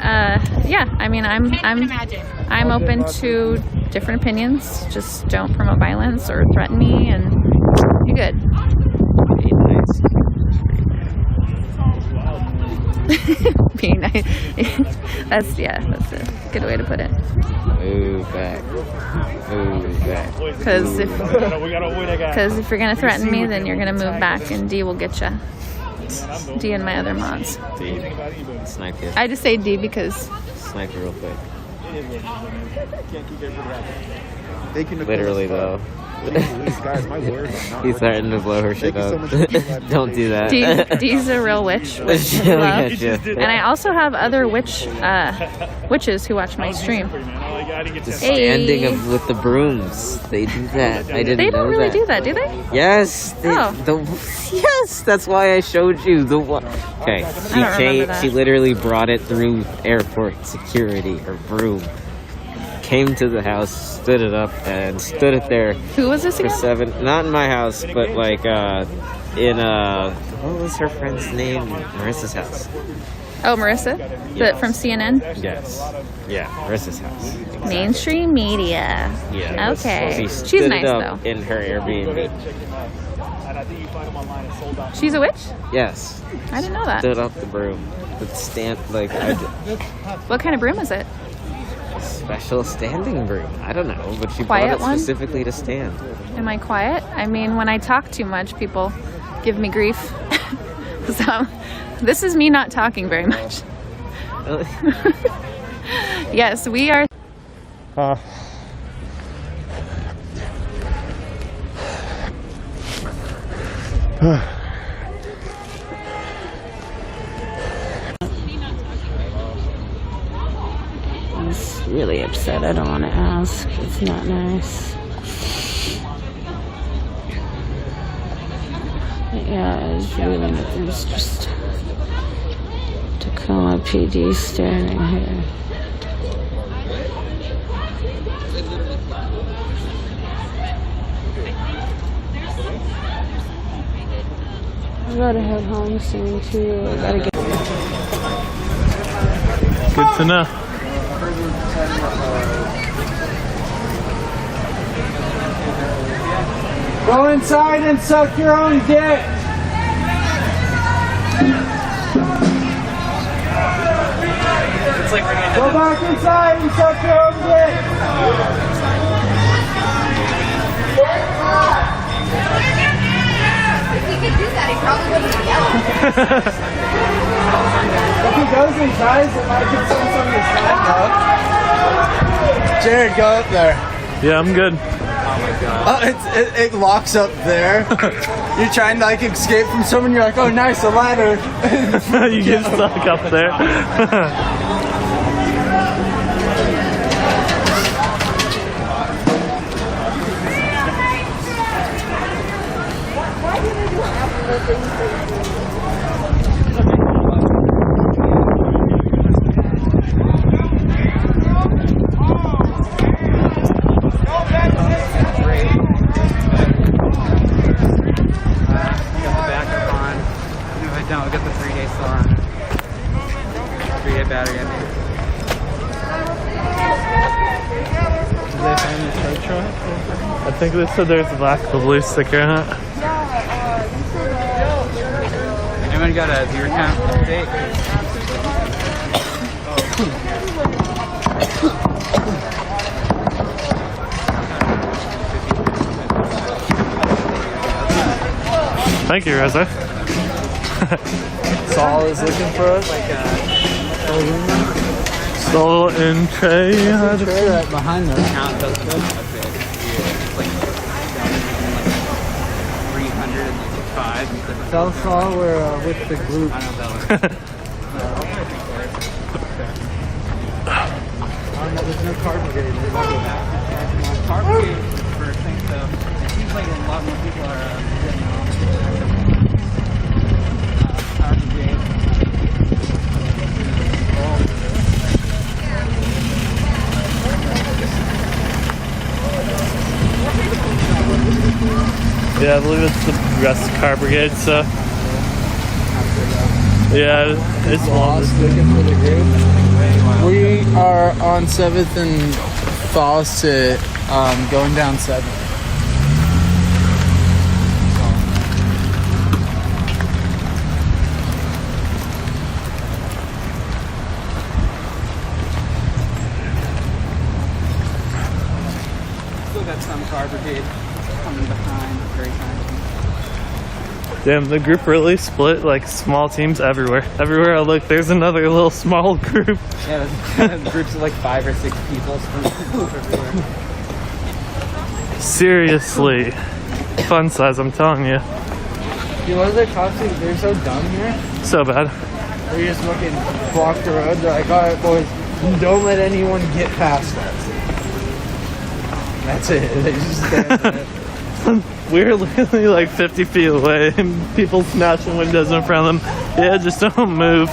yeah, I mean, I'm open to different opinions. Just don't promote violence or threaten me, and you're good. Be nice. That's a good way to put it. Move back. Move back. Because if you're gonna threaten me, then you're gonna move back, and D will get you. D and my other mods. D. Snipe you. I just say D because. Snipe you real quick. Literally though. He's starting to blow her shit up. Don't do that. D's a real witch. And I also have other witches who watch my stream. The standing with the brooms. They do that. I didn't know that. They don't really do that, do they? Yes. Yes. That's why I showed you the one. Okay. She literally brought it through airport security. Her broom. Came to the house, stood it up, and stood it there. Who was this again? For 7. Not in my house, but like in what was her friend's name? Marissa's house. Oh, Marissa? Yes. From CNN? Yes. Yeah, Marissa's house. Mainstream media. Yeah. Okay. She She's stood nice, it though. up in her Airbnb. She's a witch? Yes. I didn't know that. Stood up the broom. With stand, like, What kind of broom is it? special standing broom. I don't know, but she Quiet brought it one? specifically to stand. Am I quiet? I mean, when I talk too much, people give me grief. So, this is me not talking very much. Yes, we are. He's really upset. I don't want to ask. It's not nice. But yeah, it's really there's just Tacoma PD standing here. I gotta head home soon too. I gotta get. Good to know. Go inside and suck your own dick. Go back inside and suck your own dick. If he could do that, he probably wouldn't yell. If he goes inside, it might get some of his side, Jared, go up there. Yeah, I'm good. It locks up there. You're trying to like escape from someone. You're like, oh, nice, a ladder. You get stuck up there. No, we got the 3-day still on. 3-day battery, I think. Did they find the tow truck? I think they said there's a black blue sticker on it. Anyone got a viewer count update? Thank you, Reza. Saul is looking for us. Saul and Trey. Trey right behind them. Count does good. It's like 305. Tell Saul we're with the group. I don't know that There's no car brigade. one. Car brigade for things, so it seems like a lot more people are getting on. Car brigade. Yeah, I believe it's the Rest Car Brigade, so. Yeah, it's lost looking for the group. We are on 7th and Fawcett, going down 7th. Still got some car brigade coming behind very time. Damn, the group really split, like, small teams everywhere. Everywhere I look, there's another little small group. Yeah, groups of like 5 or 6 people everywhere. Seriously. Fun size, I'm telling you. You know, the cops, they're so dumb here. So bad. They just fucking block the road. They're like, alright, boys, don't let anyone get past us. That's it. They just stand there. We're literally like 50 feet away and people smashing windows in front of them. Yeah, just don't move.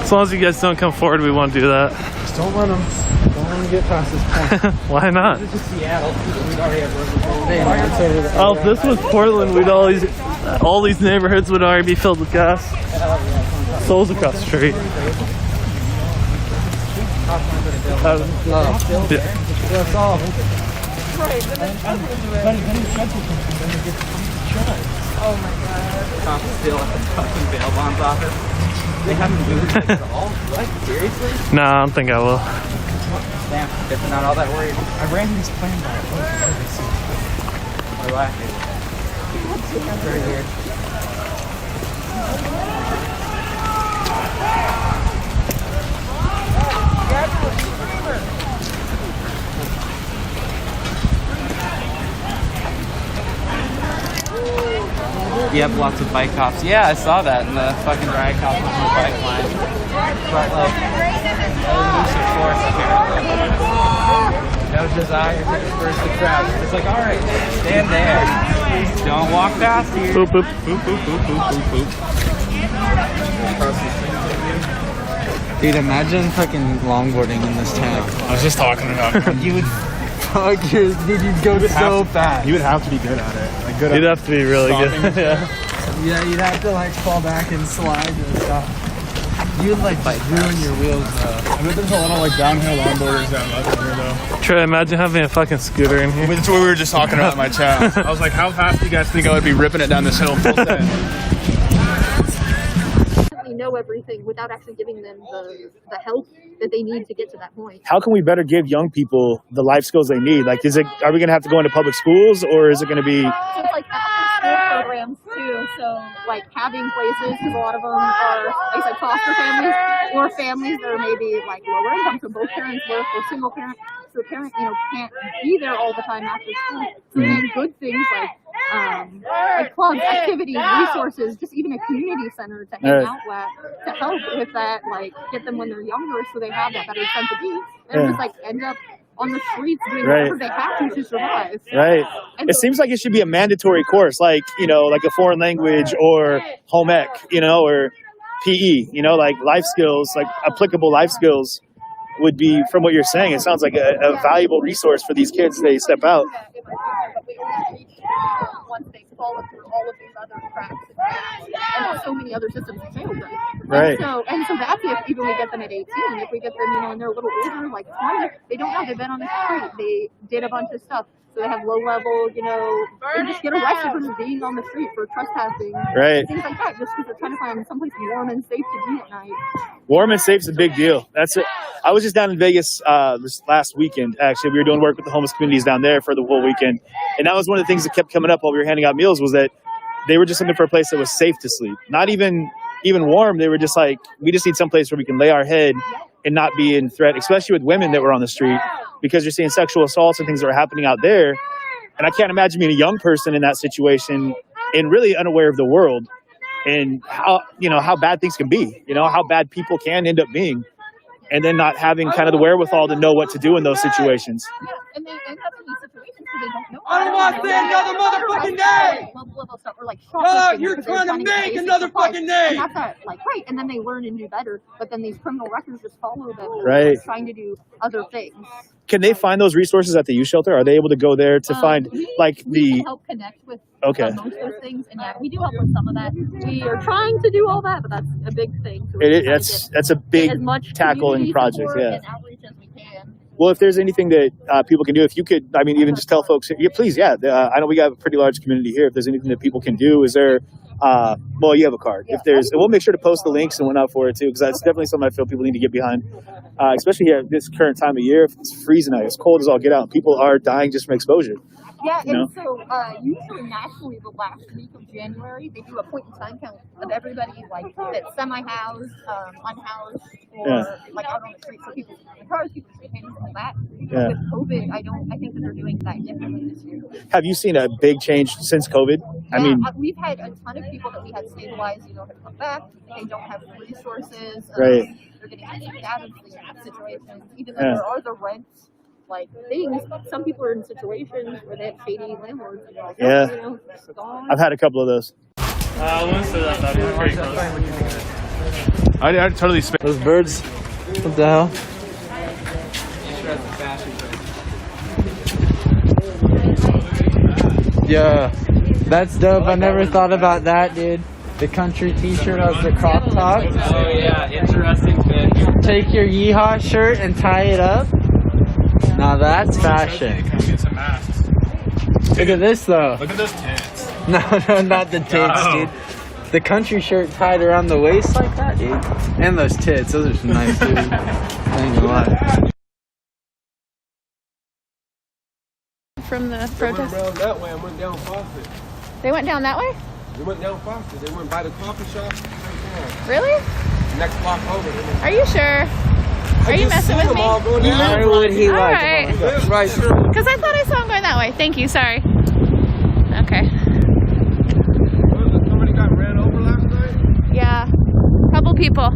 As long as you guys don't come forward, we won't do that. Just don't let them get past this point. Why not? This is Seattle. We'd already have Oh, if this was Portland, we'd always all these neighborhoods would already be filled with gas. Souls across the street. That's all. Oh my god. Tom is still at the fucking bail bonds office. They haven't moved it at all. What? Seriously? Nah, I don't think I will. Damn, guess I'm not all that worried. I ran these plans by it. We're laughing. Very weird. You have lots of bike cops. Yeah, I saw that in the fucking riot cops on the bike line. But like, no use of force apparently. No desire to disperse the crowd. It's like, alright, stand there. Don't walk past here. Boop, boop, boop, boop, boop, boop, boop, boop. Dude, imagine fucking longboarding in this town. I was just talking about it. You would fuck your, dude, you'd go so fast. You would have to be good at it. Like good You'd at have to be really good. Yeah, you'd have to like fall back and slide and stuff. You'd like ruin your wheels though. I bet there's a lot of like downhill longboarders down here though. Trey, imagine having a fucking scooter in here. That's what we were just talking about in my chat. I was like, how fast do you guys think I would be ripping it down this hill full set? Know everything without actually giving them the help that they need to get to that point. How can we better give young people the life skills they need? Like, are we going to have to go into public schools, or is it going to be? So it's like after-school programs too. So like having places, because a lot of them are, like I said, foster families or families that are maybe like lower income, so both parents work or single parent. So the parent, can't be there all the time after school. So then good things like clubs, activities, resources, just even a community center to hang out at, to help with that, like get them when they're younger so they have that better sense of being. And just like end up on the streets doing whatever they have to survive. Right. And It seems like it should be a mandatory course, like, like a foreign language or home ec, or PE, like life skills, like applicable life skills would be, from what you're saying, it sounds like a valuable resource for these kids as they step out. Once they follow through all of these other cracks and so many other systems have failed them. Right. And so that's if even we get them at 18. If we get them, and they're a little older, like 20, they don't know. They've been on the street. They did a bunch of stuff. So they have low level, they just get arrested for just being on the street for trespassing. Right. Things like that, just because they're trying to find someplace warm and safe to be at night. Warm and safe is a big deal. That's it. I was just down in Vegas this last weekend. Actually, we were doing work with the homeless communities down there for the whole weekend, and that was one of the things that kept coming up while we were handing out meals, was that they were just looking for a place that was safe to sleep. Not even warm. They were just like, we just need some place where we can lay our head and not be in threat, especially with women that were on the street, because you're seeing sexual assaults and things that are happening out there. And I can't imagine being a young person in that situation and really unaware of the world and how bad things can be, how bad people can end up being, and then not having kind of the wherewithal to know what to do in those situations. And they end up in these situations because they don't know. I don't want to say another motherfucking day. Level stuff, or like you're trying to make another fucking day. And that's that, right. And then they learn and do better, but then these criminal records just follow them. Right. Trying to do other things. Can they find those resources at the youth shelter? Are they able to go there to find we can help connect with most of those things, and we do help with some of that. We are trying to do all that, but that's a big thing. So that's a big tackling project. Yeah. And outreach as we can. Well, if there's anything that people can do, if you could, even just tell folks, please, I know we got a pretty large community here. If there's anything that people can do, is there, you have a card. If there's, and we'll make sure to post the links and whatnot for it too, because that's definitely something I feel people need to get behind, especially at this current time of year. It's freezing out, it's cold as all get out. People are dying just from exposure. Yeah, and so usually nationally the last week of January, they do a point in time count of everybody that's semi-housed, unhoused, or like out on the street, so people in cars, people sleeping, and all that. Yeah. With COVID, I think that they're doing that differently this year. Have you seen a big change since COVID? We've had a ton of people that we had stabilized, have come back. They don't have resources. Right. They're getting kicked out of these situations, even though there are the rents. Things. Some people are in situations where they have shady landlords. I've had a couple of those. I want to say that back. We're pretty close. I totally those birds. What the hell? Yeah, That's dope. I never thought about that, dude. The country t-shirt has the crop top. Oh yeah, interesting fit. Take your yeehaw shirt and tie it up. Now that's fashion. Look at this though. Look at those tits. No, not the tits, dude. The country shirt tied around the waist like that, dude. And those tits. Those are some nice, dude. I ain't gonna lie. From the protest? They went around that way and went down Fawcett. They went down that way? They went down Fawcett. They went by the coffee shop. Really? Next block over. Are you sure? Are you messing with me? Why would he All like? right. Right. Because I thought I saw him going that way. Thank you. Sorry. Okay. Somebody got ran over last night? Yeah. Couple people.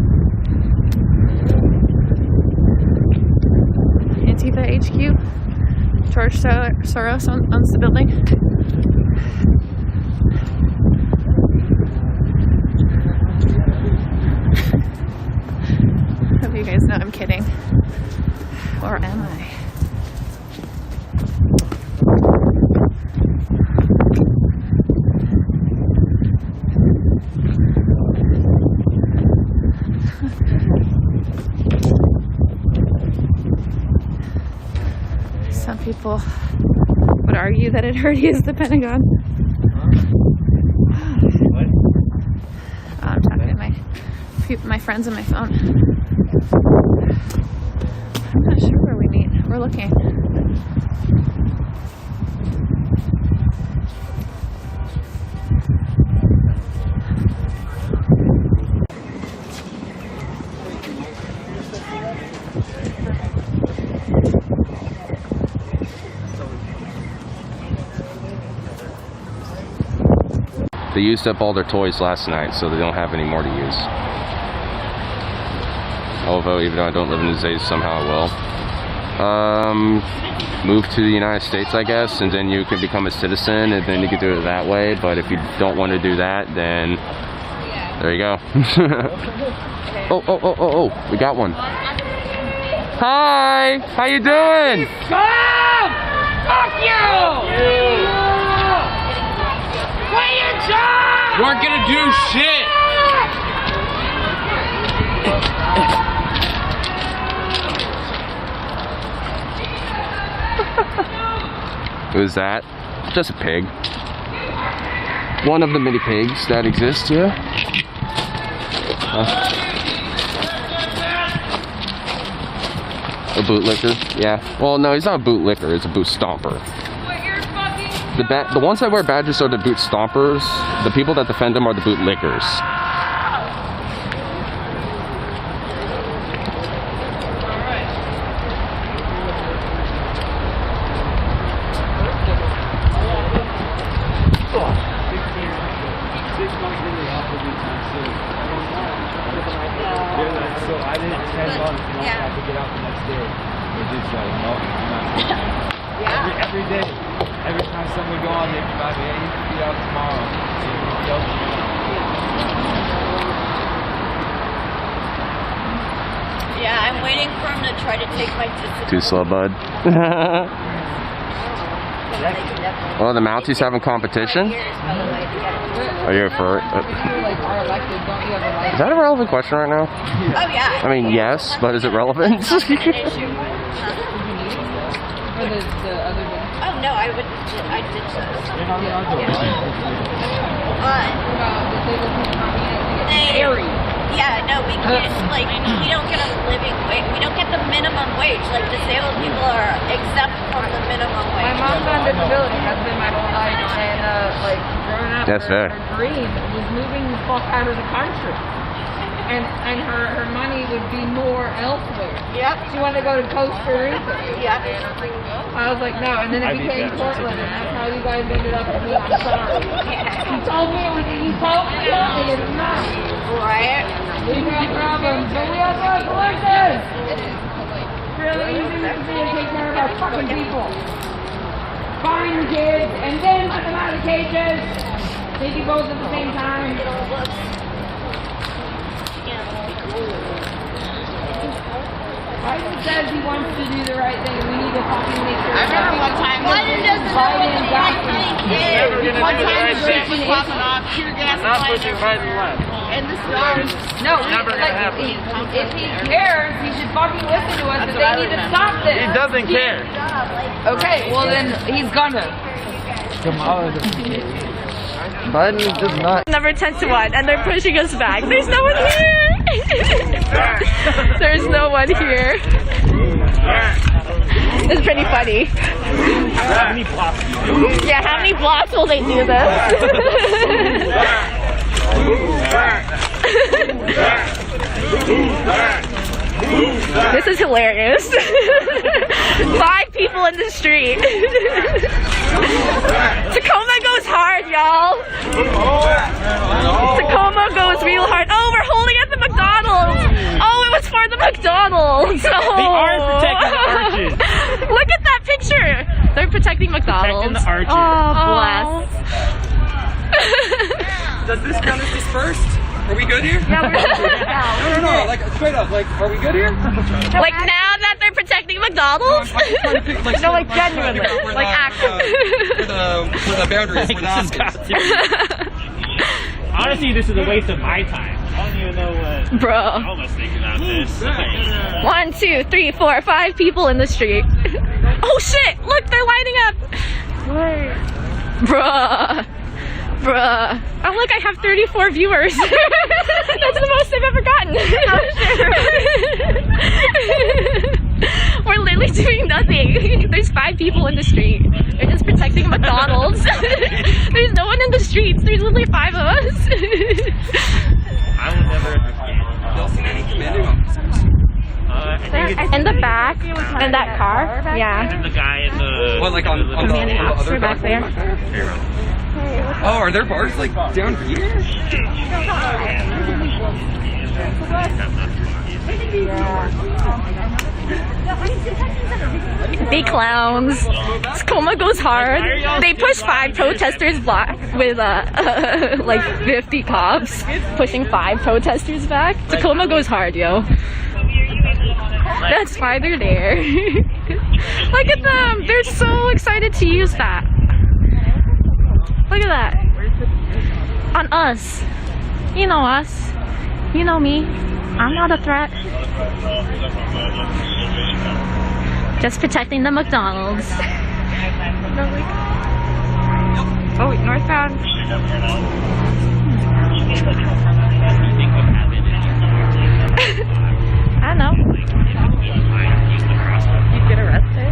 Antifa HQ. George Soros owns the building. Hope you guys know I'm kidding. Or am I? Some people would argue that it already is the Pentagon. I'm talking to my friends on my phone. I'm not sure where we meet. We're looking. They used up all their toys last night, so they don't have any more to use. Although, even though I don't live in the States, somehow I will. Move to the United States, I guess, and then you can become a citizen, and then you can do it that way. But if you don't want to do that, then there you go. Oh, we got one. Hi, how you doing? Come! Fuck you! What your job? You aren't gonna do shit. Who's that? Just a pig. One of the many pigs that exist here. A bootlicker? Yeah. Well, no, he's not a bootlicker. He's a boot stomper. The ones that wear badges are the boot stompers. The people that defend them are the bootlickers. So I didn't intend on if you don't have to get out the next day. They just like, no, I'm not. Every day. Every time someone go on, they come out, yeah, you can be out tomorrow. Yeah, I'm waiting for him to try to take my discipline. Too slow, bud. Oh, the Mounties having competition? Are you for it? Is that a relevant question right now? Oh, yeah. I mean, yes, but is it relevant? Oh, no, I did yeah, no, we can't, like, we don't get a living wage. We don't get the minimum wage. Like, disabled people are exempt from the minimum wage. My mom's on disability. That's been my whole life. And, like, growing up, That's fair. her dream was moving the fuck out of the country. And her money would be more elsewhere. Yep. She wanted to go to Costa Rica. Yep. I was like, no. And then it became Portland, and that's how you guys ended up with me. I'm sorry. You told me it was, it's not. Right. We have problems, but we also have solutions. Really easy to be and take care of our fucking people. Find the kids, and then put them out of the cages. They do both at the same time. Biden says he wants to do the right thing. We need to fucking make sure. I remember one time Biden doesn't know what the right thing is. One time he was popping off tear gas in the stars. No, if he cares, he should fucking listen to us. If they need to stop this. He doesn't care. Okay, well then he's gonna. Biden does not. Number 10 to 1, and they're pushing us back. There's no one here. There's no one here. It's pretty funny. How many blocks? Yeah, how many blocks will they do this? This is hilarious. 5 people in the street. Tacoma goes hard, y'all. Tacoma goes real hard. Oh, we're holding at the McDonald's. Oh, it was for the McDonald's. Oh. They are protecting the arches. Look at that picture. They're protecting McDonald's. Protecting the arches. Oh, bless. Does this count as dispersed? Are we good here? Yeah, we're good. No, like straight up, like, are we good here? Like now that they're protecting McDonald's? No, like genuinely. Like actually. Where the boundaries, where the asking. Honestly, this is a waste of my time. I don't even know what Bro. I was thinking about this. 1, 2, 3, 4, 5 people in the street. Oh shit! Look, they're lining up. Bruh. Bruh. Oh look, I have 34 viewers. That's the most I've ever gotten. We're literally doing nothing. There's 5 people in the street. They're just protecting McDonald's. There's no one in the streets. There's literally 5 of us. I would never understand. Y'all seen any commanding officers? In the back, in that car, yeah. And the guy in the... What, like on the Commanding officer other back there. Oh, are there bars like down here? They clowns. Tacoma goes hard. They push 5 protesters back with like 50 cops pushing 5 protesters back. Tacoma goes hard, yo. That's why they're there. Look at them. They're so excited to use that. Look at that. On us. You know us. You know me. I'm not a threat. Just protecting the McDonald's. Oh, wait, northbound. I don't know. You'd get arrested?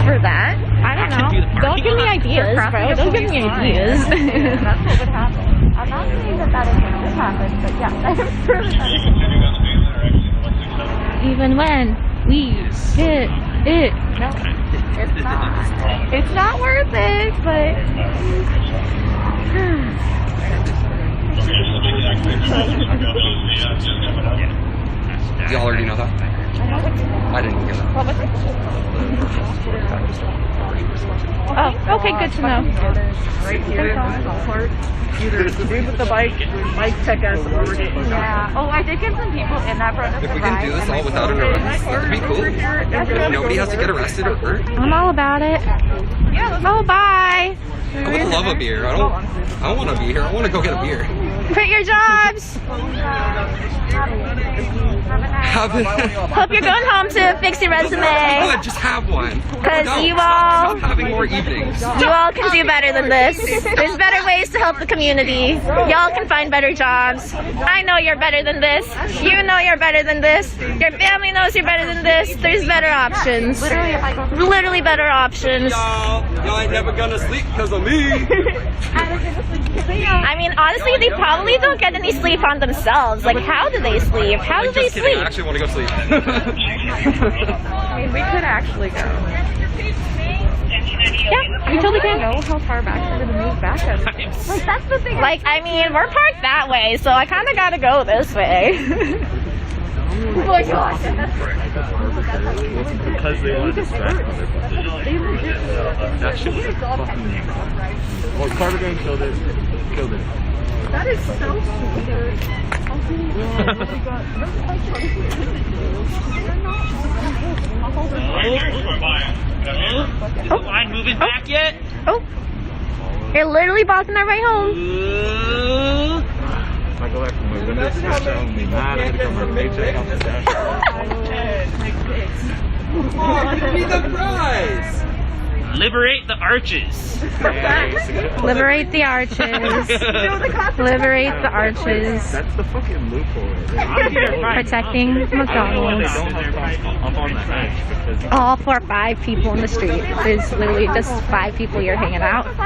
For that? I don't know. Don't give me ideas, bro. Don't give me ideas. That's what would happen. I'm not saying that that would happen, but yeah, I'm sure that is. Even when we hit it. No, it's not. It's not worth it, but... Y'all already know that? I didn't hear that. What was it? Oh, okay, good to know. Right here, either the dude with the bike check us or we're getting Yeah. Oh, I did get some people in that front of If we can do this all without an arrest, that would be cool. Nobody has to get arrested or hurt. I'm all about it. Oh, bye. I would love a beer. I don't want to be here. I want to go get a beer. Quit your jobs. Hope you're going home to fix your resume. Good, just have one. Because you all... Stop having more evenings. You all can do better than this. There's better ways to help the community. Y'all can find better jobs. I know you're better than this. You know you're better than this. Your family knows you're better than this. There's better options. Literally better options. Y'all ain't never gonna sleep because of me. I mean, honestly, they probably don't get any sleep on themselves. Like, how do they sleep? How do they Just kidding. sleep? I actually want to go sleep. I mean, we could actually go. Yeah, we totally can. I don't know how far back we're gonna move back. Like, that's the thing. Like, I mean, we're parked that way, so I kind of gotta go this way. Oh my gosh. Because they want to distract other That shit was well, Carter Gang killed it. That is so stupid. Is the line moving back yet? Oh. They're literally blocking our way home. If I go back from my window, it's going to be mad. I'm going to come my paycheck off the dash. Give me the prize! Liberate the arches. Liberate the arches. Liberate the arches. That's the fucking loophole. Protecting McDonald's. All for 5 people in the street. There's literally just 5 people here hanging out. I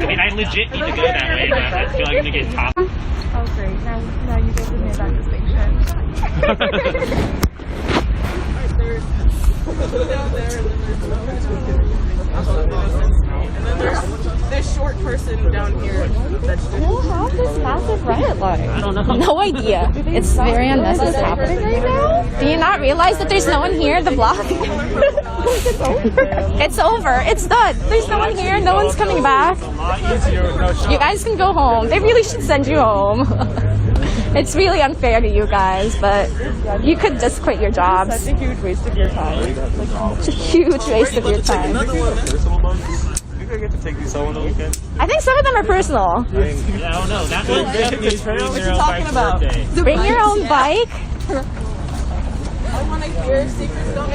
mean, I legit need to go that way, but I feel like I'm going to get top. Oh, great. Now you guys have made that distinction. And then there's this short person down here. Who has this massive riot line? I don't know. No idea. It's very unnecessary. What's happening right now? Do you not realize that there's no one here at the block? It's over. It's done. There's no one here. No one's coming back. You guys can go home. They really should send you home. It's really unfair to you guys, but you could just quit your jobs. Such a huge waste of your time. It's a huge waste of your time. I get to take these home on the weekend. I think some of them are personal. Yeah, I don't know. That one definitely is bring your own bike's birthday. Bring your own bike? I want to hear secrets don't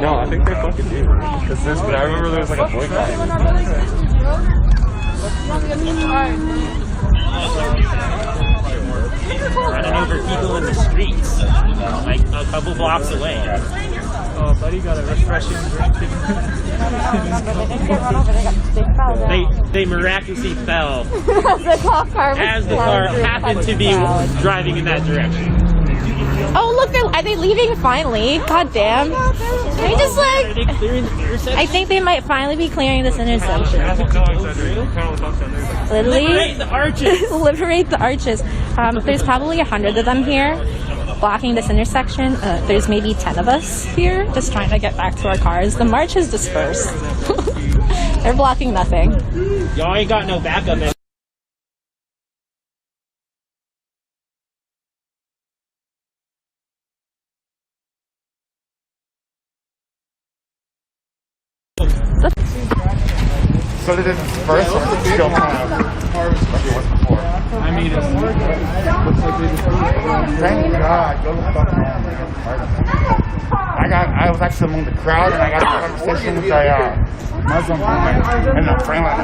No, I think they fucking do. Because I remember there was like a boycott. Running over people in the streets, like a couple blocks away. Oh, buddy got a refreshing drink. They miraculously fell as the car happened to be driving in that direction. Oh, look, are they leaving finally? God damn. They just like... I think they might finally be clearing this intersection. Literally? Liberate the arches! Liberate the arches. There's probably 100 of them here blocking this intersection. There's maybe 10 of us here just trying to get back to our cars. The march is dispersed. They're blocking nothing. Y'all ain't got no backup. So did it first or still kind of like it was before? I mean, it looks like they just... Thank God. Go the fuck home. I was actually among the crowd and I got a conversation with a Muslim woman and a friend like, I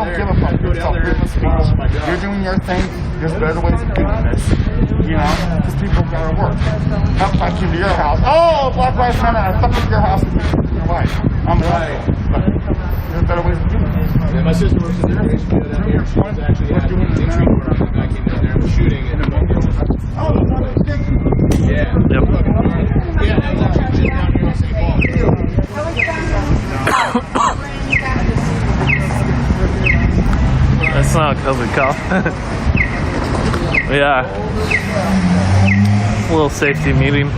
don't give a fuck. It's called freedom of speech. You're doing your thing. There's better ways of doing this. You know, because people gotta work. Not if I came to your house. Oh, Black Lives Matter. I fucked up your house with your wife. I'm right. But there's better ways of doing this. Yeah, my sister works in the immigration unit down here. She was actually at the entry door when the guy came down there and was shooting and yeah. Yep. Yeah, that was actually just down here in St. Paul. That's not a COVID cough. Yeah. A little safety meeting.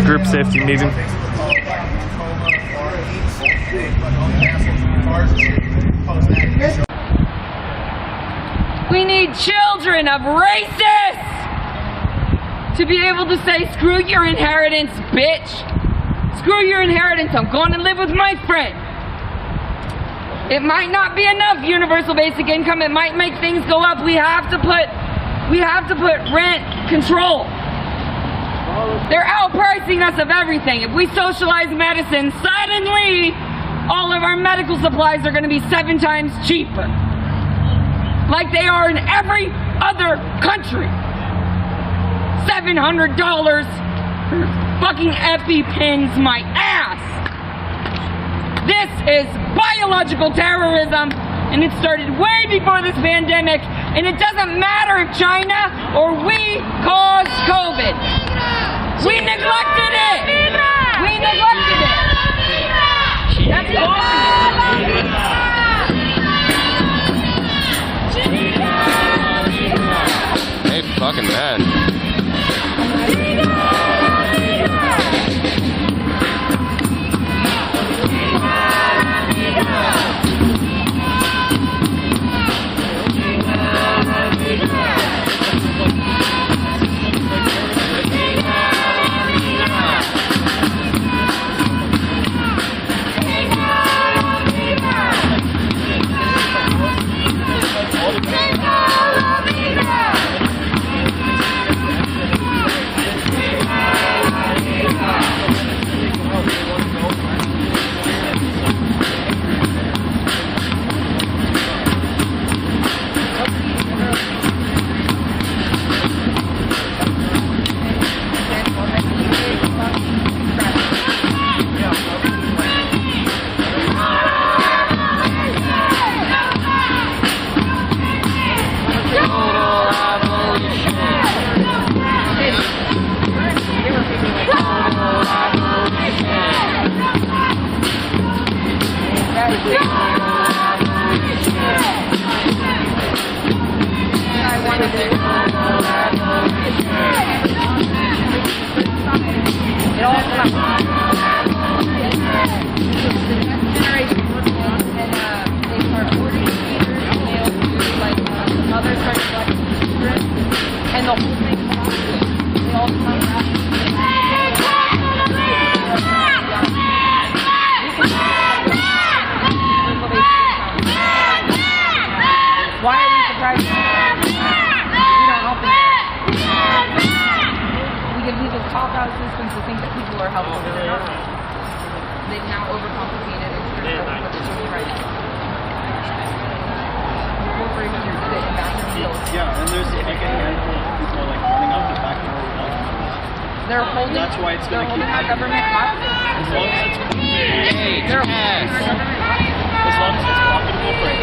Group safety meeting. We need children of racists to be able to say, screw your inheritance, bitch. Screw your inheritance, I'm going to live with my friend. It might not be enough universal basic income, it might make things go up. We have to put rent control. They're outpricing us of everything. If we socialize medicine, suddenly all of our medical supplies are going to be 7 times cheaper. Like they are in every other country. $700 for fucking EpiPens, my ass. This is biological terrorism, and it started way before this pandemic, and it doesn't matter if China or we caused COVID. We neglected it. We neglected it. That's causing it. Hey, fucking man. cop-out systems to think that people are helpful. They're not. They've now overcomplicated and turned over what they're doing right now. Corporations are good at bathroom deals. Yeah, and there's like a handful of people like running out the back door without them. They're holding. That's why it's going to keep our government hostage. As long as it's they're holding our government hostage. As long as it's profitable for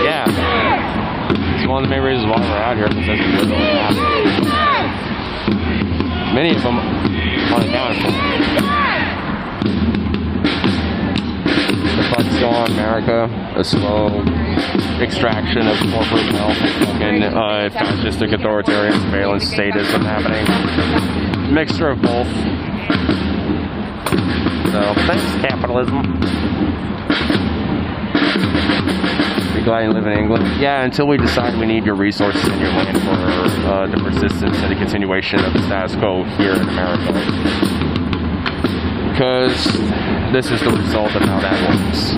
Yeah. It's one of the main reasons why we're out here, because that's literally happening. Many of them unaccounted for. The fight's still on America, a slow extraction of corporate wealth and fascistic authoritarian surveillance statism happening. Mixture of both. So, thanks, capitalism. You're glad you live in England? Yeah, until we decide we need your resources and your land for the persistence and the continuation of the status quo here in America. Because this is the result of how that works.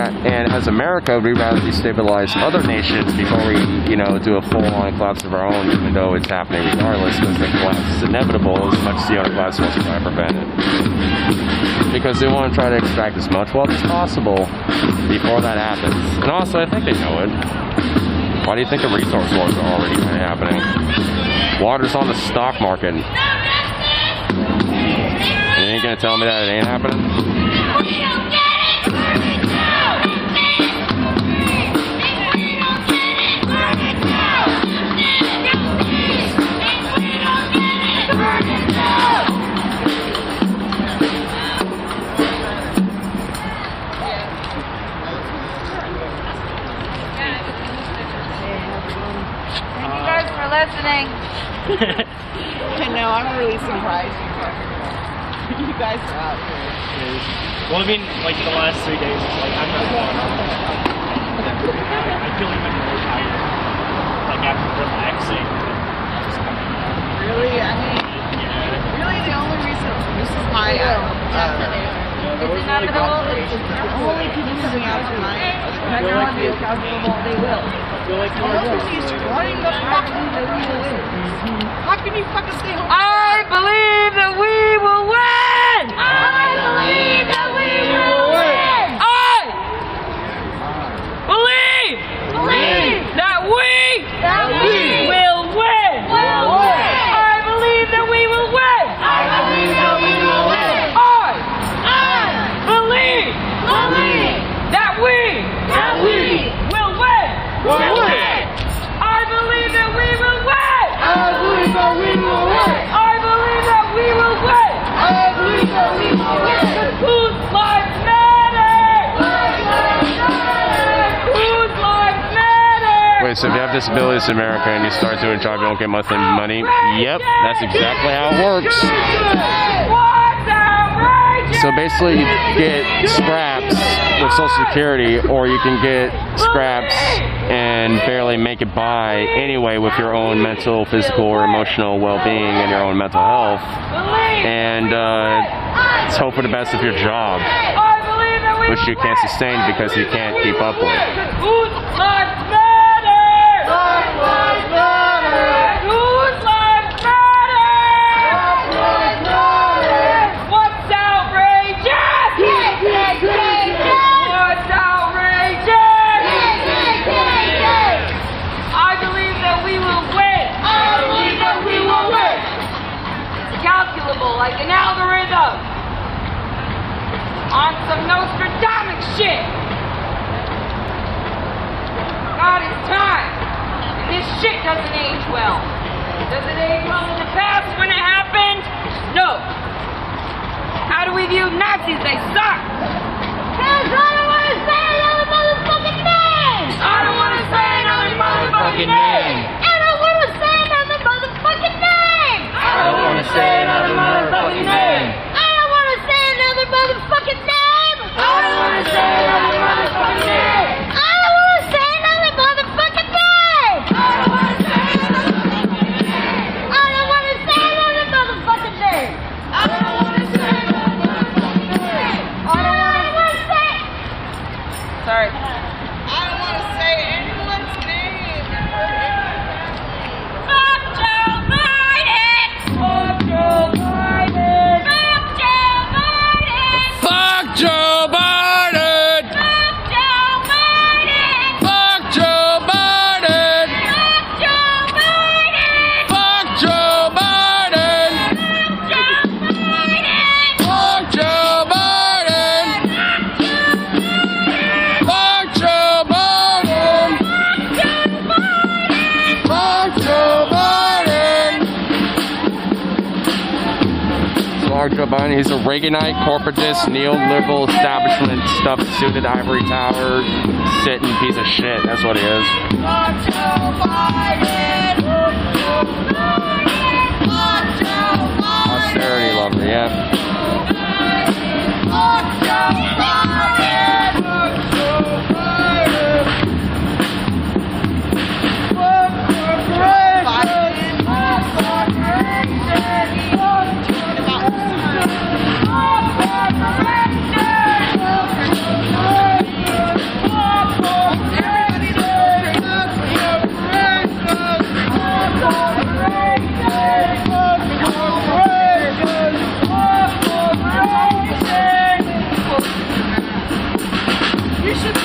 And as America, we'd rather destabilize other nations before we, do a full-on collapse of our own, even though it's happening regardless, because the collapse is inevitable as much as the other class wants to try to prevent it. Because they want to try to extract as much wealth as possible before that happens. And also, I think they know it. Why do you think the resource wars are already kind of happening? Water's on the stock market. You ain't gonna tell me that it ain't happening? Listening. I know, I'm really surprised you guys are out here. Well, I mean, like the last 3 days, it's like I'm not going on. I feel like I'm really tired. Like after relaxing. Really? I mean, really the only reason this is my It's inevitable. only people coming out tonight. Technology is calculable. They will. How can you fucking stay home? I believe that we will win! I believe that we will win! I believe that we will win! I believe that we will win! I believe that we will win! I believe that we will win! I believe that we will win! I believe that we will win! I believe that we will win! I believe that we will win! Whose lives matter? Whose lives matter? Wait, so if you have disabilities in America and you start doing a job, you don't get monthly money? Yep, that's exactly how it works. So basically, you get scraps with Social Security, or you can get scraps and barely make it by anyway with your own mental, physical, or emotional well-being and your own mental health. And let's hope for the best of your job, which you can't sustain because you can't keep up with. Whose lives matter? Whose lives matter? Whose lives matter? What's outrageous? What's outrageous? I believe that we will win. I believe that we will win. Calculable like an algorithm on some Nostradamus shit. God, it's time. This shit doesn't age well. Does it age well in the past when it happened? No. How do we view Nazis? They suck. Cause I don't want to say another motherfucking name. I don't want to say another motherfucking name. I don't want to say another motherfucking name. I don't want to say another motherfucking name. I don't want to say another motherfucking name. I don't want to say another motherfucking name. I don't want to say another motherfucking name. I don't want to say another motherfucking name. I don't want to say another motherfucking name. I don't want to say another motherfucking name. I don't want to say. Sorry. I don't want to say anyone's name. Fuck Joe Biden. Fuck Joe Biden. Fuck Joe Biden. Fuck Joe Biden! Fuck Joe Biden. Fuck Joe Biden! Fuck Joe Biden. Fuck Joe Biden! Fuck Joe Biden! Fuck Joe Biden. He's a Reaganite, corporatist, neoliberal establishment, stuffed, suited ivory tower, sitting piece of shit. That's what he is. Fuck Joe Biden. Fuck Joe Biden. Austerity lover, yeah. Fuck Joe Biden. Fuck You should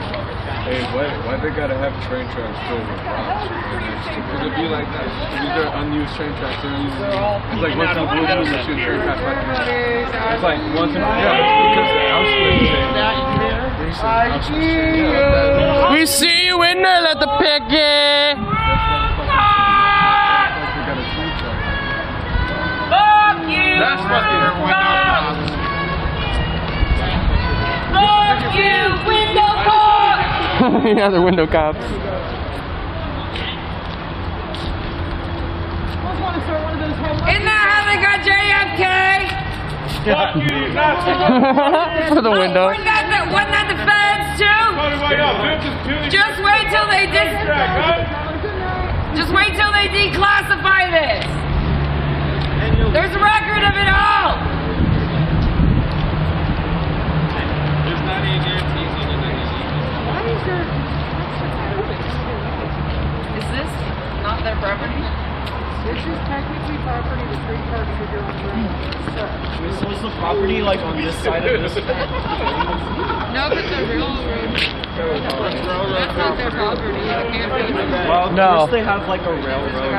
Why they gotta have train tracks filled with rocks? It'd be like that. These are unused train tracks. They're using, it's like once in a blue moon you shoot train tracks back in the day. It's like once in a because the Auschwitz. We see you in there, let the picky! Fuck you! That's fucking Fuck you, window cops! Yeah, they're window cops. Isn't that how they got JFK? Fuck you, For the window. Wasn't that the feds too? Just wait till they Just wait till they declassify this. There's a record of it all. There's not any guarantees on it. Is this not their property? This is technically property, the street party to do on the road. So is the property like on this side of this? No, but the railroad. That's not their property. It can't be. Well, No. they have like a railroad.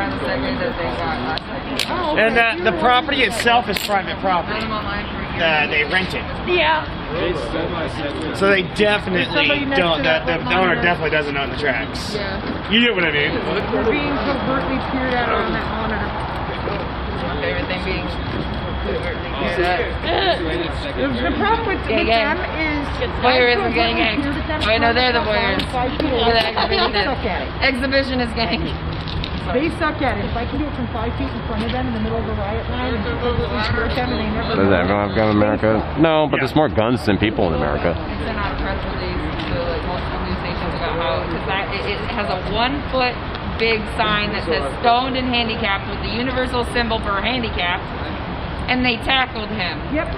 And the property itself is private property. They rent it. Yeah. So they definitely don't. The owner definitely doesn't own the tracks. Yeah. You get what I mean? We're being covertly peered at on that monitor. favorite thing being The problem with them is voyeurism gang. Oh, no, they're the voyeurs. Look at that exhibitionist. Exhibitionist gang. They suck at it. If I can do it from 5 feet in front of them in the middle of a riot line and hurt them and they never... Does everyone have gun in America? No, but there's more guns than people in America. It's in our press release to like multiple news stations about how it has a 1 foot big sign that says stoned and handicapped with the universal symbol for handicapped, and they tackled him. Yep.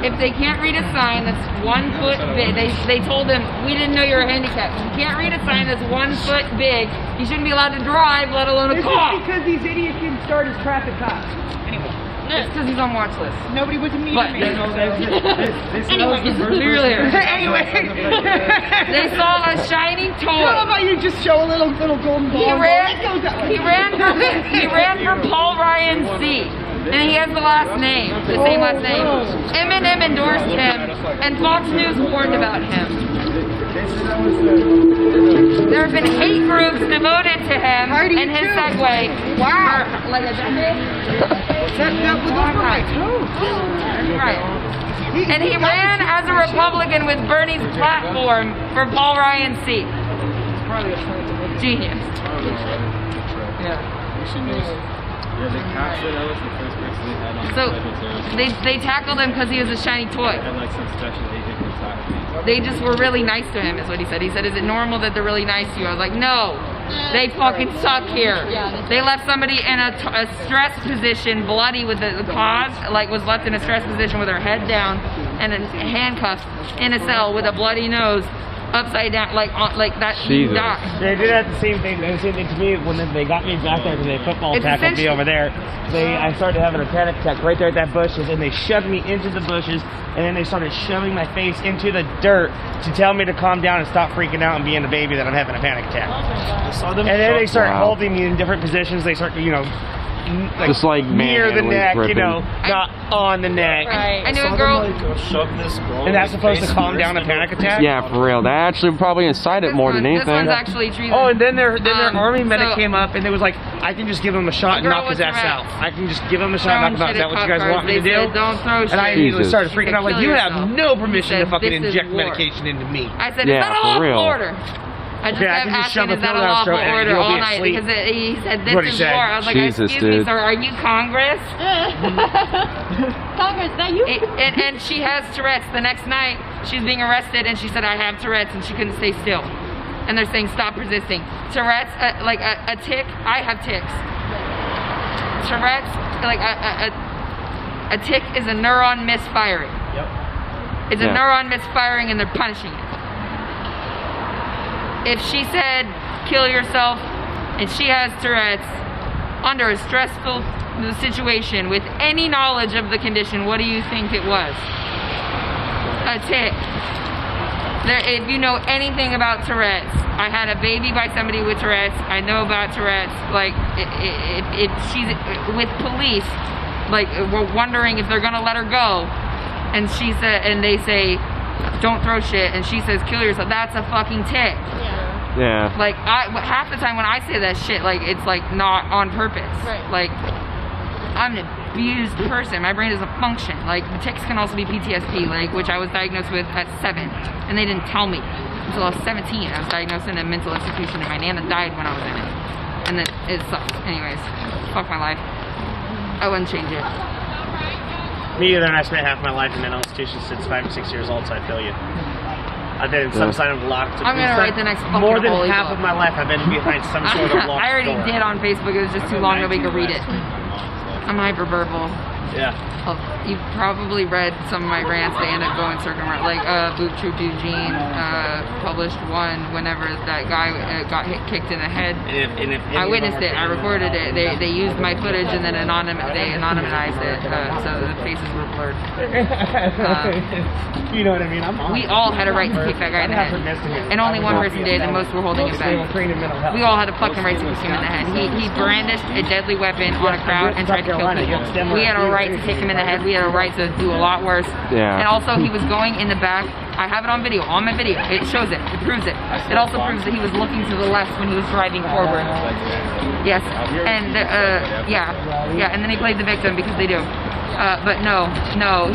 If they can't read a sign that's 1 foot big, they told him, we didn't know you were handicapped. If you can't read a sign that's 1 foot big, you shouldn't be allowed to drive, let alone a car. It's because these idiots didn't start as traffic cops. Anyway. It's because he's on watch list. Nobody was a meter But maid. Clearly. Anyway. They saw a shiny toy. How about you just show a little golden ball? He ran for Paul Ryan C. And he has the last name, the same last name. Eminem endorsed him, and Fox News warned about him. There have been hate groups devoted to him and his Segway. Wow. For like a decade? Right. And he ran as a Republican with Bernie's platform for Paul Ryan C. Genius. Yeah, they captured. That was the first person they had on So the they tackled him because he was a shiny toy. And like some special agent inside. They just were really nice to him, is what he said. He said, is it normal that they're really nice to you? I was like, no, they fucking suck here. They left somebody in a stress position, bloody with the cause, like was left in a stress position with her head down and handcuffed in a cell with a bloody nose. Upside down, like that. Jesus. They did that the same thing. The same thing to me when they got me back there because they football tackled me over there. I started having a panic attack right there at that bushes, and they shoved me into the bushes, and then they started shoving my face into the dirt to tell me to calm down and stop freaking out and being a baby that I'm having a panic attack. And then they start holding me in different positions. They start, just like near the neck, not on the neck. Right. I knew a girl. And that's supposed to calm down a panic attack? Yeah, for real. That actually probably incite it more than anything. This one's actually treason. Oh, and then their army medic came up and they was like, I can just give him a shot and knock his ass out. I can just give him a shot and knock him out. Is that what you guys want me to do? Don't throw shit. And I immediately started freaking out like, you have no permission to fucking inject medication into me. I said, is that a lawful order? I just kept asking, is that a lawful order all night? Because he said, this is war. I was like, excuse me, sir, are you Congress? Congress, that you? And she has Tourette's. The next night, she's being arrested, and she said, I have Tourette's, and she couldn't stay still. And they're saying, stop resisting. Tourette's, like a tick, I have ticks. Tourette's, like a tick is a neuron misfiring. Yep. It's a neuron misfiring, and they're punishing it. If she said, kill yourself, and she has Tourette's, under a stressful situation, with any knowledge of the condition, what do you think it was? A tick. If you know anything about Tourette's, I had a baby by somebody with Tourette's, I know about Tourette's, like, if she's with police, like, we're wondering if they're gonna let her go, and she said, and they say, don't throw shit, and she says kill yourself, that's a fucking tick. Yeah. Like, half the time when I say that shit, like, it's like not on purpose. Right. Like, I'm an abused person, my brain doesn't function. Like, the tics can also be PTSD, like, which I was diagnosed with at 7, and they didn't tell me until I was 17. I was diagnosed in a mental institution, and my nana died when I was in it. And then it sucks. Anyways, fuck my life. I wouldn't change it. Me either, and I spent half my life in mental institutions since 5 or 6 years old, so I feel you. I've been in some kind of locked. I'm gonna write the next fucking more than holy half book. of my life I've been behind some sort of locked I already door. did on Facebook, it was just too long nobody could read it. I'm hyperverbal. Yeah. You've probably read some of my rants, they end up going circumvent, like Boot Troop Eugene published one whenever that guy got kicked in the head. And if I witnessed it, I recorded it, they used my footage and then they anonymized it, so the faces were blurred. You know what I mean? We all had a right to kick that guy in the head, and only one person did, and most were holding him back. We all had a fucking right to kick him in the head. He brandished a deadly weapon on a crowd and tried to kill people. We had a right to kick him in the head. We we had a right to do a lot worse. Yeah. And also he was going in the back. I have it on video, on my video. It shows it. It proves it. It also proves that he was looking to the left when he was driving forward. Yes. And yeah. And then he played the victim because they do. But no,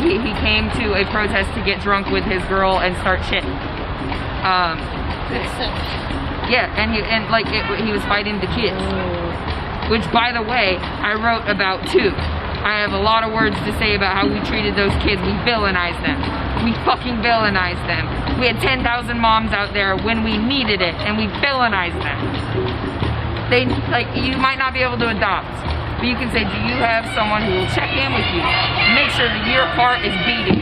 he came to a protest to get drunk with his girl and start shit. Yeah, and he was fighting the kids. Which, by the way, I wrote about too. I have a lot of words to say about how we treated those kids. We villainized them. We fucking villainized them. We had 10,000 moms out there when we needed it, and we villainized them. You might not be able to adopt, but you can say, do you have someone who will check in with you? Make sure that your heart is beating.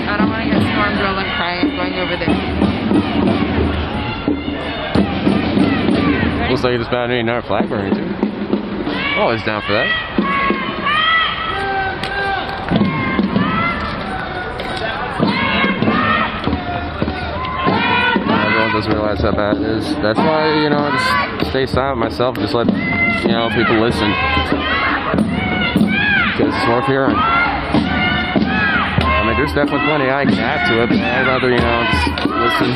I don't want to get stormed or like crying going over there. Looks like it's about to be another flag burning too. Always down for that. Everyone doesn't realize how bad it is. That's why, you know, I just stay silent myself. Just let, you know, people listen. Because it's worth hearing. I mean, there's definitely plenty I can add to it, but I'd rather, you know, just listen.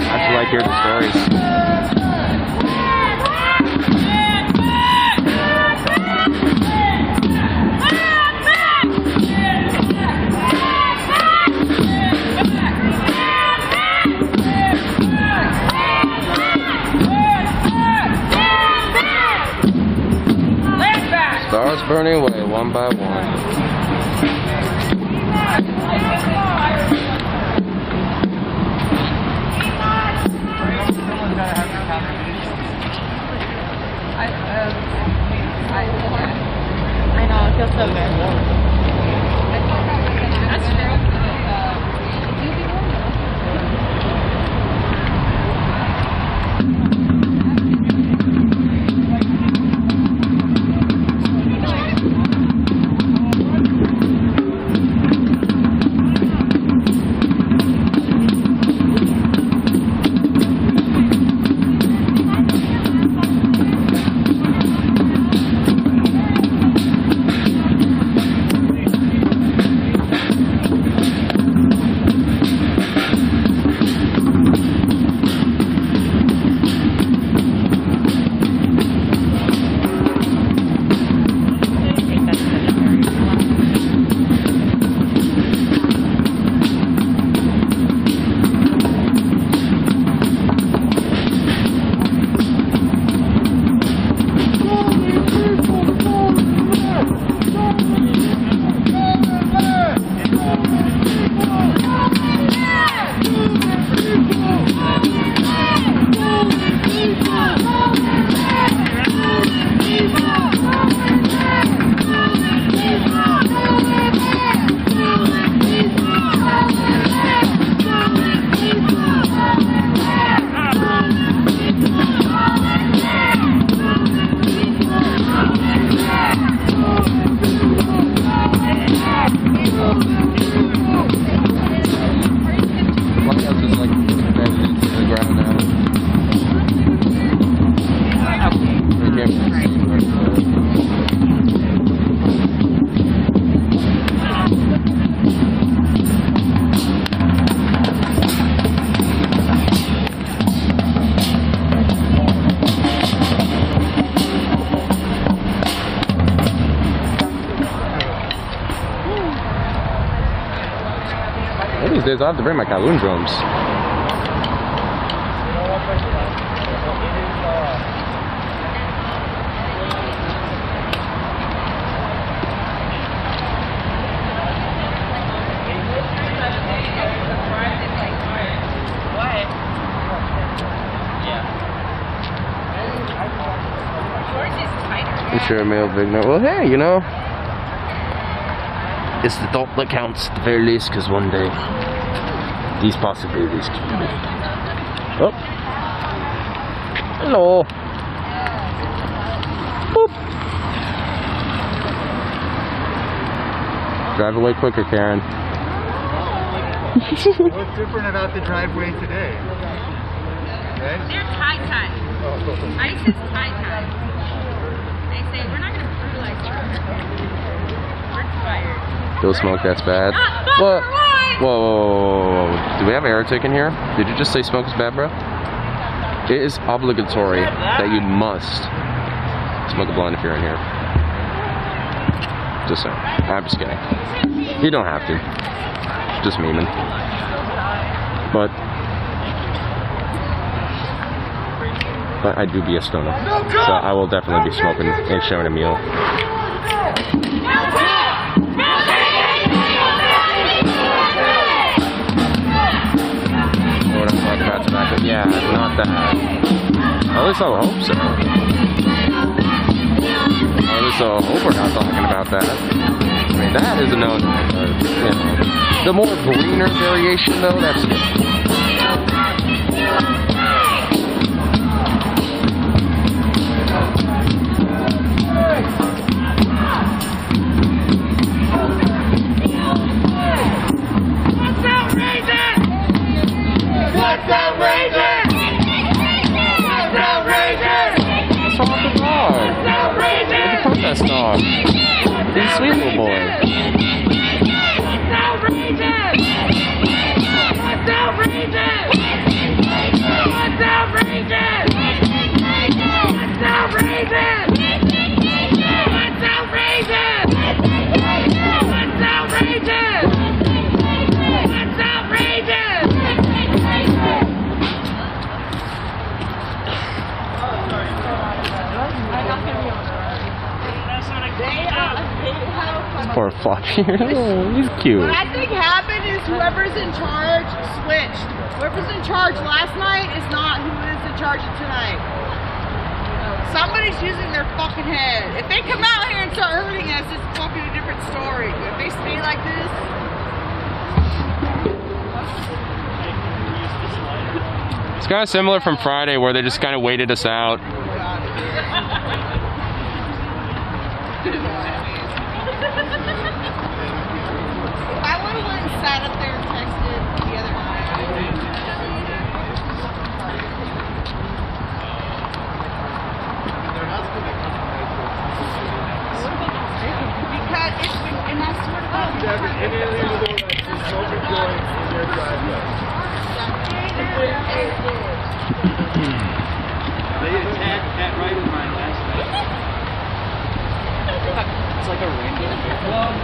I just like hearing the stories. Stars burning away one by one. I know, it feels so good. That's true. These days I have to bring my Kowloon drums. I'm sure male big no. Well, hey, you know, it's the thought that counts at the very least, because one day these possibilities can be. Oh, hello. Boop. Drive away quicker, Karen. What's different about the driveway today? Right? They're tie. ICE is tie. They say we're not going to brutalize children. We're tired. Don't smoke, that's bad. What? Whoa. Do we have Aratic in here? Did you just say smoke is bad, bro? It is obligatory that you must smoke a blunt if you're in here. Just saying. I'm just kidding. You don't have to. Just memeing. But I do be a stoner. So I will definitely be smoking and sharing a meal. What I'm talking about tobacco? Yeah, not that. At least I would hope so. At least I hope we're not talking about that. I mean, that is a known. You know, the more greener variation, though, that's good. What's outrageous? What's outrageous? What's wrong with the dog? What's outrageous? Look at the protest dog. He's a sweet little boy. What's outrageous? What's outrageous? What's outrageous? What's outrageous? What's outrageous? What's outrageous? What's outrageous? Poor Floppy. He's cute. What I think happened is whoever's in charge switched. Whoever's in charge last night is not who is in charge of tonight. Somebody's using their fucking head. If they come out here and start hurting us, it's fucking a different story. If they stay like this, It's kind of similar from Friday where they just kind of waited us out. I would have went and sat up there and texted the other night. Because it's, and I swear to God, They attacked Cat right in my last night. It's like a rainbow. Well,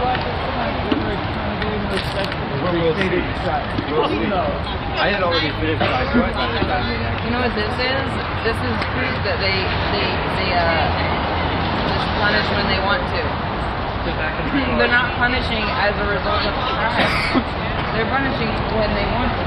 I had already finished my sweat by the time they actually. You know what this is? This is proof that they just punish when they want to. They're not punishing as a result of the crime. They're punishing when they want to.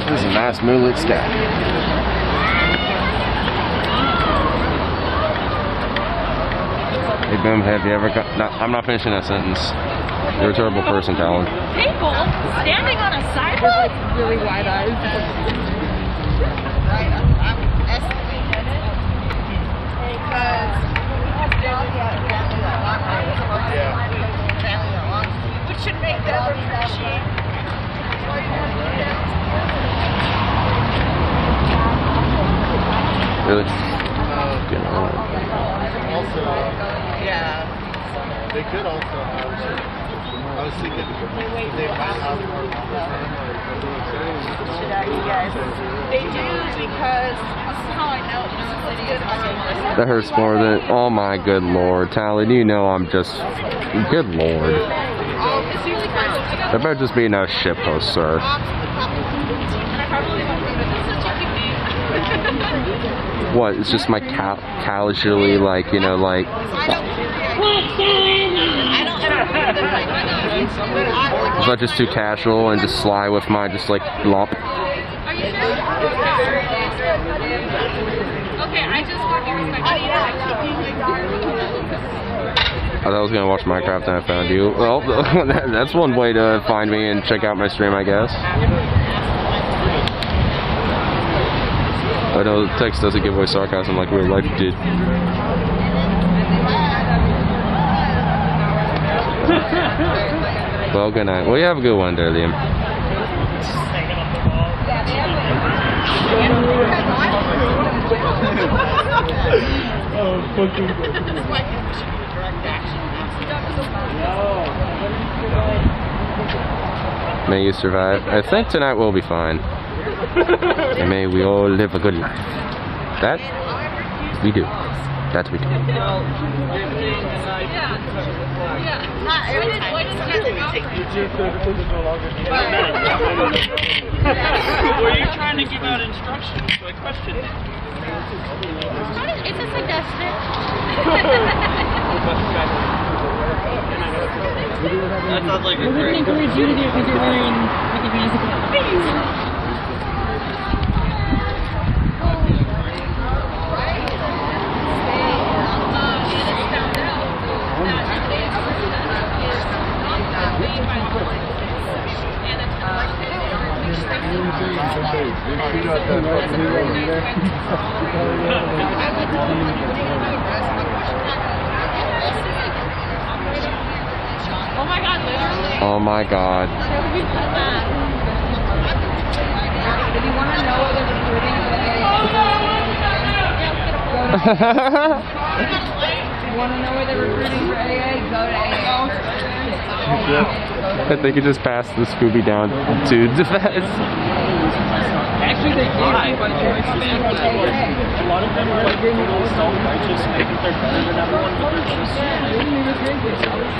This is a nice moonlit sky. Hey, Boom, have you ever got... No, I'm not finishing that sentence. You're a terrible person, Talon. People standing on a sidewalk? Really wide eyes. Which should make them appreciate. Really? Yeah. They could also have. I was thinking they might have more. They do because this is how I know it's good. That hurts more than... Oh my good lord. Tally, do you know I'm just... Good lord. That better just be no shitpost, sir. What? It's just my casually, like, you know, like... Is that just too casual and just sly with my, just like, lump? Okay, I thought I was gonna watch Minecraft and I found you. Well, that's one way to find me and check out my stream, I guess. I know text doesn't give away sarcasm like real life did. Well, good night. Well, you have a good one there, Liam. May you survive. I think tonight will be fine. And may we all live a good life. That we do. That we do. Were you trying to give out instructions? So I questioned it. It's a suggestion. That sounds like a We're going to encourage you to do it because you're wearing recognize Oh my god, literally. Oh my god. If you want to know what they're recruiting for AA, you want to know where they're recruiting for AA, go to AA. I think it just passed the Scooby down to defense. Actually, they did, but they're expanding. A lot of them are like really self-righteous, thinking they're better than everyone, but they're just...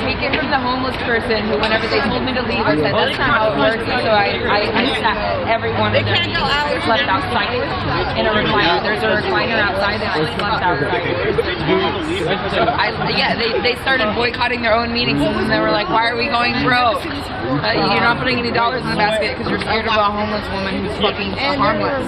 Take it from the homeless person who, whenever they told me to leave, I said, that's not how it works. So I sat everyone of them slept outside in a recliner. There's a recliner outside and I slept outside. They started boycotting their own meetings and they were like, why are we going broke? You're not putting any dollars in the basket because you're scared of a homeless woman who's fucking harmless.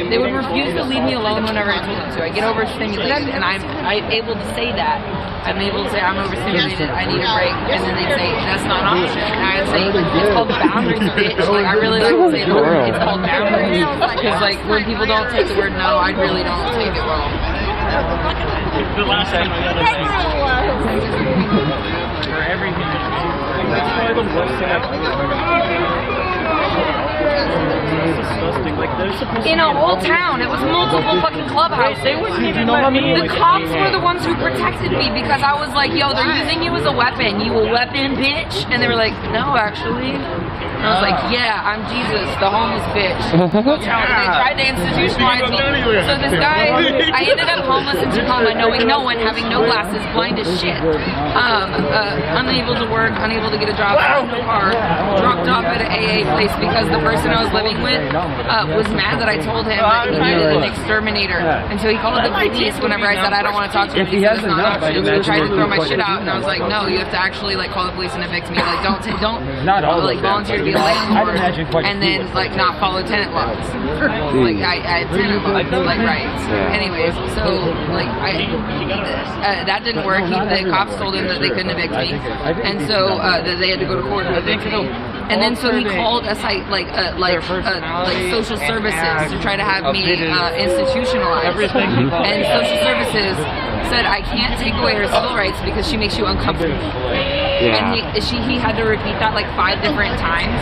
They would refuse to leave me alone whenever I told them to. I get overstimulated and I'm able to say that. I'm able to say I'm overstimulated, I need a break, and then they'd say, that's not an option. And I'd say, it's called boundaries, bitch. Like, I really like to say the word, it's called boundaries. Because, like, when people don't take the word no, I really don't take it well. The last time I got for everything. That's probably the worst thing In a whole town, it was multiple fucking clubhouses. They wouldn't even let me in. The cops were the ones who protected me because I was like, yo, they're using you as a weapon. You a weapon, bitch? And they were like, no, actually. And I was like, yeah, I'm Jesus, the homeless bitch. They tried to institutionalize me. So this guy, I ended up homeless in Tacoma, knowing no one, having no glasses, blind as shit. Unable to work, unable to get a job, no car, dropped off at an AA place because the person I was living with was mad that I told him that he needed an exterminator. And so he called the police whenever I said I don't want to talk to him because it's not an option. He tried to throw my shit out, and I was like, no, you have to actually like call the police and evict me. Like, don't like volunteer to be a landlord and then like not follow tenant laws. Like I had tenant laws, like rights. Anyways, so like that didn't work. The cops told him that they couldn't evict me, and so that they had to go to court and evict me. And then so he called a site like social services to try to have me institutionalized. And social services said I can't take away her civil rights because she makes you uncomfortable. And he had to repeat that like 5 different times.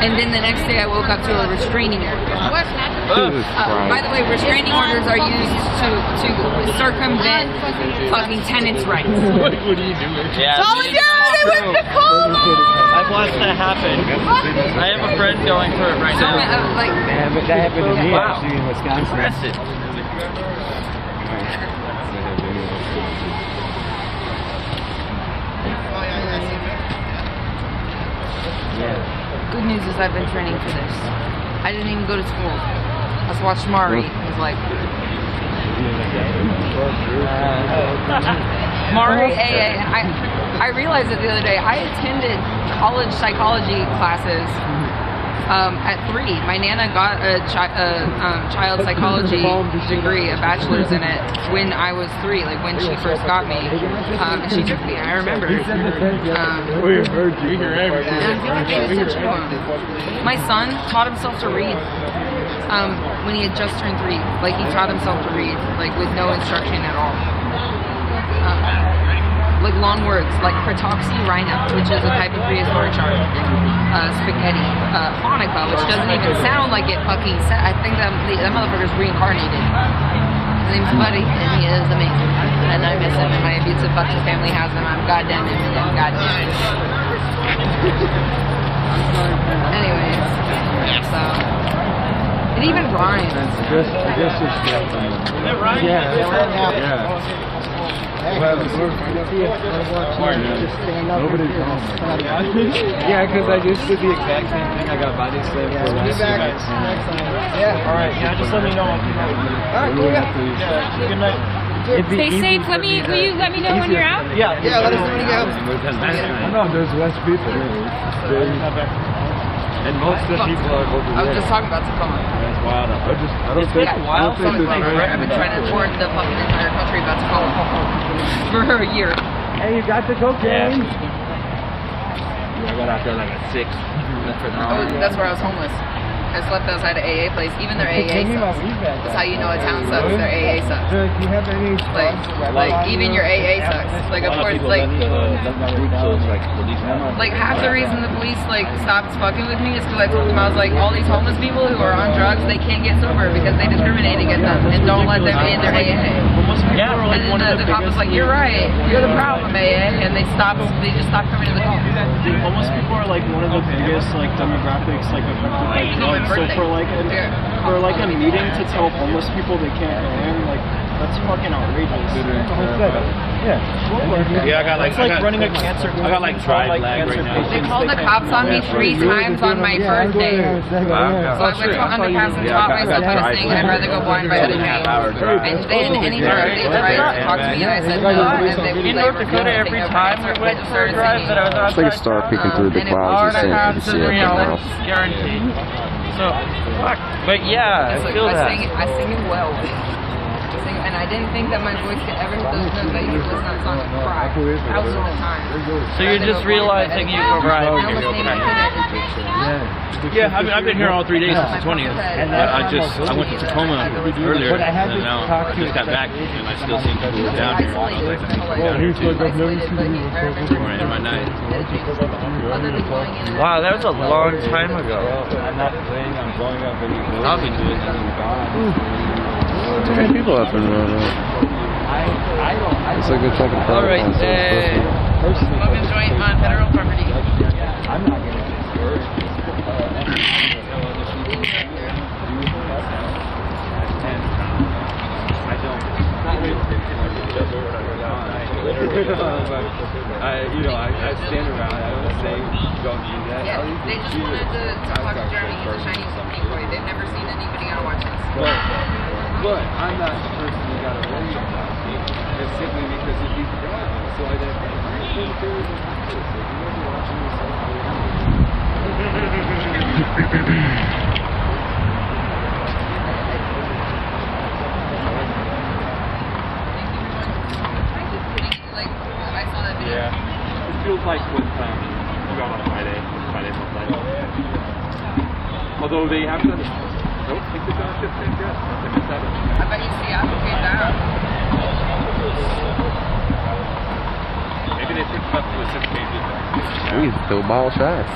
And then the next day I woke up to a restraining order. By the way, restraining orders are used to circumvent fucking tenants' rights. What are you doing? Solidarity with Tacoma! I've watched that happen. I have a friend going for it right now. But that happened to me actually in Wisconsin. Good news is I've been training for this. I didn't even go to school. I just watched Mari. It was like... Mari AA, and I realized it the other day. I attended college psychology classes At 3, my Nana got a child psychology degree, a bachelor's in it, when I was 3, like when she first got me. And she took me, I remember. My son taught himself to read when he had just turned 3. Like he taught himself to read, like with no instruction at all. Like long words, like Protoxy rhino, which is a type of prehistoric shark. Spaghetti, Hanukkah, which doesn't even sound like it fucking said. I think that motherfucker's reincarnated. His name's Buddy, and he is amazing. And I miss him, and my abusive fucking family has him. I'm goddamn him, and I'm goddamn it. Anyways, so. It even rhymes. I guess it's yeah. Nobody's home. Yeah, because I just did the exact same thing. I got body slammed for last night. Yeah. All right. Yeah. Just let me know. All right. Cool. Yeah. Good night. Stay safe. Will you let me know when you're out? Yeah. Yeah. Let us know when you get I out. know there's less people. And most of the people are over there. I was just talking about Tacoma. That's wild. I don't think I've been trying to warn the fucking entire country about Tacoma for a year. Hey, you got the cocaine? I got out there like at 6. That's where I was homeless. I slept outside an AA place. Even their AA sucks. That's how you know a town sucks. Their AA sucks. Do you have any like even your AA sucks. Like of course, like half the reason the police like stopped fucking with me is because I told them I was like, all these homeless people who are on drugs, they can't get sober because they discriminate against them and don't let them in their AA. Yeah. And then the cop was like, you're right, you're the problem, AA, and they just stopped coming to the call. Homeless people are like one of the biggest like demographics like affected by drugs. So for like a meeting to tell homeless people they can't go in, like that's fucking outrageous. Yeah, I got like it's like running a cancer. I got like dry lag right now. They called the cops on me 3 times on my birthday. So I went to underpass and taught myself how to sing, and I'd rather go blind by the train. And then anytime they tried to talk to me, and I said no, and they would in North Dakota every time we went for a drive that I was It's like a star peeking through the clouds and saying, you see it right now. guaranteed. So, fuck. But yeah, I feel that. I sing it well. And I didn't think that my voice could ever hit those notes. I used to listen to that song and cry thousands of times. So you're just realizing you can cry. Yeah, I've been here all 3 days since the 20th. But I went to Tacoma earlier, and now I just got back, and I still see people down here. I was like, down here too. Or in my night. Wow, that was a long time ago. I'm not saying I'm blowing up any buildings. I'll be doing it. Too many people up in Roanoke. It's like a fucking park. All right, smoking joint on federal property. I'm not going to get worse. I stand around. I don't say don't do that. Yeah, they just wanted to watch Jeremy use a shiny something toy. They've never seen anybody on watch this. But I'm not the person you got to worry about. It's simply because if he's gone, so I didn't think there was a practice. If you were watching Yeah, it feels like with you got on Friday till Friday. Although they have done, I don't think they've done a 15 yet. I bet you Seattle came down. Maybe they picked up to a 16. He's still ball shy.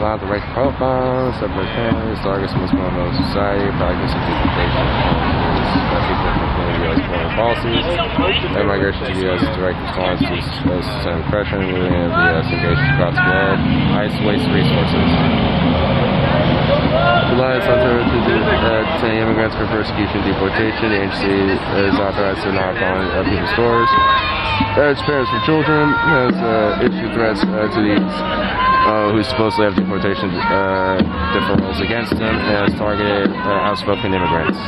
Allow the right profile, separate families, targets most vulnerable society, practice of deportation, people from U.S. foreign policies, and migration to the U.S. direct response to systemic oppression, moving of the U.S. engagements across the globe, ICE waste resources. Reliance on terror to detain immigrants for persecution, deportation. The agency is authorized to knock on people's doors. Urge parents for children, has issued threats to these who supposedly have deportation deferrals against them, and has targeted outspoken immigrants.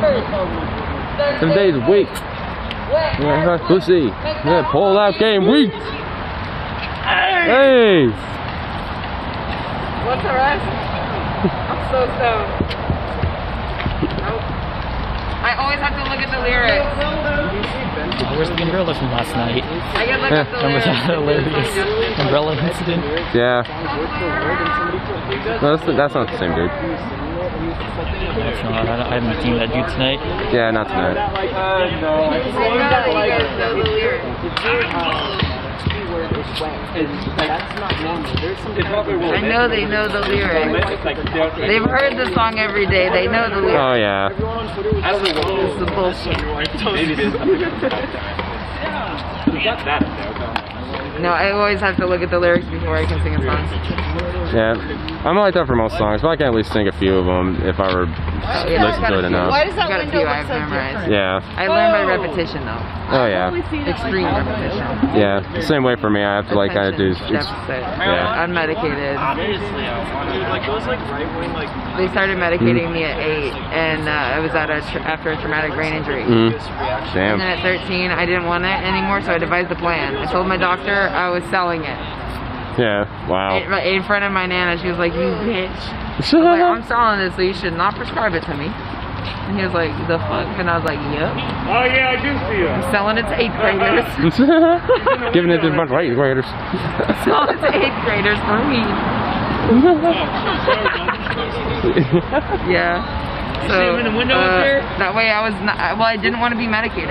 7 days a week. Yeah, pussy. Yeah, pull out game week. Hey! What's the rest? I'm so stoned. Nope. I always have to look at the lyrics. Where's the umbrella from last night? I can look at the Remember lyrics. that hilarious umbrella incident? Yeah. No, that's not the same dude. That's not, I haven't seen that dude tonight. Yeah, not tonight. I know they know the lyrics. They've heard the song every day. They know the lyrics. Oh yeah. It's the bullshit. No, I always have to look at the lyrics before I can sing a song. Yeah, I'm like that for most songs, but I can at least sing a few of them if I were listen to it enough. Why does that Got a window few look I've so memorized. different? Yeah. I learned by repetition though. Oh yeah. Extreme repetition. Yeah. Same way for me. I have to like kind of do. Deficit. Yeah. Unmedicated. They started medicating me at 8, and I was at after a traumatic brain injury. Damn. And then at 13, I didn't want it anymore, so I devised a plan. I told my doctor I was selling it. Yeah. Wow. In front of my nana, she was like, "You bitch." I was like, "I'm selling this, so you should not prescribe it to me." And he was like, "The fuck?" And I was like, "Yep." Oh yeah, I do see it. I'm selling it to 8th graders. Giving it to a bunch of 8th graders. Selling it to 8th graders for weed. Yeah. So that way I was not. Well, I didn't want to be medicated.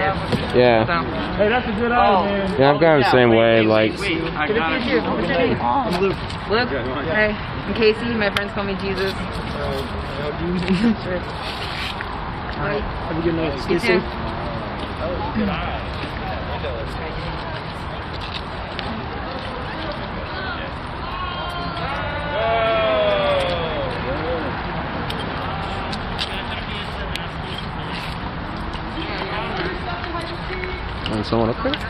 Yeah. So. Hey, that's a good eye, man. Yeah, I've gone the same way. Like. What's your name? Luke. Luke. Hey, I'm Casey. My friends call me Jesus. Have a good night. You too. And someone up there? There's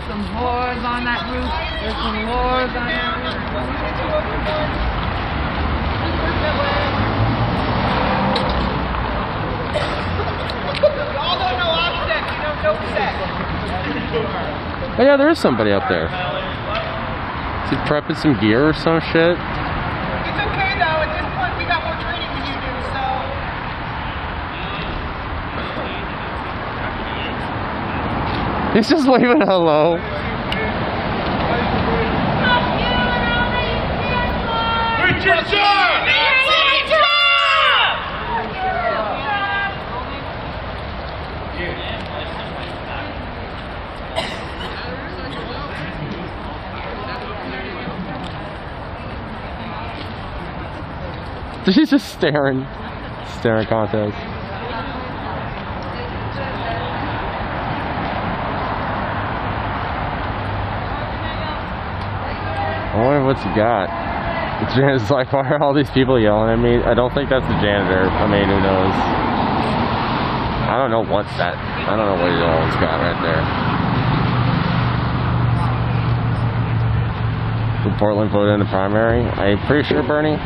some whores on that roof. There's some whores on that roof. Y'all don't know I'm sick. You don't know sex. Oh yeah, there is somebody up there. Is he prepping some gear or some shit? It's okay though. At this point, we got more training than you do, so. He's just waving hello. Richard John! She's just staring contest. I wonder what you got. The janitor's like, why are all these people yelling at me? I don't think that's the janitor. I mean, who knows? I don't know what's that. I don't know what he's always got right there. Did Portland vote in the primary? I'm pretty sure, Bernie.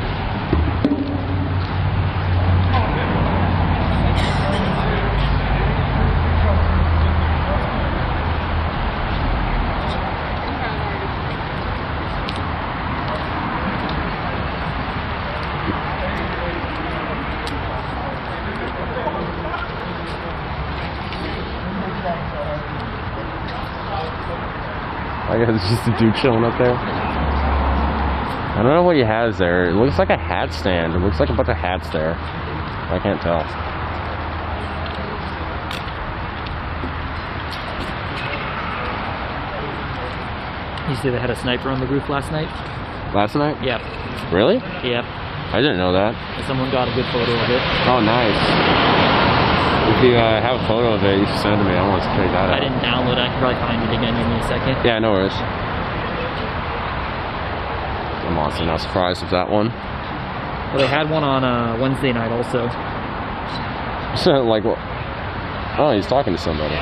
I guess it's just a dude chilling up there. I don't know what he has there. It looks like a hat stand. It looks like a bunch of hats there. I can't tell. You see they had a sniper on the roof last night? Last night? Yep. Really? Yep. I didn't know that. Someone got a good photo of it. Oh, nice. If you have a photo of it, you should send it to me. I want to check that out. I didn't download it. I can probably find it again. Give me a second. Yeah, no worries. I'm honestly not surprised with that one. Well, they had one on Wednesday night also. So, like, oh, he's talking to somebody.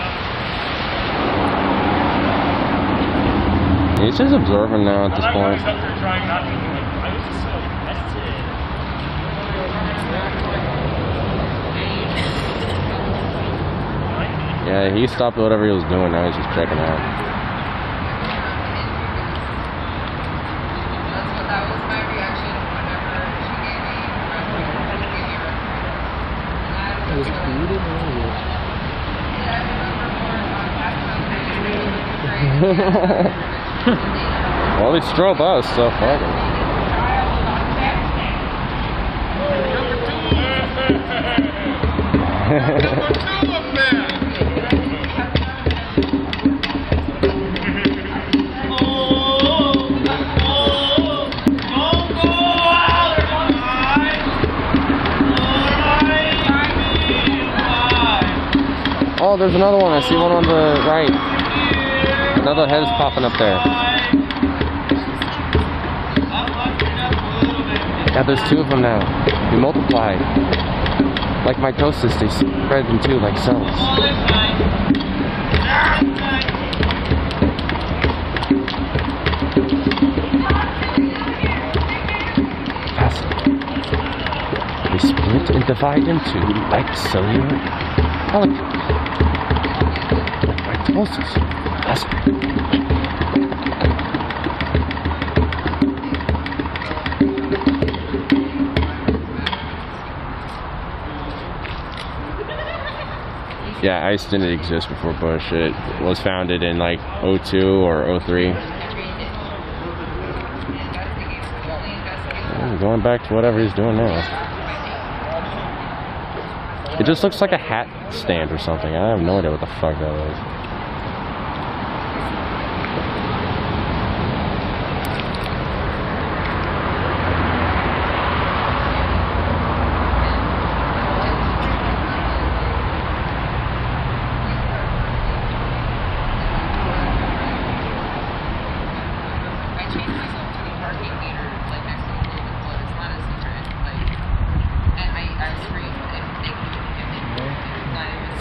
He's just observing now at this point. Yeah, he stopped whatever he was doing. Now he's just checking out. That was my reaction whenever she gave me It was created Well, they strobe us, so fuck it. Oh, there's another one. I see one on the right. Another head is popping up there. Yeah, there's 2 of them now. They multiplied. Like mitosis, they spread in 2 like cells. They split and divide into like cellular molecules. Mitosis. Yeah, ice didn't exist before Bush. It was founded in like 02 or 03. Oh, going back to whatever he's doing now. It just looks like a hat stand or something. I have no idea what the fuck that is.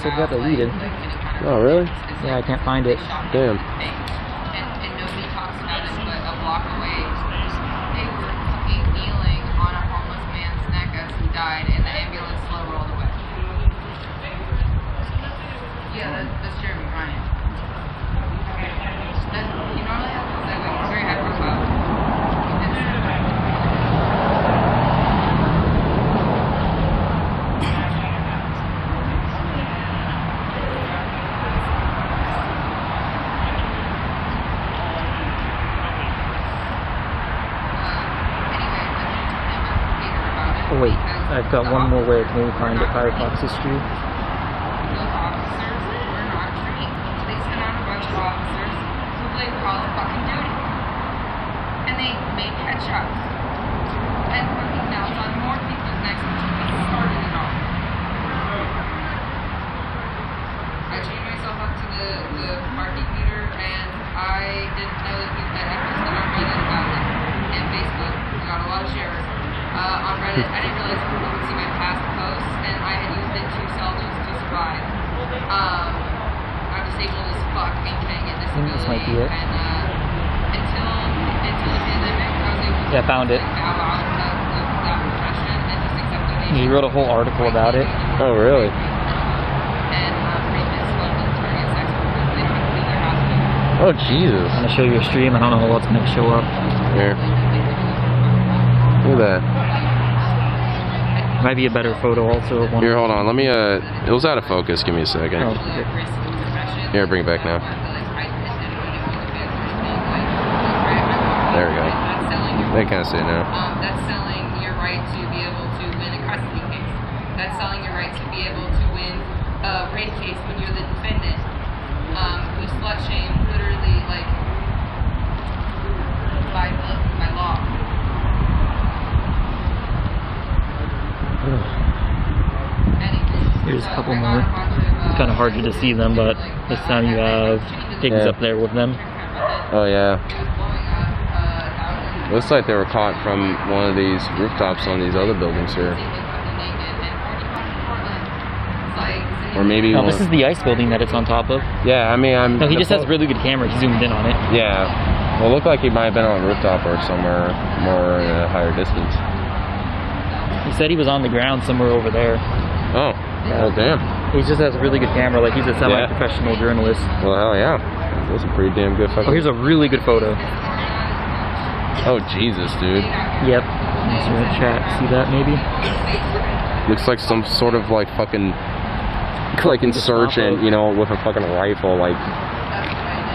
Still got the reading. Oh, really? Yeah, I can't find it. Damn. And nobody talks about it, but a block away, they were fucking kneeling on a homeless man's neck as he died, and the ambulance slow rolled away. Yeah, that's Jeremy Ryan. He normally has that way. He's very high profile. Oh wait, I've got one more way. Can we find it? Firefox history. Those officers were not trained. They sent out a bunch of officers who played Call of fucking Duty. And they made headshots. And fucking knelt on more people's necks and started it all. I chained myself up to the parking meter, and I didn't know that he had posted on Reddit about it. And Facebook, I got a lot of shares. On Reddit, I didn't realize people would see my past posts, and I had used it to sell just to survive. I'm disabled as fuck and can't get disability. This might be it. And until the pandemic, I was able to Yeah, I found it. bow out of that profession and just accept donations. He wrote a whole article about it. Oh, really? And rapists, military, and sex workers, they don't leave their house. Oh, Jesus. I'm gonna show you a stream. I don't know what's gonna show up. Here. Look at that. Might be a better photo also of one. Here, hold on. Let me, it was out of focus. Give me a second. Oh, okay. Here, bring it back now. There we go. They can't see it now. That's selling your right to be able to win a custody case. That's selling your right to be able to win a rape case when you're the defendant. Who slut shame literally like by law. Here's a couple more. It's kind of hard to see them, but this time you have pigs up there with them. Oh, yeah. Looks like they were caught from one of these rooftops on these other buildings here. Or maybe... No, this is the ice building that it's on top of. Yeah, I mean, No, he just has really good camera. He zoomed in on it. Yeah. Well, it looked like he might have been on a rooftop or somewhere more at a higher distance. He said he was on the ground somewhere over there. Oh, well, damn. He just has a really good camera. Like, he's a semi-professional journalist. Well, hell yeah. That's a pretty damn good fucking... Oh, here's a really good photo. Oh, Jesus, dude. Yep. Let's see that chat. See that, maybe? Looks like some sort of, like, fucking... Like, insurgent, you know, with a fucking rifle, like...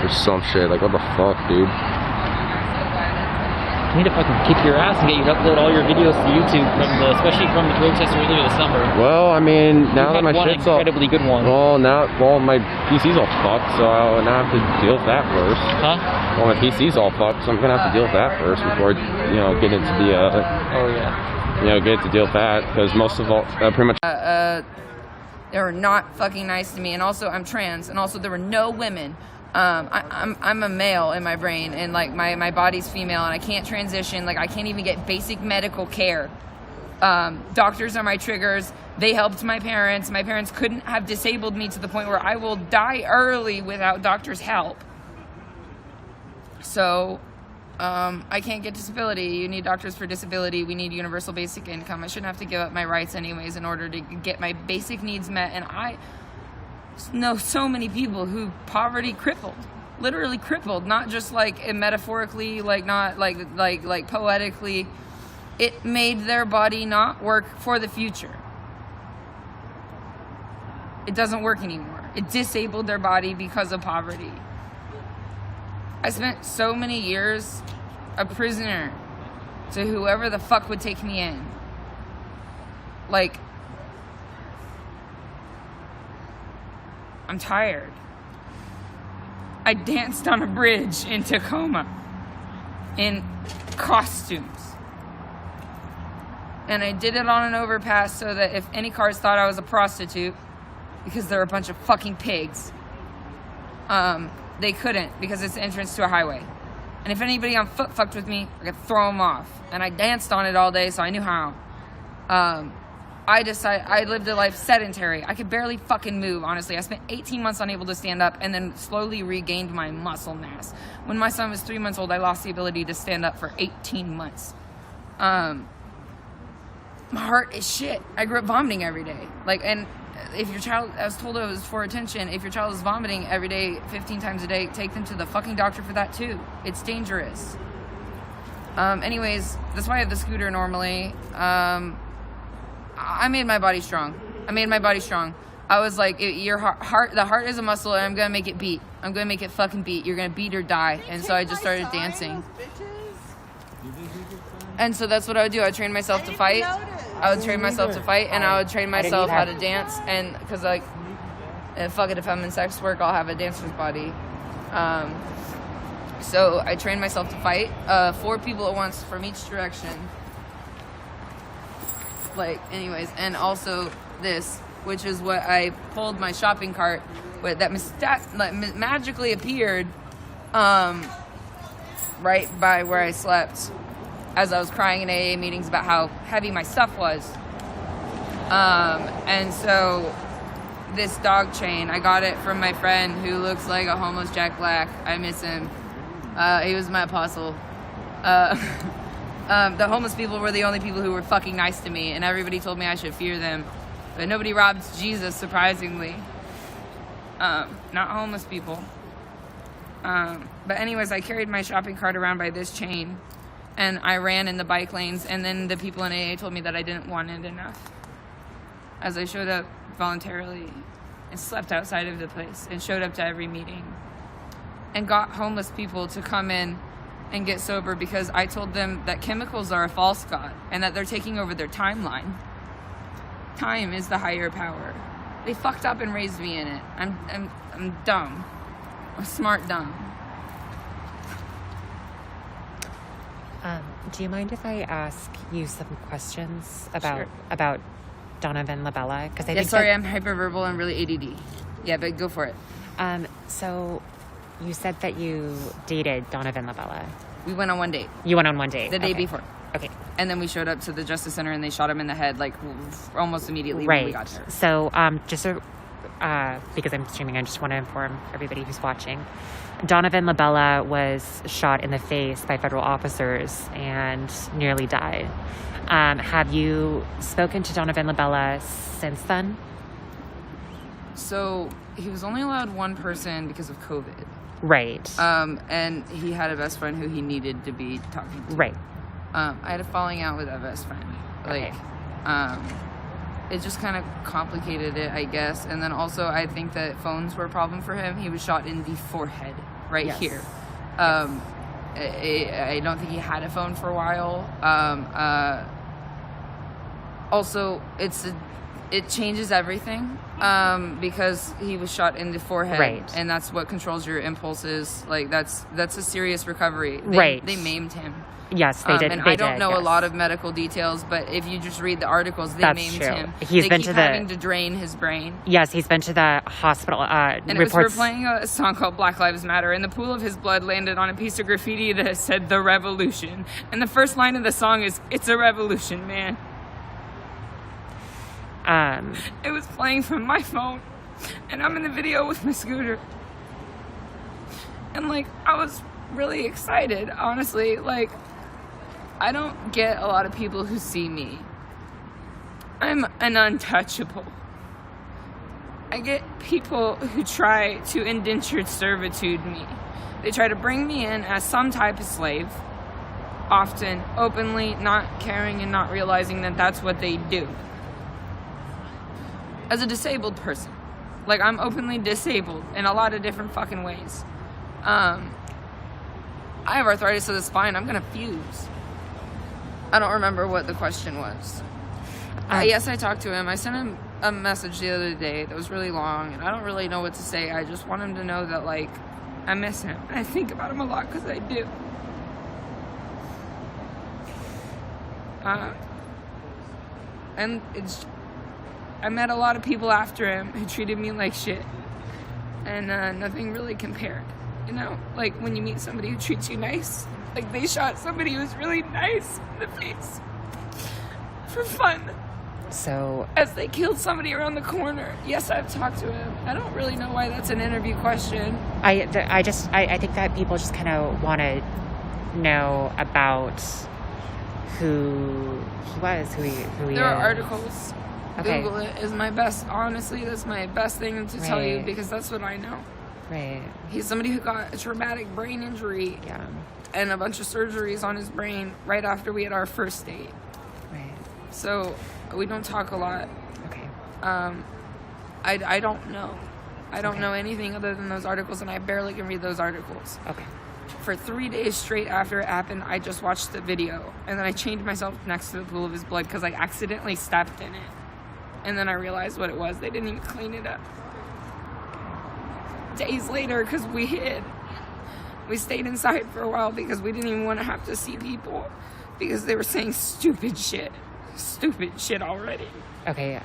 Or some shit. Like, what the fuck, dude? You need to fucking kick your ass and get you to upload all your videos to YouTube, especially from the protests earlier this summer. Well, I mean, now that my shit's all... incredibly good one. Well, my PC's all fucked, so I'll now have to deal with that first. Huh? Well, my PC's all fucked, so I'm gonna have to deal with that first before, you know, get into the, Oh, yeah. you know, get to deal with that, because most of all, pretty much... They were not fucking nice to me, and also I'm trans, and also there were no women. I'm a male in my brain, and like my body's female, and I can't transition. Like, I can't even get basic medical care. Doctors are my triggers. They helped my parents. My parents couldn't have disabled me to the point where I will die early without doctors' help. So I can't get disability. You need doctors for disability. We need universal basic income. I shouldn't have to give up my rights anyways in order to get my basic needs met. And I know so many people who poverty crippled, literally crippled, not just like metaphorically, like not like poetically. It made their body not work for the future. It doesn't work anymore. It disabled their body because of poverty. I spent so many years a prisoner to whoever the fuck would take me in. Like, I'm tired. I danced on a bridge in Tacoma in costumes. And I did it on an overpass so that if any cars thought I was a prostitute, because they're a bunch of fucking pigs, they couldn't, because it's the entrance to a highway. And if anybody on foot fucked with me, I could throw them off. And I danced on it all day, so I knew how. I lived a life sedentary. I could barely fucking move, honestly. I spent 18 months unable to stand up and then slowly regained my muscle mass. When my son was 3 months old, I lost the ability to stand up for 18 months. My heart is shit. I grew up vomiting every day. Like, and if your child, I was told it was for attention, if your child is vomiting every day, 15 times a day, take them to the fucking doctor for that too. It's dangerous. Anyways, that's why I have the scooter normally. I made my body strong. I was like, your heart, the heart is a muscle, and I'm gonna make it beat. I'm gonna make it fucking beat. You're gonna beat or die. And so I just started dancing. And so that's what I would do. I would train myself to fight. And I would train myself how to dance. And because, like, fuck it, if I'm in sex work, I'll have a dancer's body. So I trained myself to fight. 4 people at once from each direction. Like, anyways, and also this, which is what I pulled my shopping cart with, that magically appeared right by where I slept as I was crying in AA meetings about how heavy my stuff was. And so this dog chain, I got it from my friend who looks like a homeless Jack Black. I miss him. He was my apostle. The homeless people were the only people who were fucking nice to me, and everybody told me I should fear them. But nobody robbed Jesus, surprisingly. Not homeless people. But anyways, I carried my shopping cart around by this chain, and I ran in the bike lanes, and then the people in AA told me that I didn't want it enough. As I showed up voluntarily and slept outside of the place and showed up to every meeting and got homeless people to come in and get sober because I told them that chemicals are a false god and that they're taking over their timeline. Time is the higher power. They fucked up and raised me in it. I'm dumb. I'm smart dumb. Do you mind if I ask you some questions about Sure. about Donovan Labella? Because Yeah, sorry, I'm hyperverbal and really ADD. Yeah, but go for it. So you said that you dated Donovan Labella. We went on one date. You went on one date? The day Okay. before. Okay. And then we showed up to the Justice Center and they shot him in the head like almost immediately Right. when we got there. So just so, because I'm streaming, I just want to inform everybody who's watching. Donovan Labella was shot in the face by federal officers and nearly died. Have you spoken to Donovan Labella since then? So he was only allowed one person because of COVID. Right. And he had a best friend who he needed to be talking to. Right. I had a falling out with that best friend. Like, it just kind of complicated it, I guess. And then also, I think that phones were a problem for him. He was shot in the forehead, right here. I don't think he had a phone for a while. Also, it changes everything because he was shot in the forehead, right. And that's what controls your impulses. Like that's a serious recovery. They maimed him. Yes, they did. And they I don't did, know yes. a lot of medical details, but if you just read the articles, they That's maimed true. him. He's they been keep to the having to drain his brain. Yes, he's been to the hospital. And it was for playing a song called Black Lives Matter, and the pool of his blood landed on a piece of graffiti that said "The Revolution." And the first line of the song is, "It's a revolution, man." It was playing from my phone, and I'm in the video with my scooter. And, like, I was really excited, honestly. Like, I don't get a lot of people who see me. I'm an untouchable. I get people who try to indentured servitude me. They try to bring me in as some type of slave, often openly not caring and not realizing that that's what they do. As a disabled person, like, I'm openly disabled in a lot of different fucking ways. I have arthritis of the spine. I'm gonna fuse. I don't remember what the question was. Yes, I talked to him. I sent him a message the other day that was really long, and I don't really know what to say. I just want him to know that, like, I miss him. I think about him a lot, because I do. And I met a lot of people after him who treated me like shit, and nothing really compared. You know, like when you meet somebody who treats you nice. Like, they shot somebody who was really nice in the face for fun. So as they killed somebody around the corner. Yes, I've talked to him. I don't really know why that's an interview question. I think that people just kind of want to know about who he was, who he There are is. articles. Okay. Google it is my best. Honestly, that's my best thing to tell you, Right. because that's what I know. Right. He's somebody who got a traumatic brain injury. Yeah. And a bunch of surgeries on his brain right after we had our first date. Right. So we don't talk a lot. Okay. I don't know. I don't know anything other than those articles, and I barely can read those articles. Okay. For 3 days straight after it happened, I just watched the video, and then I chained myself next to the pool of his blood because I accidentally stepped in it. And then I realized what it was. They didn't even clean it up. Days later, because we hid. We stayed inside for a while because we didn't even want to have to see people, because they were saying stupid shit. Stupid shit already. Okay,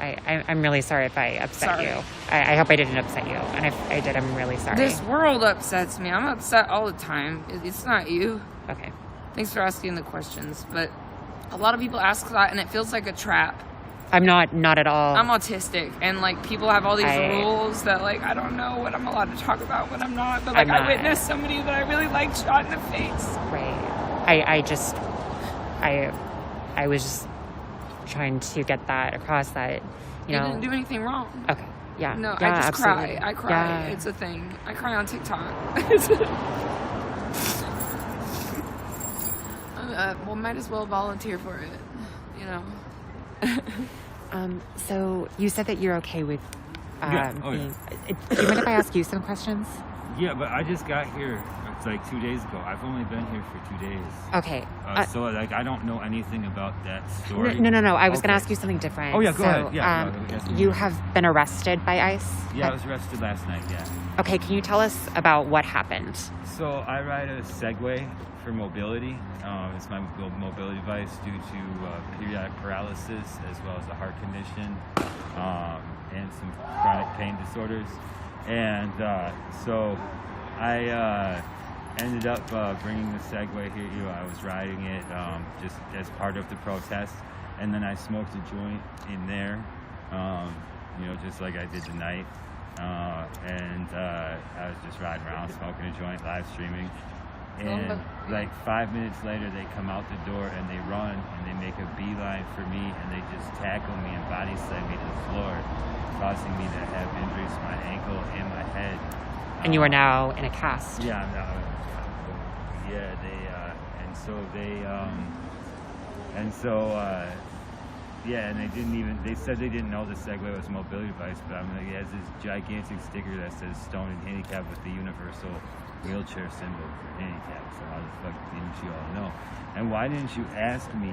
I'm really sorry if I upset Sorry. you. I hope I didn't upset you. And if I did, I'm really sorry. This world upsets me. I'm upset all the time. It's not you. Okay. Thanks for asking the questions, but a lot of people ask that, and it feels like a trap. I'm not at all. I'm autistic, and, like, people have all these I- rules that, like, I don't know what I'm allowed to talk about, what I'm not. But, like, I'm I not. witnessed somebody that I really liked shot in the face. Right. I was just trying to get that across that, you know. didn't do anything wrong. Okay. Yeah. No, Yeah, I just absolutely. cry. I cry. Yeah. It's a thing. I cry on TikTok. Well, might as well volunteer for it, you know. So you said that you're okay with Yeah. Oh, being, do you mind if I ask you some questions? Yeah, but I just got here. It's like 2 days ago. I've only been here for 2 days. Okay. So, like, I don't know anything about that story. No. I was going Okay. to ask you something different. Oh, yeah, go So, ahead. Yeah. yes, you have been arrested by ICE? Yeah, I was arrested last night, yeah. Okay, can you tell us about what happened? So, I ride a Segway for mobility. It's my mobility device due to periodic paralysis, as well as a heart condition, and some chronic pain disorders. And so I ended up bringing the Segway here. I was riding it just as part of the protest, and then I smoked a joint in there, just like I did tonight. And I was just riding around, smoking a joint, live streaming. And like 5 minutes later, they come out the door and they run and they make a beeline for me and they just tackle me and body slam me to the floor, causing me to have injuries to my ankle and my head. And you are now in a cast. Yeah, I'm now. Yeah, and they didn't even. They said they didn't know the Segway was a mobility device, but I'm like, it has this gigantic sticker that says "Stone and Handicap" with the universal wheelchair symbol for handicap. So how the fuck didn't you all know? And why didn't you ask me,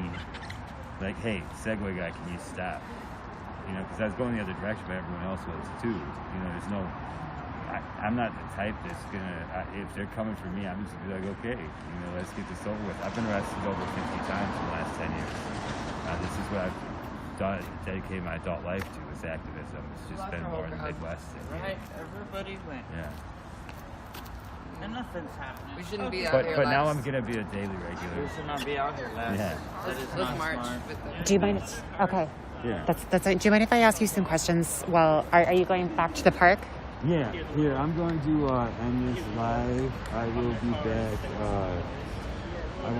like, hey, Segway guy, can you stop? You know, because I was going the other direction, but everyone else was too. You know, there's no. I'm not the type that's gonna. If they're coming for me, I'm just gonna be like, okay, you know, let's get this over with. I've been arrested over 50 times in the last 10 years. This is what I've done, dedicated my adult life to, is activism. It's just been more in the Midwest. Right, everybody went. Yeah. And nothing's happening. We shouldn't be out But here. but now I'm gonna be a daily regular. We should not be out here last. Yeah. Let's march with them. Do you mind? Okay. Yeah. That's it. Do you mind if I ask you some questions? Well, are you going back to the park? Yeah. Here, I'm going to end this live. I will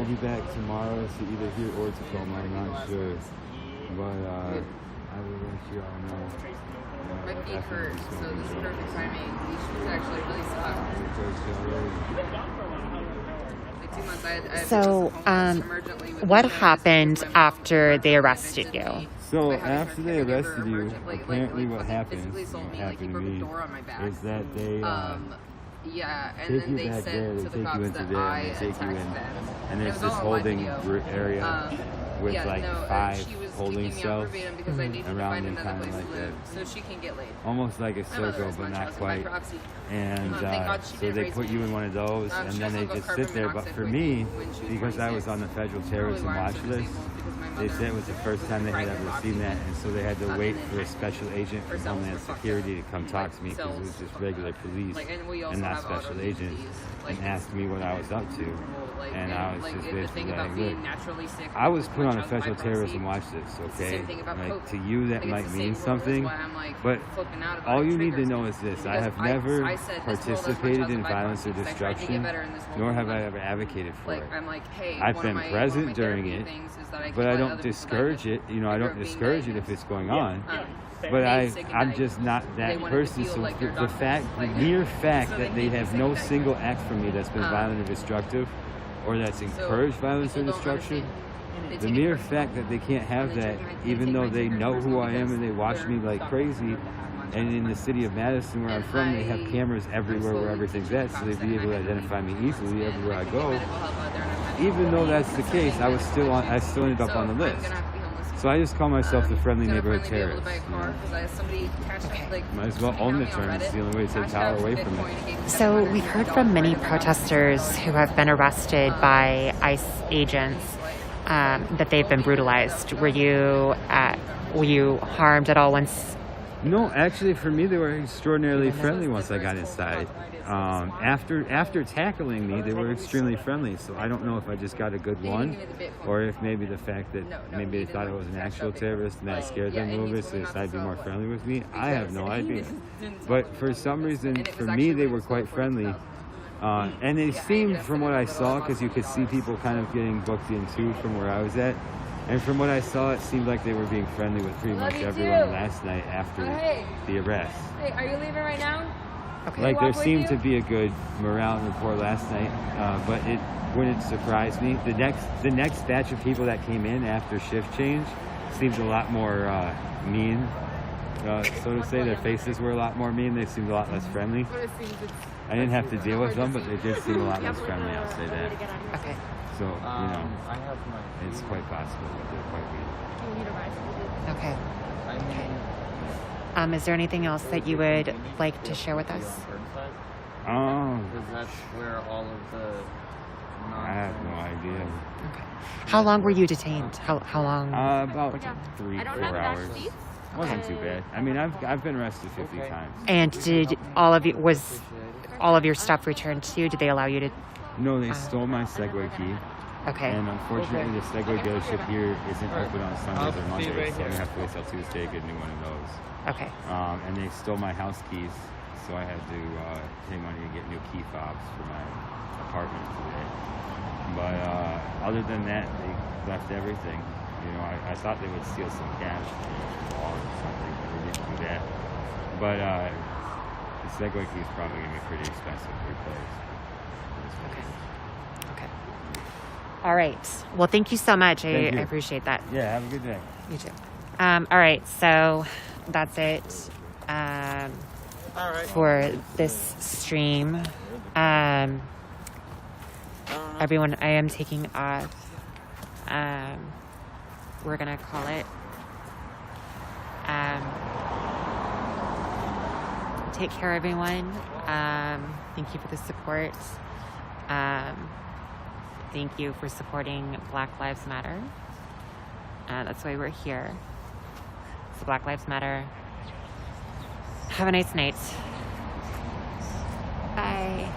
be back tomorrow to either here or Tacoma. I'm not sure, but I will let you all know. My feet hurt, so this is perfect timing. These shoes actually really suck. Like 2 months, I had So, what happened after they arrested you? So after they arrested you, apparently what happened to me is that they yeah, and take then you they back said there, to they the take cops you into that there, I and they take you attacked in, them. and It there's was this all on my holding video. area with yeah, like no, 5 she was holding kicking me out cells verbatim because I needed to around find me, another kind of place like to live, so she can get laid. almost like a My mother circle, was but my not trust, my quite. proxy. And Thank God she so didn't they raise put me. you in one of those, and She then they also just got sit carbon there. But monoxide for poisoning me, when she was because I was 26. on the federal Probably terrorism why I'm watch so list, disabled, because my they mother said it was the first time they had tried to ever box seen me. that, and so they had to wait for a special agent from cells Homeland were fucked Security up. to come talk to me because it was just regular police Like, and we also and not have special autoimmune agents, disease. and asked me what I was up to. Like, And I was just the basically thing about like, being look, naturally sick. I was put my on a child- federal my terrorism proxy. watch list, It's the okay? same thing about Like, coke. to you that Like, might it's the mean same rule. something, That's why I'm, like, but flipping out about all it. you need to Triggers. know is this. I Because have never I said, this world is my participated child in and my violence or proxy, 'cause I tried to get destruction, better in this world nor of have my I life. ever advocated for Like, it. I'm like, hey, I've one been of my, present one of my during therapy it, things is that I but can I let don't other people discourage it. You know, I figure don't out being discourage it if diagnosed. it's going on. But being sick and I'm just not They that wanted to person. feel So like they're the doctors. fact, Like, the mere fact so that they they need have to no say single act from me that's been violent or destructive, or that's encouraged violence or destruction. The mere fact that they can't have that, even though they know who I am and they watch me like crazy, and in the city of Madison where I'm from, they have cameras everywhere where everything's at, so they'd be able to identify me easily everywhere I go. Even though that's the case, I still ended up on the list. So I just call myself the friendly neighborhood terrorist. You know? Might as well own the term. It's the only way to take power away from it. So we've heard from many protesters who have been arrested by ICE agents that they've been brutalized. Were you harmed at all once? No, actually, for me, they were extraordinarily friendly once I got inside. After tackling me, they were extremely friendly. So I don't know if I just got a good one, or if maybe the fact that maybe they thought I was an actual terrorist and that scared them a little bit, so they decided to be more friendly with me. I have no idea. But for some reason, for me, they were quite friendly. And they seemed, from what I saw, because you could see people kind of getting booked in too from where I was at. And from what I saw, it seemed like they were being friendly with pretty much everyone last night after the arrest. Hey, are you leaving right now? Okay. Like, there seemed to be a good morale report last night, but it wouldn't surprise me. The next batch of people that came in after shift change seemed a lot more mean, so to say. Their faces were a lot more mean. They seemed a lot less friendly. I didn't have to deal with them, but they did seem a lot less friendly, I'll say that. Okay. So, you know, it's quite possible that they're quite mean. Okay. Is there anything else that you would like to share with us? Because that's where all of the. I have no idea. How long were you detained? How long? About 3-4 hours. Wasn't too bad. I mean, I've been arrested 50 times. And did all of your stuff returned to you? Did they allow you to? No, they stole my Segway key. Okay. And unfortunately, the Segway dealership here isn't open on Sundays or Mondays, so I'm gonna have to wait till Tuesday to get a new one of those. Okay. And they stole my house keys, so I had to pay money to get new key fobs for my apartment today. But other than that, they left everything. You know, I thought they would steal some cash from the wall or something, but they didn't do that. But the Segway key is probably going to be pretty expensive to replace. Okay. All right. Well, thank you so much. I Thank you. appreciate that. Yeah, have a good day. You too. All right. So that's it for this stream. Everyone, I am taking off. We're going to call it. Take care, everyone. Thank you for the support. Thank you for supporting Black Lives Matter. That's why we're here. So Black Lives Matter. Have a nice night. Bye.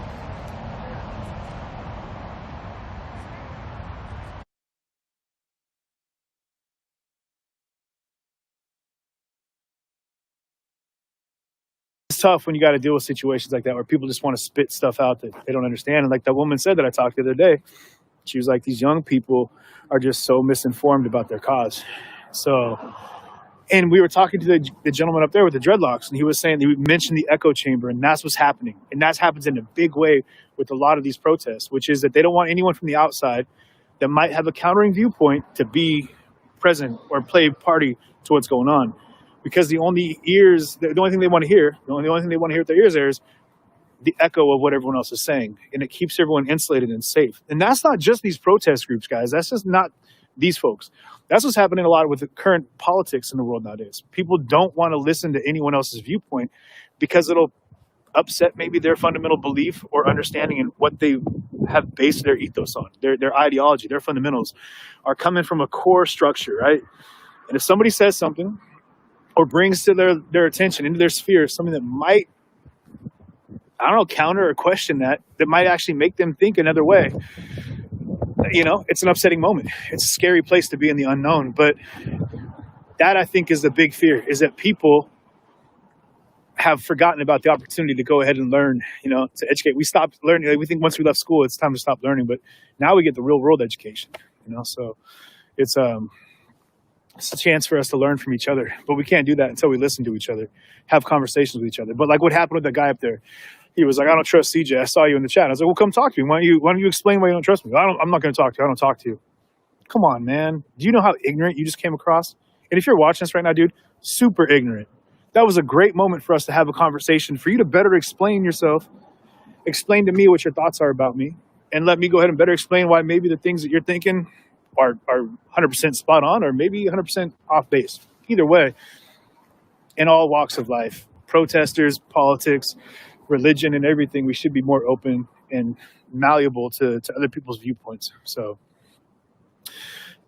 It's tough when you got to deal with situations like that where people just want to spit stuff out that they don't understand. And like that woman said that I talked the other day, she was like, these young people are just so misinformed about their cause. So, and we were talking to the gentleman up there with the dreadlocks, and he was saying, he mentioned the echo chamber, and that's what's happening. And that happens in a big way with a lot of these protests, which is that they don't want anyone from the outside that might have a countering viewpoint to be present or play party to what's going on. Because the only thing they want to hear, the only thing they want to hear with their ears there is the echo of what everyone else is saying. And it keeps everyone insulated and safe. And that's not just these protest groups, guys. That's just not these folks. That's what's happening a lot with the current politics in the world nowadays. People don't want to listen to anyone else's viewpoint because it'll upset maybe their fundamental belief or understanding in what they have based their ethos on. Their ideology, their fundamentals are coming from a core structure, right? And if somebody says something or brings to their attention, into their sphere, something that might, I don't know, counter or question that might actually make them think another way, you know, it's an upsetting moment. It's a scary place to be in the unknown. But that, I think, is the big fear, is that people have forgotten about the opportunity to go ahead and learn, you know, to educate. We stopped learning. Like, we think once we left school, it's time to stop learning. But now we get the real world education, you know, so it's a chance for us to learn from each other. But we can't do that until we listen to each other, have conversations with each other. But like what happened with the guy up there, he was like, I don't trust CJ. I saw you in the chat. I was like, well, come talk to me. Why don't you explain why you don't trust me? I'm not going to talk to you. I don't talk to you. Come on, man. Do you know how ignorant you just came across? And if you're watching this right now, dude, super ignorant. That was a great moment for us to have a conversation, for you to better explain yourself, explain to me what your thoughts are about me, and let me go ahead and better explain why maybe the things that you're thinking are 100% spot on or maybe 100% off base. Either way, in all walks of life, protesters, politics, religion, and everything, we should be more open and malleable to other people's viewpoints. So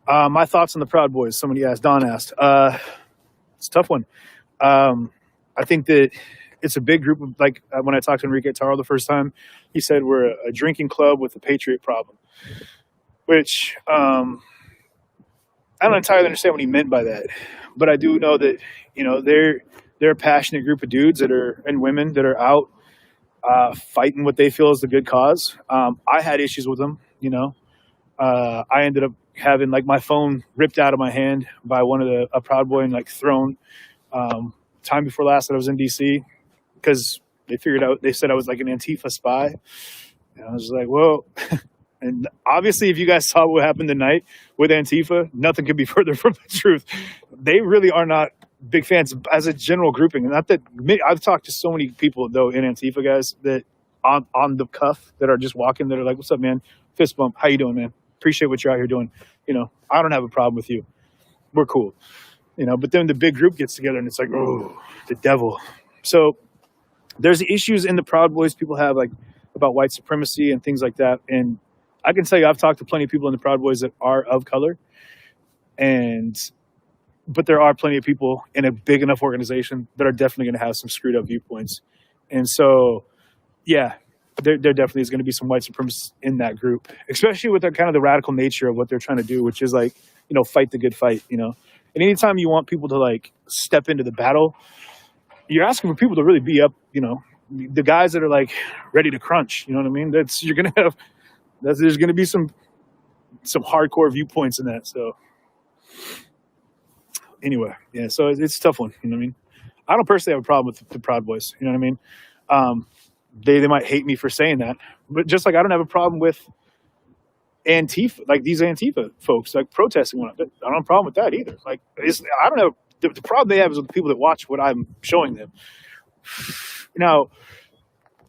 my thoughts on the Proud Boys, somebody asked, Don asked. It's a tough one. I think that it's a big group of, like when I talked to Enrique Taro the first time, he said we're a drinking club with a patriot problem, which I don't entirely understand what he meant by that. But I do know that, you know, they're a passionate group of dudes and women that are out fighting what they feel is the good cause. I had issues with them, you know. I ended up having like my phone ripped out of my hand by a Proud Boy and like thrown time before last that I was in DC because they said I was like an Antifa spy. And I was like, whoa. And obviously, if you guys saw what happened tonight with Antifa, nothing could be further from the truth. They really are not big fans as a general grouping. Not that I've talked to so many people though in Antifa, guys, that on the cuff that are just walking, that are like, "What's up, man? Fist bump. How you doing, man? Appreciate what you're out here doing. You know, I don't have a problem with you. We're cool." You know, but then the big group gets together and it's like, oh, the devil. So there's issues in the Proud Boys people have like about white supremacy and things like that. And I can tell you, I've talked to plenty of people in the Proud Boys that are of color, but there are plenty of people in a big enough organization that are definitely going to have some screwed up viewpoints. And so, yeah, there definitely is going to be some white supremacists in that group, especially with kind of the radical nature of what they're trying to do, which is like, you know, fight the good fight, you know. And anytime you want people to like step into the battle, you're asking for people to really be up, you know, the guys that are like ready to crunch, you know what I mean? There's going to be some hardcore viewpoints in that. So anyway, yeah, so it's a tough one. You know what I mean? I don't personally have a problem with the Proud Boys. You know what I mean? They might hate me for saying that, but just like I don't have a problem with Antifa, like these Antifa folks, like protesting. I don't have a problem with that either. Like, I don't know. The problem they have is with the people that watch what I'm showing them. Now,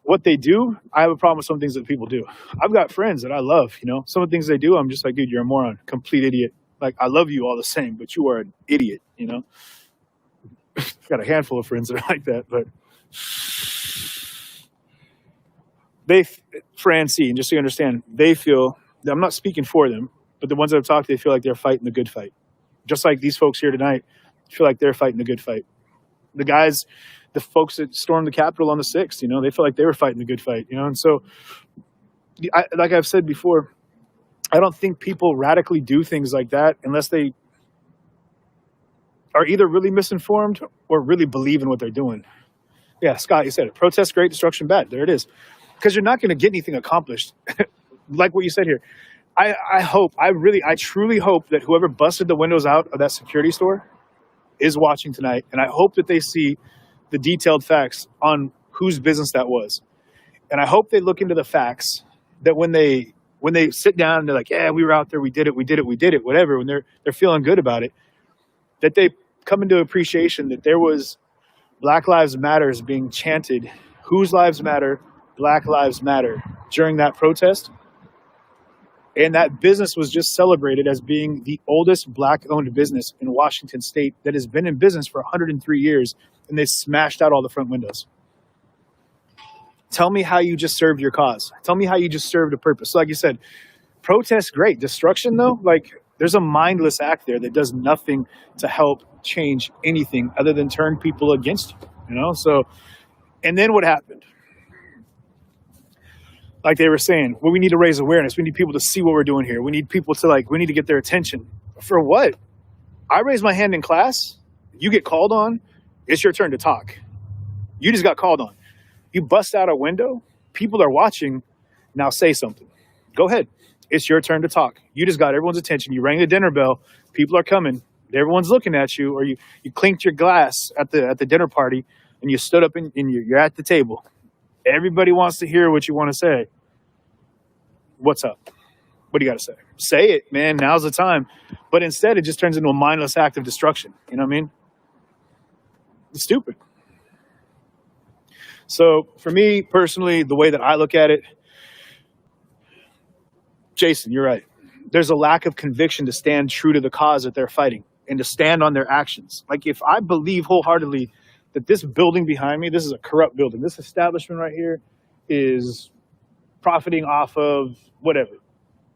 what they do, I have a problem with some things that people do. I've got friends that I love, you know. Some of the things they do, I'm just like, dude, you're a moron, complete idiot. Like, I love you all the same, but you are an idiot, you know. I've got a handful of friends that are like that, but Francine, just so you understand, they feel, I'm not speaking for them, but the ones that I've talked to, they feel like they're fighting the good fight. Just like these folks here tonight feel like they're fighting the good fight. The folks that stormed the Capitol on the 6th, you know, they feel like they were fighting the good fight, you know. And so, like I've said before, I don't think people radically do things like that unless they are either really misinformed or really believe in what they're doing. Yeah, Scott, you said it. Protest great, destruction bad. There it is. Because you're not going to get anything accomplished. Like what you said here. I truly hope that whoever busted the windows out of that security store is watching tonight. And I hope that they see the detailed facts on whose business that was. And I hope they look into the facts that when they sit down and they're like, yeah, we were out there, we did it, whatever, when they're feeling good about it, that they come into appreciation that there was Black Lives Matters being chanted, whose lives matter, Black Lives Matter, during that protest. And that business was just celebrated as being the oldest Black-owned business in Washington State that has been in business for 103 years, and they smashed out all the front windows. Tell me how you just served your cause. Tell me how you just served a purpose. So like you said, protest, great. Destruction, though, like there's a mindless act there that does nothing to help change anything other than turn people against you, you know? So, and then what happened? Like they were saying, well, we need to raise awareness. We need people to see what we're doing here. We need people to we need to get their attention. For what? I raise my hand in class. You get called on. It's your turn to talk. You just got called on. You bust out a window. People are watching. Now say something. Go ahead. It's your turn to talk. You just got everyone's attention. You rang the dinner bell. People are coming. Everyone's looking at you. Or you clinked your glass at the dinner party and you stood up and you're at the table. Everybody wants to hear what you want to say. What's up? What do you got to say? Say it, man. Now's the time. But instead, it just turns into a mindless act of destruction. You know what I mean? It's stupid. So for me personally, the way that I look at it, Jason, you're right. There's a lack of conviction to stand true to the cause that they're fighting and to stand on their actions. Like if I believe wholeheartedly that this building behind me, this is a corrupt building. This establishment right here is profiting off of whatever,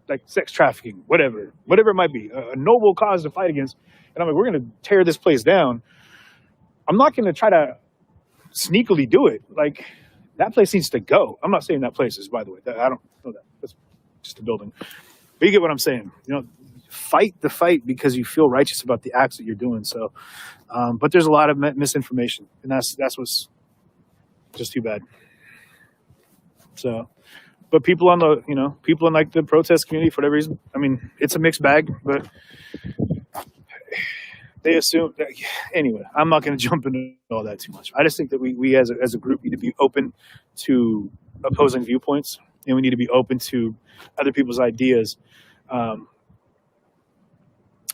like sex trafficking, whatever it might be, a noble cause to fight against. And I'm like, we're going to tear this place down. I'm not going to try to sneakily do it. Like that place needs to go. I'm not saying that place is, by the way, I don't know that. That's just a building. But you get what I'm saying. You know, fight the fight because you feel righteous about the acts that you're doing. So, but there's a lot of misinformation, and that's what's just too bad. So, but people in like the protest community, for whatever reason, I mean, it's a mixed bag, but they assume that, anyway, I'm not going to jump into all that too much. I just think that we as a group need to be open to opposing viewpoints, and we need to be open to other people's ideas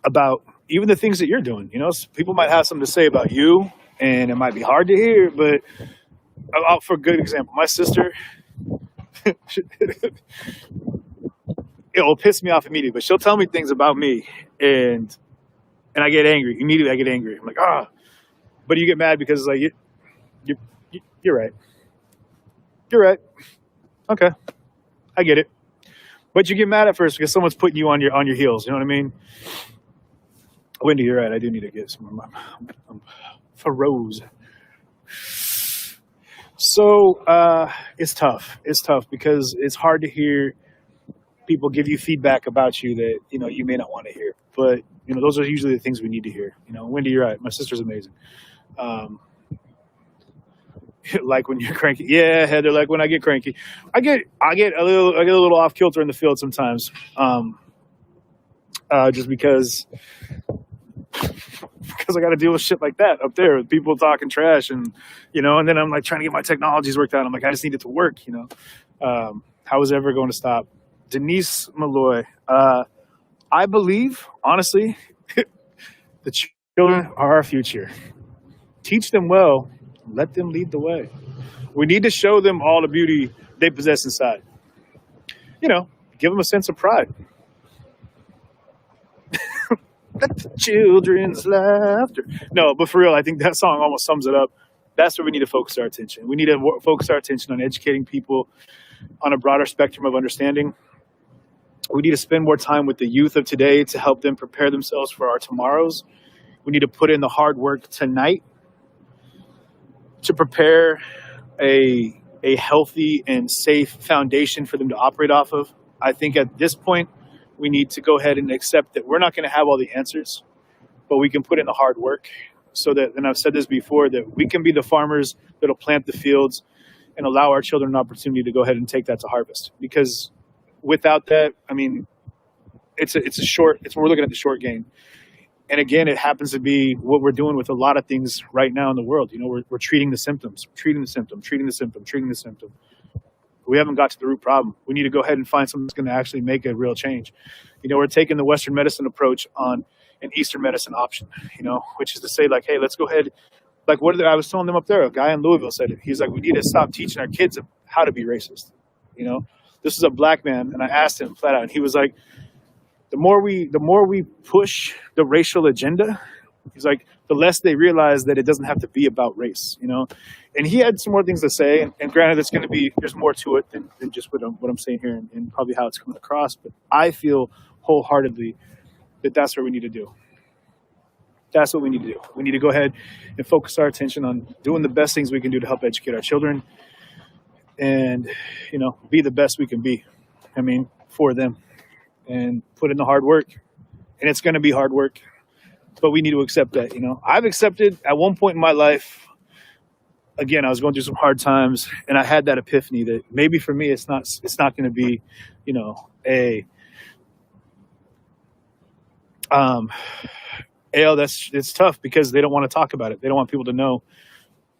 about even the things that you're doing. You know, people might have something to say about you, and it might be hard to hear, but for a good example, my sister, it'll piss me off immediately, but she'll tell me things about me, and I get angry. Immediately I get angry. I'm like, but you get mad because it's like, you're right. You're right. Okay. I get it. But you get mad at first because someone's putting you on your heels. You know what I mean? Wendy, you're right. I do need to get some Feroz. So it's tough. It's tough because it's hard to hear people give you feedback about you that, you know, you may not want to hear. But, you know, those are usually the things we need to hear. You know, Wendy, you're right. My sister's amazing. like when you're cranky. Yeah, Heather, like when I get cranky. I get a little off kilter in the field sometimes. Just because I got to deal with shit like that up there with people talking trash and and then I'm like trying to get my technologies worked out. I'm like, I just need it to work, How is it ever going to stop? Denise Malloy. I believe, honestly, the children are our future. Teach them well, let them lead the way. We need to show them all the beauty they possess inside. Give them a sense of pride. Let the children's laughter. No, but for real, I think that song almost sums it up. That's where we need to focus our attention. We need to focus our attention on educating people on a broader spectrum of understanding. We need to spend more time with the youth of today to help them prepare themselves for our tomorrows. We need to put in the hard work tonight to prepare a healthy and safe foundation for them to operate off of. I think at this point, we need to go ahead and accept that we're not going to have all the answers, but we can put in the hard work so that, and I've said this before, that we can be the farmers that'll plant the fields and allow our children an opportunity to go ahead and take that to harvest. Because without that, I mean, we're looking at the short game. And again, it happens to be what we're doing with a lot of things right now in the world. We're treating the symptoms, treating the symptom. We haven't got to the root problem. We need to go ahead and find something that's going to actually make a real change. We're taking the Western medicine approach on an Eastern medicine option, which is to say, like, hey, let's go ahead. Like I was telling them up there, a guy in Louisville said it. He's like, we need to stop teaching our kids how to be racist. This is a black man, and I asked him flat out, and he was like, the more we push the racial agenda, he's like, the less they realize that it doesn't have to be about race, And he had some more things to say, and granted, there's more to it than just what I'm saying here and probably how it's coming across. But I feel wholeheartedly that that's what we need to do. That's what we need to do. We need to go ahead and focus our attention on doing the best things we can do to help educate our children and, be the best we can be, for them, and put in the hard work. And it's going to be hard work, but we need to accept that. I've accepted at one point in my life, again, I was going through some hard times, and I had that epiphany that maybe for me, it's not going to be, it's tough because they don't want to talk about it. They don't want people to know.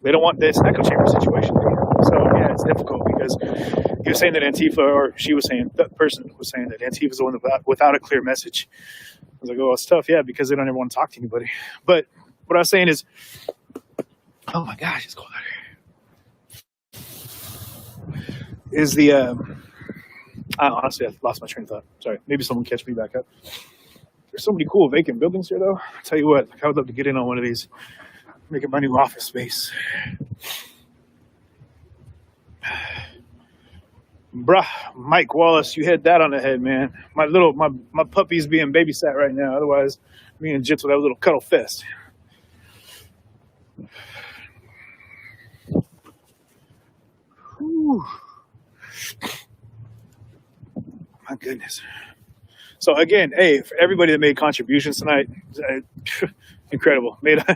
They don't want this echo chamber situation. So yeah, it's difficult because he was saying that Antifa, or that person was saying that Antifa is the one without a clear message. I was like, oh, it's tough. Yeah, because they don't ever want to talk to anybody. But what I was saying is, oh my gosh, it's cold out here. Is the, honestly, I lost my train of thought. Sorry. Maybe someone catch me back up. There's so many cool vacant buildings here, though. I'll tell you what, I would love to get in on one of these. Make it my new office space. Bruh, Mike Wallace, you hit that on the head, man. My puppy's being babysat right now. Otherwise, me and Jits would have a little cuddle fest. Whew. My goodness. So again, hey, for everybody that made contributions tonight, incredible. I'm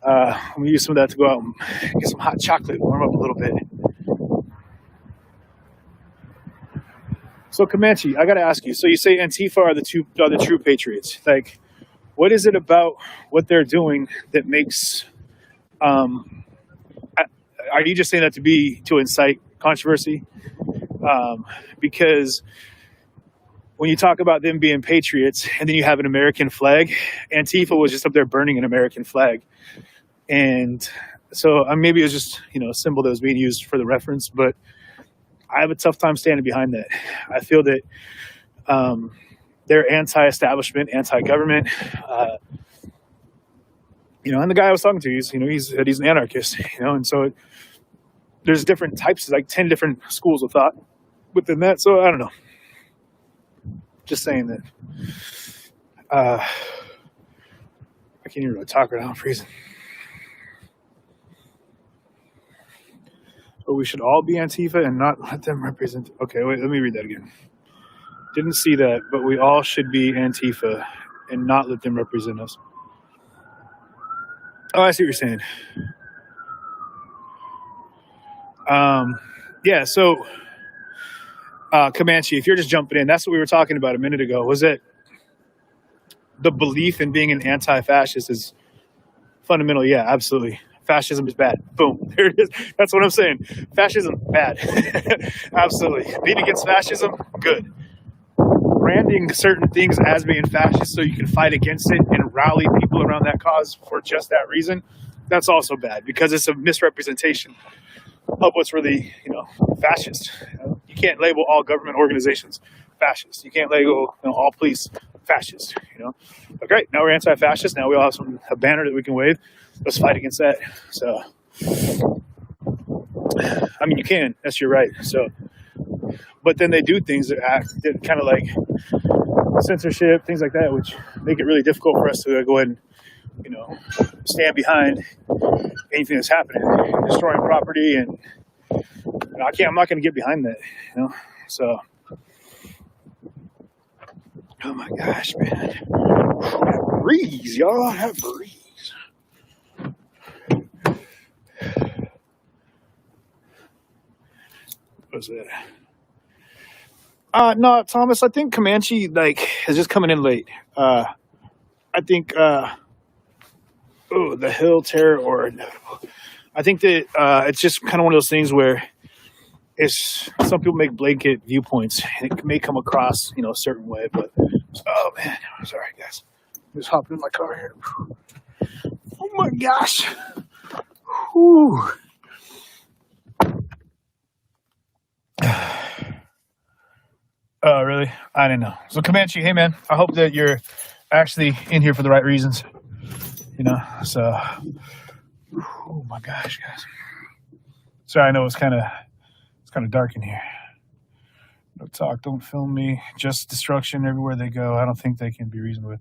gonna use some of that to go out and get some hot chocolate, warm up a little bit. So Comanche, I gotta ask you. So you say Antifa are the true patriots. Like, what is it about what they're doing that makes? Are you just saying that to incite controversy? Because when you talk about them being patriots and then you have an American flag, Antifa was just up there burning an American flag. And so maybe it was just, a symbol that was being used for the reference, but I have a tough time standing behind that. I feel that they're anti-establishment, anti-government. And the guy I was talking to, he's an anarchist, and so there's different types, like 10 different schools of thought within that. So I don't know. Just saying that. I can't even really talk right now. I'm freezing. But we should all be Antifa and not let them represent. Okay, wait, let me read that again. Didn't see that, but we all should be Antifa and not let them represent us. Oh, I see what you're saying. Yeah, so Comanche, if you're just jumping in, that's what we were talking about a minute ago. Was it the belief in being an anti-fascist is fundamental? Yeah, absolutely. Fascism is bad. Boom. There it is. That's what I'm saying. Fascism, bad. Absolutely. Being against fascism, good. Branding certain things as being fascist so you can fight against it and rally people around that cause for just that reason, that's also bad because it's a misrepresentation of what's really, fascist. You can't label all government organizations fascist. You can't label all police fascist. Okay, now we're anti-fascist. Now we all have a banner that we can wave. Let's fight against that. So, I mean, you can. That's your right. So, but then they do things that kind of like censorship, things like that, which make it really difficult for us to go ahead and, stand behind anything that's happening, destroying property, and I'm not going to get behind that. So. Oh my gosh, man. That breeze, y'all. That breeze. What was that? No, Thomas, I think Comanche, is just coming in late. I think, the Hill Terror, or I think that it's just kind of one of those things where some people make blanket viewpoints, and it may come across, a certain way, but, oh man, I'm sorry, guys. I'm just hopping in my car here. Oh my gosh. Whew. Oh, really? I didn't know. So, Comanche, hey, man, I hope that you're actually in here for the right reasons. So, oh my gosh, guys. Sorry, I know it's kind of dark in here. No talk, don't film me. Just destruction everywhere they go. I don't think they can be reasoned with.